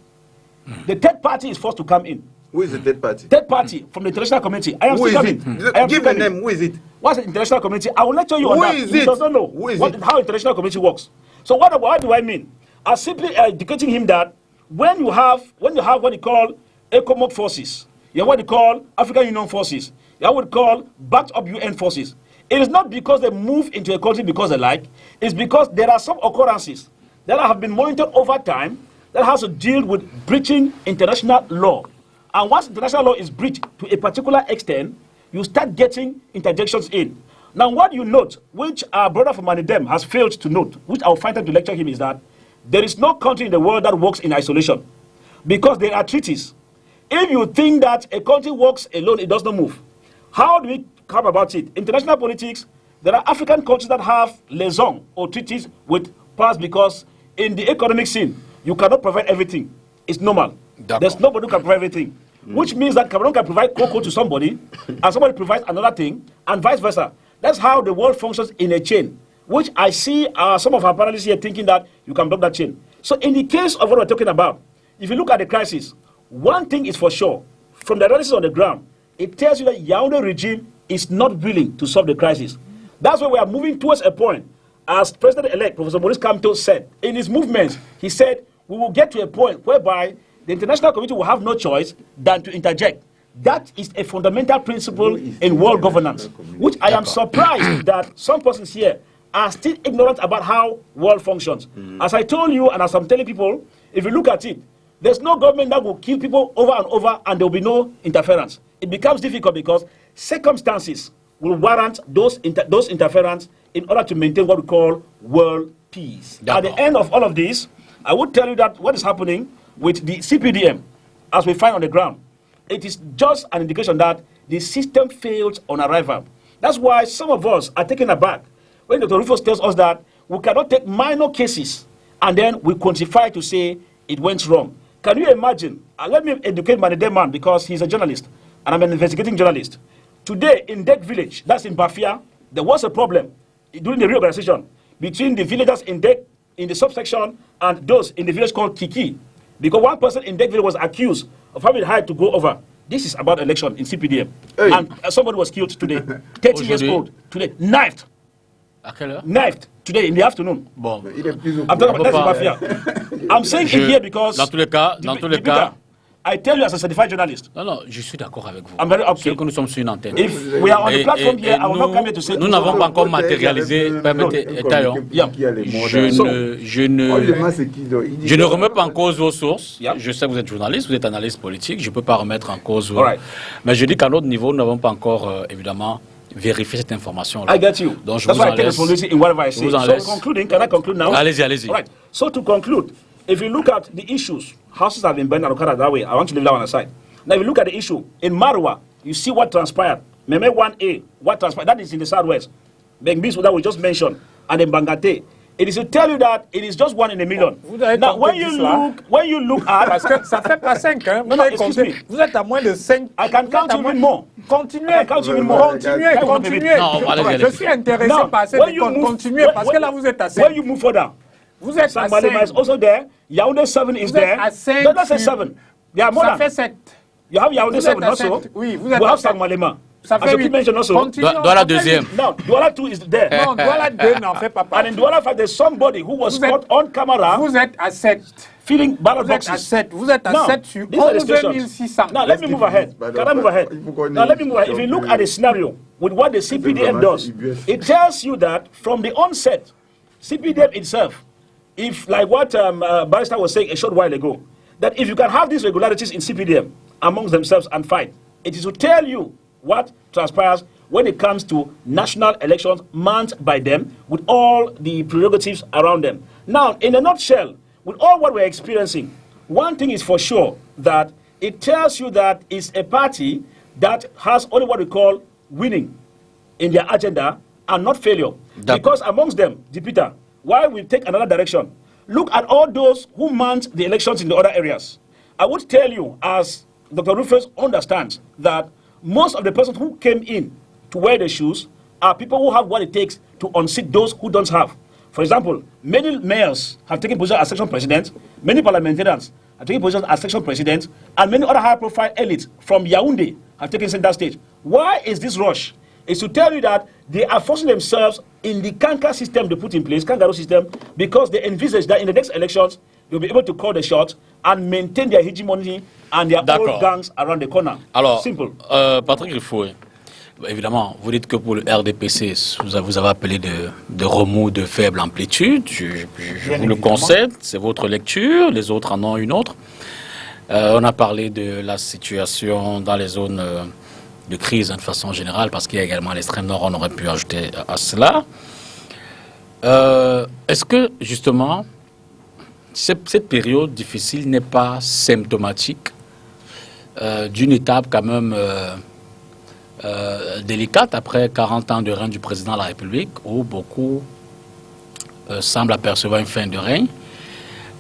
the third party is forced to come in. Who is the third party? Third party from the international community. I am Who still is coming. it? I am Give still a coming. name. Who is it? What's the international community? I will lecture you on Who that. is He it? does not know Who is what, it? how international community works. So what do I mean? I'm simply educating him that when you have what you call ECOMOG forces, you have what you call African Union forces, you have what you call backed up UN forces. It is not because they move into a country because they like. It's because there are some occurrences that have been monitored over time that has to deal with breaching international law. And once international law is breached to a particular extent, you start getting interjections in. Now, what you note, which our brother from Manidem has failed to note, which I'll find time to lecture him, is that there is no country in the world that works in isolation because there are treaties. If you think that a country works alone, it does not move. How do we come about it? International politics, there are African countries that have liaison or treaties with powers because in the economic scene, you cannot provide everything. It's normal. There's nobody who can provide everything. which means that Cameroon can provide cocoa to somebody, and somebody provides another thing, and vice versa. That's how the world functions in a chain, which I see some of our panelists here thinking that you can block that chain. So in the case of what we're talking about, if you look at the crisis, one thing is for sure, from the analysis on the ground, it tells you that Yaoundé regime is not willing to solve the crisis. That's why we are moving towards a point, as President-elect Professor Maurice Kamto said, in his movements, he said, we will get to a point whereby the international community will have no choice than to interject. That is a fundamental principle in world governance, which I am surprised that some persons here are still ignorant about how world functions. As I told you, and as I'm telling people, if you look at it, there's no government that will kill people over and over and there will be no interference. It becomes difficult because circumstances will warrant those interference in order to maintain what we call world peace. At the end of all of this, I would tell you that what is happening with the CPDM, as we find on the ground, it is just an indication that the system failed on arrival. That's why some of us are taken aback when Dr. Rufus tells us that we cannot take minor cases and then we quantify to say it went wrong. Can you imagine? Let me educate my dear man because he's a journalist and I'm an investigating journalist. Today in Dek village, that's in Bafia, there was a problem during the reorganization between the villagers in Dek, in the subsection, and those in the village called Kiki. Because one person in Dek village was accused of having hired to go over. This is about election in CPDM. Hey. And somebody was killed today, 30 years old, today, knifed. À quelle heure? Knifed today in the afternoon. Bon. I'm talking about that's Mafia. I'm saying it here because dans tous les cas, I tell you as a certified journalist. Non, je suis d'accord avec vous. I'm very okay. Que nous sommes sur une antenne. If we are on the platform here, I will not come here to say. Nous n'avons pas encore matérialisé. Permettez, je ne remets pas en cause vos sources. Je sais que vous êtes journaliste, vous êtes analyste politique. Je ne peux pas remettre en cause. Mais je dis qu'à notre niveau, nous n'avons pas encore, évidemment, vérifié cette information-là. I get you. Donc je That's vous why en I take laisse. responsibility in whatever I say. So concluding, can I conclude now? Allez-y, allez-y. All right. So to conclude, if you look at the issues, houses have been burned and Okada that way. I want to leave that one aside. Now, if you look at the issue in Marwa, you see what transpired. Meme 1A, what transpired. That is in the southwest. Bengbis, that we just mentioned, and in Bangate. It is to tell you that it is just 1 in a million. Now, when you look at... Parce que ça fait pas 5, hein. No, excuse me. Vous êtes à moins de 5. I can count even more. Continuez. Continuez. Non, allez-y. Je suis intéressé par cette école. Continuez, parce que là, vous êtes à 5. When you move further, vous êtes à 5. Malema is also there. Yaoundé 7 is there. Don't say 7. There are more than. Ça fait 7. You have Yaoundé 7 also. Oui, vous êtes we have Malema. Ça fait 8. Douala 2e. No, Douala 2 is there. Non, Douala 2 n'en fait pas partie. And in Douala 5, there's somebody who was caught on camera. Vous êtes à 7. Filling ballot boxes. Vous êtes à 7 sur 11 600. Now, let me move ahead. Can I move ahead? Now, let me move ahead. If you look at the scenario with what the CPDM does, it tells you that from the onset, CPDM itself, if like what Barrister was saying a short while ago, that if you can have these regularities in CPDM amongst themselves and fight, it is to tell you what transpires when it comes to national elections manned by them with all the prerogatives around them. Now, in a nutshell, with all what we're experiencing, one thing is for sure, that it tells you that it's a party that has only what we call winning in their agenda and not failure. Because amongst them, Peter, while we take another direction, look at all those who manned the elections in the other areas. I would tell you, as Dr. Rufus understands, that most of the persons who came in to wear the shoes are people who have what it takes to unseat those who don't have. For example, many mayors have taken position as section presidents, many parliamentarians have taken position as section presidents, and many other high-profile elites from Yaoundé have taken center stage. Why is this rush? It's to tell you that they are forcing themselves in the Kanka system they put in place, Kangaroo system, because they envisage that in the next elections, they'll be able to call the shots and maintain their hegemony and their old gangs around the corner. Alors, simple. Patrick Rifoué, évidemment, vous dites que pour le RDPC, vous avez appelé de remous de faible amplitude. Je vous le concède, c'est votre lecture, les autres en ont une autre. On a parlé de la situation dans les zones de crise de façon générale, parce qu'il y a également l'extrême nord, on aurait pu ajouter à cela. Est-ce que, justement, cette période difficile n'est pas symptomatique d'une étape quand même délicate après 40 ans de règne du président de la République, où beaucoup semblent apercevoir une fin de règne?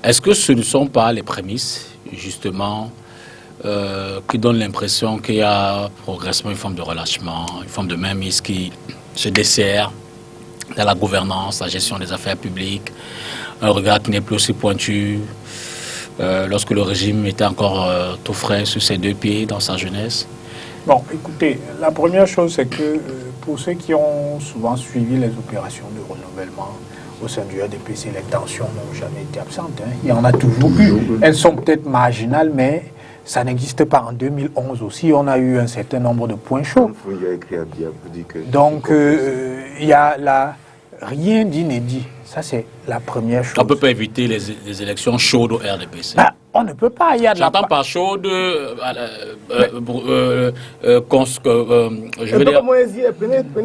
Est-ce que ce ne sont pas les prémices, justement, qui donne l'impression qu'il y a progressivement une forme de relâchement, une forme de mainmise qui se dessert dans la gouvernance, la gestion des affaires publiques, un regard qui n'est plus aussi pointu lorsque le régime était encore tout frais sur ses deux pieds dans sa jeunesse. Bon, écoutez, la première chose, c'est que pour ceux qui ont souvent suivi les opérations de renouvellement au sein du RDPC, les tensions n'ont jamais été absentes. Hein. Il y en a toujours eu. Elles sont peut-être marginales, mais ça n'existe pas. En 2011 aussi, on a eu un certain nombre de points chauds. Donc, il y a là rien d'inédit. Ça, c'est la première chose. On ne peut pas éviter les élections chaudes au RDPC. Bah, on ne peut pas. J'entends par chaude, je veux dire,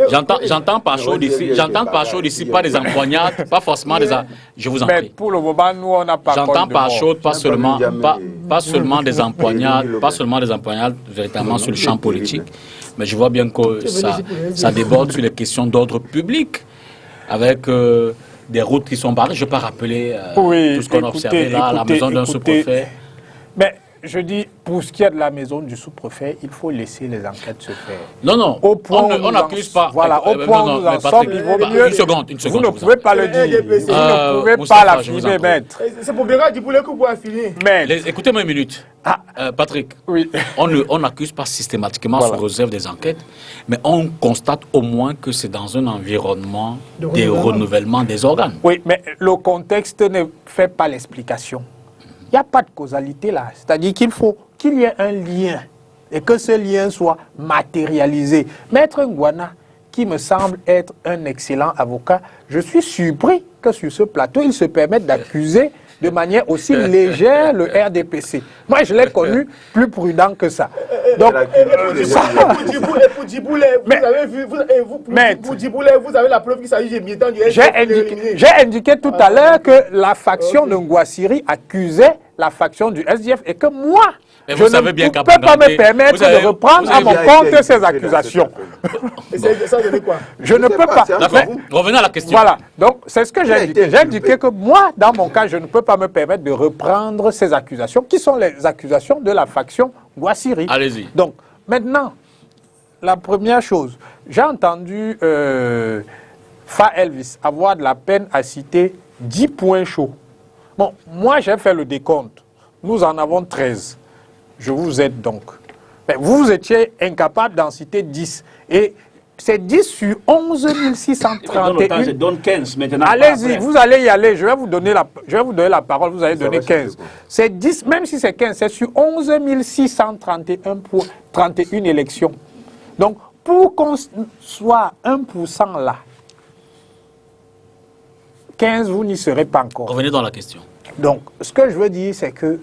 j'entends par chaude ici, pas des empoignades, pas forcément des, je vous en prie. Pour le moment, nous, on n'a pas. J'entends par chaude, pas seulement des empoignades, véritablement sur le champ politique, mais je vois bien que ça déborde sur les questions d'ordre public, avec des routes qui sont barrées. Je ne vais pas rappeler tout ce qu'on a observé là à la maison d'un sous-préfet. Mais je dis, pour ce qui est de la maison du sous-préfet, il faut laisser les enquêtes se faire. Non, non, au point on n'accuse pas. Voilà, au point où nous en sommes, il vaut mieux. Une seconde. Vous ne pouvez pas le dire. Vous ne pouvez pas l'affirmer, maître. C'est pour Béra Djiboulé que vous pouvez affiner. Écoutez-moi une minute. Patrick, oui. On n'accuse pas systématiquement sous réserve des enquêtes, mais on constate au moins que c'est dans un environnement de renouvellement des organes. Oui, mais le contexte ne fait pas l'explication. Il n'y a pas de causalité là. C'est-à-dire qu'il faut qu'il y ait un lien et que ce lien soit matérialisé. Maître Ngouana, qui me semble être un excellent avocat, je suis surpris que sur ce plateau, il se permette d'accuser de manière aussi légère le RDPC. Moi, je l'ai connu plus prudent que ça. Donc, pour Djiboulé, vous avez vu, pour Djiboulé, vous avez la preuve qu'il s'agit du militant du SDF. J'ai indiqué tout à l'heure que la faction de Ngouassiri accusait la faction du SDF et que moi, je ne peux pas me permettre de reprendre à mon compte ces accusations. Je ne peux pas. Revenons à la question. Voilà. Donc, c'est ce que j'ai indiqué. J'ai indiqué que moi, dans mon cas, je ne peux pas me permettre de reprendre ces accusations, qui sont les accusations de la faction Ngouassiri. Allez-y. Donc, maintenant, la première chose, j'ai entendu Fa Elvis avoir de la peine à citer 10 points chauds. Bon, moi, j'ai fait le décompte. Nous en avons 13. Je vous aide donc. Mais vous étiez incapable d'en citer 10. Et c'est 10 sur 11 631. Je donne 15 maintenant. Allez-y, vous allez y aller. Je vais vous donner la parole. Vous allez donner 15. C'est 10, même si c'est 15, c'est sur 11 631 pour 31 élections. Donc, pour qu'on soit 1% là, 15, vous n'y serez pas encore. Revenez dans la question. Donc, ce que je veux dire, c'est que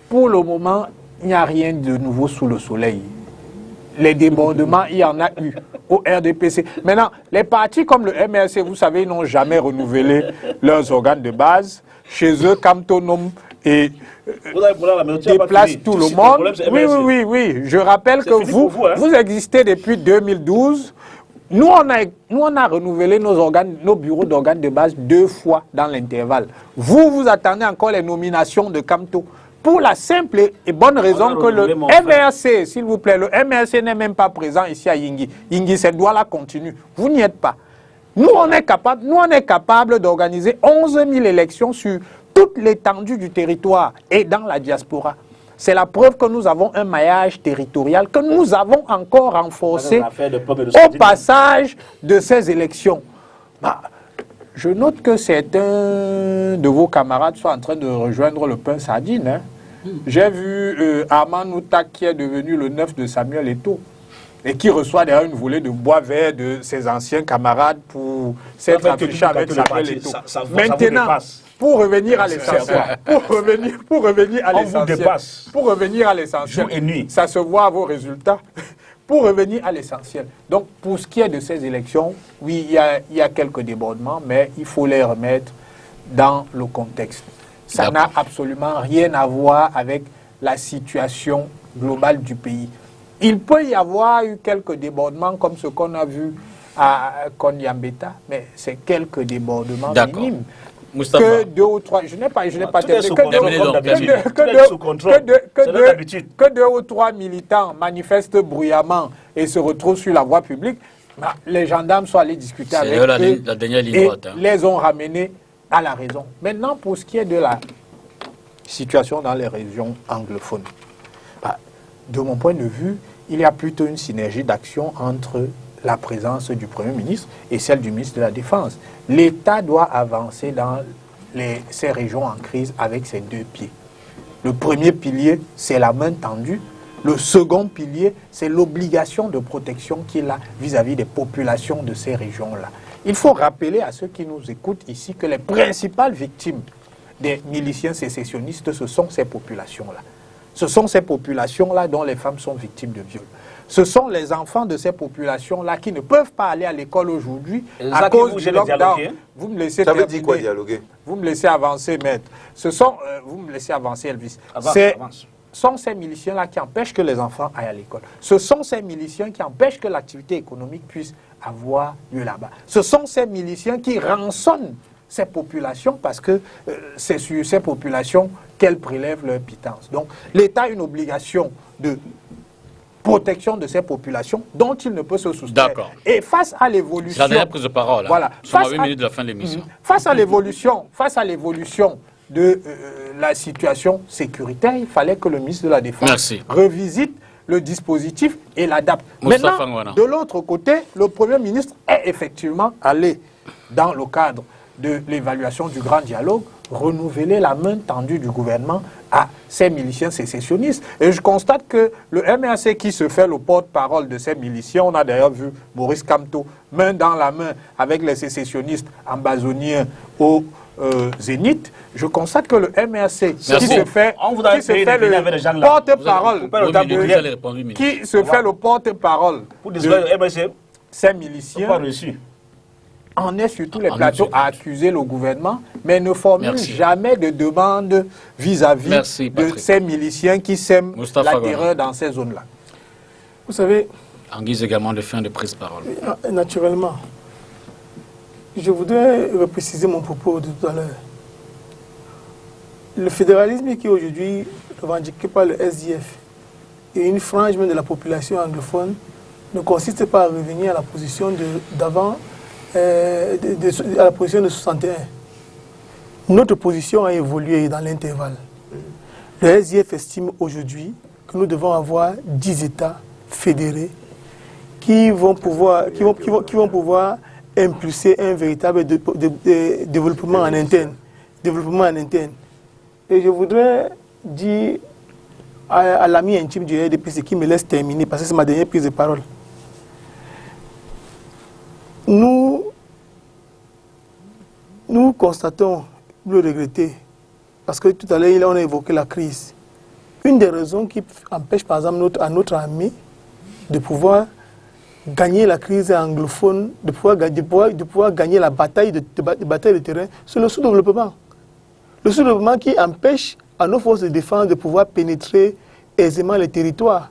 pour le moment, il n'y a rien de nouveau sous le soleil. Les débordements, il y en a eu au RDPC. Maintenant, les partis comme le MRC, vous savez, ils n'ont jamais renouvelé leurs organes de base. Chez eux, Camtonum et déplace tout le monde. Oui. Je rappelle que vous existez depuis 2012. Nous, on a renouvelé nos bureaux d'organes de base 2 fois dans l'intervalle. Vous attendez encore les nominations de Camto. Pour la simple et bonne raison que le MRC, s'il vous plaît, le MRC n'est même pas présent ici à Yingui. Yingui, cette loi-là continue. Vous n'y êtes pas. Nous, on est capable d'organiser 11 000 élections sur toute l'étendue du territoire et dans la diaspora. C'est la preuve que nous avons un maillage territorial que nous avons encore renforcé au passage de ces élections. Je note que certains de vos camarades sont en train de rejoindre le pain sardine. Hein. J'ai vu Armand Noutak qui est devenu le neuf de Samuel Eto'o et qui reçoit d'ailleurs une volée de bois vert de ses anciens camarades pour s'être affiché avec Samuel Eto'o. Maintenant, pour revenir à l'essentiel, pour revenir à l'essentiel, ça se voit à vos résultats. Pour revenir à l'essentiel, donc pour ce qui est de ces élections, oui, il y a quelques débordements, mais il faut les remettre dans le contexte. Ça n'a absolument rien à voir avec la situation globale du pays. Il peut y avoir eu quelques débordements comme ce qu'on a vu à Konyambeta, mais c'est quelques débordements minimes. Moustapha. que 2 ou 3, je n'ai pas terminé, que 2 ou 3 militants manifestent bruyamment et se retrouvent sur la voie publique, bah, les gendarmes sont allés discuter avec eux la dernière ligne et droite. les ont ramenés à la raison. Maintenant, pour ce qui est de la situation dans les régions anglophones, bah, de mon point de vue, il y a plutôt une synergie d'action entre la présence du Premier ministre et celle du ministre de la Défense. L'État doit avancer dans ces régions en crise avec ses 2 pieds. Le premier pilier, c'est la main tendue. Le second pilier, c'est l'obligation de protection qu'il a vis-à-vis des populations de ces régions-là. Il faut rappeler à ceux qui nous écoutent ici que les principales victimes des miliciens sécessionnistes, ce sont ces populations-là. Ce sont ces populations-là dont les femmes sont victimes de viols. Ce sont les enfants de ces populations-là qui ne peuvent pas aller à l'école aujourd'hui à cause du lockdown. Vous me laissez Ça veut dire quoi, dialoguer? Vous me laissez avancer, maître. Vous me laissez avancer, Elvis. Avance. Ce sont ces miliciens-là qui empêchent que les enfants aillent à l'école. Ce sont ces miliciens qui empêchent que l'activité économique puisse avoir lieu là-bas. Ce sont ces miliciens qui rançonnent ces populations parce que c'est sur ces populations qu'elles prélèvent leur pitance. Donc l'État a une obligation de protection de ces populations dont il ne peut se soustraire. D'accord. Et face à l'évolution... C'est la dernière prise de parole. Voilà. Nous sommes à 8 minutes de la fin de l'émission. Face à l'évolution de la situation sécuritaire, il fallait que le ministre de la Défense revisite le dispositif et l'adapte. Maintenant, de l'autre côté, le Premier ministre est effectivement allé dans le cadre de l'évaluation du grand dialogue, renouveler la main tendue du gouvernement à ces miliciens sécessionnistes. Et je constate que le MRC qui se fait le porte-parole de ces miliciens, on a d'ailleurs vu Maurice Kamto, main dans la main avec les sécessionnistes ambazoniens au Zénith, je constate que le MRC qui se fait le porte-parole de ces miliciens en est sur tous les plateaux à accuser le gouvernement, mais ne formule jamais de demande vis-à-vis de ces miliciens qui sèment la terreur dans ces zones-là. Vous savez... En guise également de fin de prise-parole. Naturellement. Je voudrais repréciser mon propos de tout à l'heure. Le fédéralisme qui est aujourd'hui revendiqué par le SDF et une frange même de la population anglophone ne consiste pas à revenir à la position d'avant, à la position de 61. Notre position a évolué dans l'intervalle. Le SDF estime aujourd'hui que nous devons avoir 10 États fédérés qui vont pouvoir impulser un véritable développement en interne. Et je voudrais dire à l'ami intime du RDPC qui me laisse terminer, parce que c'est ma dernière prise de parole. Nous constatons, nous le regretter, parce que tout à l'heure, on a évoqué la crise. Une des raisons qui empêche, par exemple, à notre armée de pouvoir gagner la crise anglophone, de pouvoir gagner la bataille de terrain, c'est le sous-développement. Le sous-développement qui empêche à nos forces de défense de pouvoir pénétrer aisément les territoires.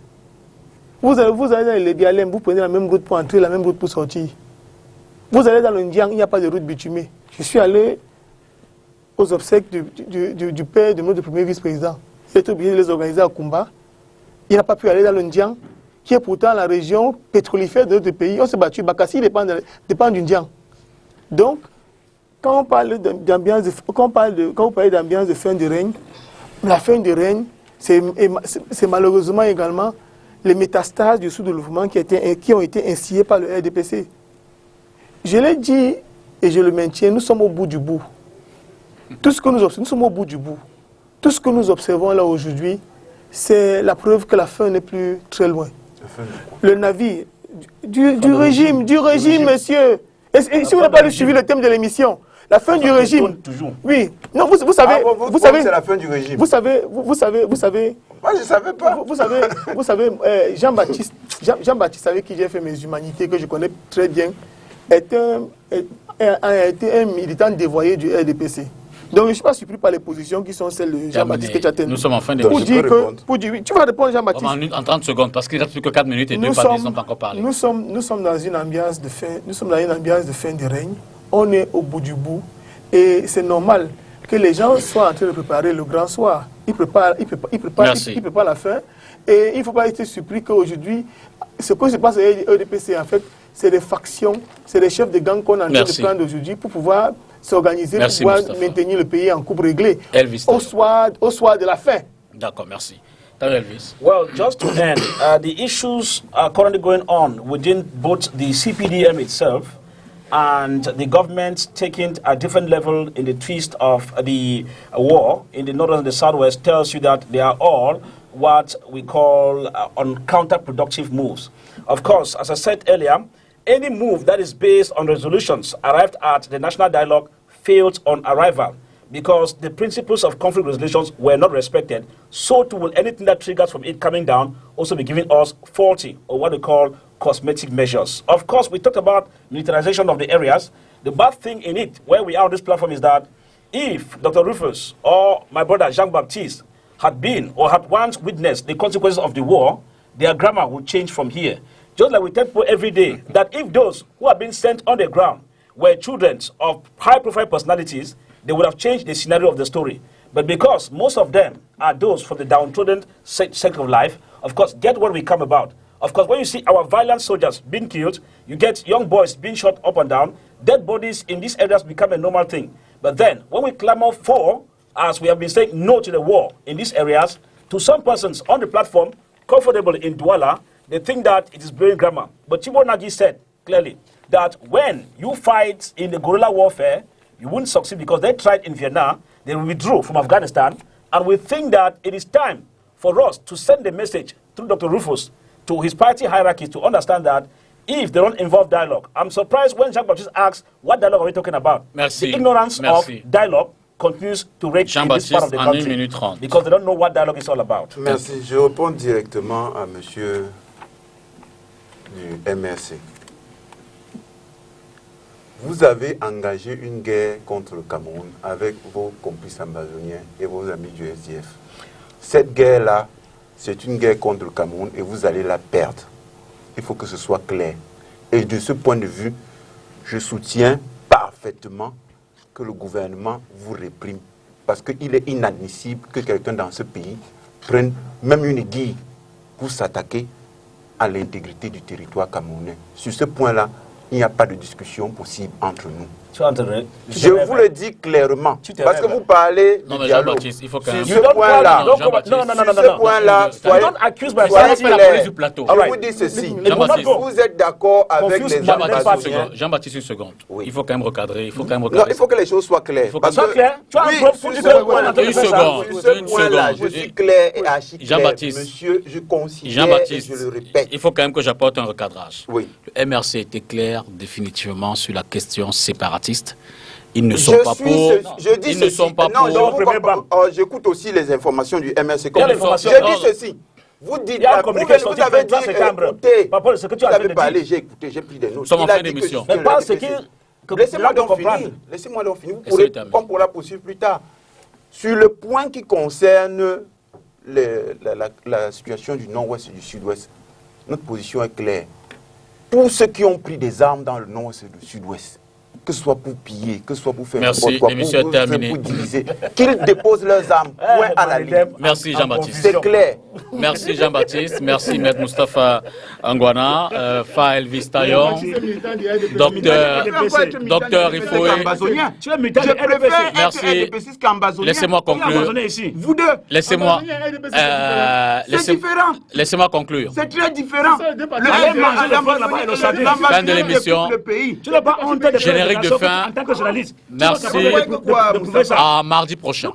Vous allez dans les Bialem, vous prenez la même route pour entrer, la même route pour sortir. Vous allez dans le Ndiang, il n'y a pas de route bitumée. Je suis allé aux obsèques du père de notre premier vice-président. Il est obligé de les organiser à Kumba. Il n'a pas pu aller dans le Ndiang, qui est pourtant la région pétrolifère de notre pays. On s'est battu. Bakassi dépend du Ndiang. Donc, quand on parle d'ambiance de fin de règne, la fin de règne, c'est malheureusement également les métastases du sous-développement qui ont été instillées par le RDPC. Je l'ai dit et je le maintiens, nous sommes au bout du bout. Tout ce que nous observons, nous sommes au bout du bout. Tout ce que nous observons là aujourd'hui, c'est la preuve que la fin n'est plus très loin. Le navire du régime, monsieur. Et si vous n'avez pas suivi le thème de l'émission, la fin du régime. Oui. Non, vous savez. Vous savez. C'est la fin du régime. Vous savez. Moi, je ne savais pas. Vous savez, Jean-Baptiste, avec qui j'ai fait mes humanités, que je connais très bien, a été un militant dévoyé du RDPC. Donc, je ne suis pas surpris par les positions qui sont celles de Jean-Baptiste Ketchaten. Nous sommes en fin de tu vas répondre, Jean-Baptiste. En 30 secondes, parce qu'il ne reste plus que 4 minutes et 2 parties ne sont pas encore parlé. Nous sommes dans une ambiance de fin. Nous sommes dans une ambiance de fin de règne. On est au bout du bout. Et c'est normal que les gens soient en train de préparer le grand soir. Ils préparent la fin. Et il ne faut pas être surpris qu'aujourd'hui, ce qui se passe à l'EDPC, en fait, c'est des factions, c'est des chefs de gang qu'on est en train de prendre aujourd'hui pour pouvoir s'organiser, pour pouvoir maintenir le pays en coupe réglée au soir de la fin. D'accord, merci. Elvis. Well, just to end, the issues are currently going on within both the CPDM itself and the government taking a different level in the twist of the war in the northern and the southwest tells you that they are all what we call on counterproductive moves. Of course, as I said earlier, any move that is based on resolutions arrived at the national dialogue failed on arrival because the principles of conflict resolutions were not respected. So too will anything that triggers from it coming down also be giving us faulty or what we call cosmetic measures. Of course, we talked about militarization of the areas. The bad thing in it, where we are on this platform, is that if Dr. Rufus or my brother Jean-Baptiste had been or had once witnessed the consequences of the war, their grammar would change from here. Just like we tell people every day that if those who have been sent on the ground were children of high-profile personalities, they would have changed the scenario of the story. But because most of them are those from the downtrodden sector of life, of course, get what we come about. Of course, when you see our violent soldiers being killed, you get young boys being shot up and down, dead bodies in these areas become a normal thing. But then, when we clamor for, as we have been saying no to the war in these areas, to some persons on the platform, comfortable in Douala, they think that it is blowing grammar. But Chibo Nagi said clearly that when you fight in the guerrilla warfare, you won't succeed because they tried in Vietnam, they withdrew from Afghanistan, and we think that it is time for us to send a message through Dr. Rufus to his party hierarchy to understand that if they don't involve dialogue, I'm surprised when Jean-Baptiste asks, what dialogue are we talking about? Merci. The ignorance of dialogue continues to rage in this part of the country because they don't know what dialogue is all about. Merci. Je réponds directement à monsieur du MRC. Vous avez engagé une guerre contre le Cameroun avec vos complices amazoniens et vos amis du SDF. Cette guerre-là, c'est une guerre contre le Cameroun et vous allez la perdre. Il faut que ce soit clair. Et de ce point de vue, je soutiens parfaitement que le gouvernement vous réprime. Parce qu'il est inadmissible que quelqu'un dans ce pays prenne même une guille pour s'attaquer à l'intégrité du territoire camerounais. Sur ce point-là, il n'y a pas de discussion possible entre nous. Je vous le dis clairement, parce que vous parlez du dialogue. Il faut quand même... Sur ce point-là, soyez clair. Je vous dis ceci, vous êtes d'accord avec les Amazoniens. Jean-Baptiste, une seconde. Oui. Il faut quand même recadrer. Non, il faut que les choses soient claires. Parce que Une seconde. Sur ce point-là, je suis clair et archi clair. Jean-Baptiste, monsieur, je considère et je le répète. il faut quand même que j'apporte un recadrage. Oui. Le MRC était clair définitivement sur la question séparatiste. Ils ne sont pas pour. Ils ne sont pas pour. J'écoute aussi les informations du MRC. Je dis ceci. Vous dites, vous avez dit, écoutez, vous avez parlé, j'ai écouté, j'ai pris des notes. Nous sommes en fin d'émission. Laissez-moi donc finir. Laissez-moi donc finir. On pourra poursuivre plus tard. Sur le point qui concerne la situation du nord-ouest et du sud-ouest, notre position est claire. Tous ceux qui ont pris des armes dans le nord-ouest et le sud-ouest, que ce soit pour piller, que ce soit pour faire n'importe quoi, pour diviser, qu'ils déposent leurs armes, point à la ligne. Merci Jean-Baptiste. C'est clair. Merci Jean-Baptiste, merci Maître Moustapha Angwana, Faël Vistayon, docteur Ifoé. Merci. Laissez-moi conclure. Vous deux. Laissez-moi conclure. C'est très différent. Fin de l'émission. Générique de fin. Merci. À mardi prochain.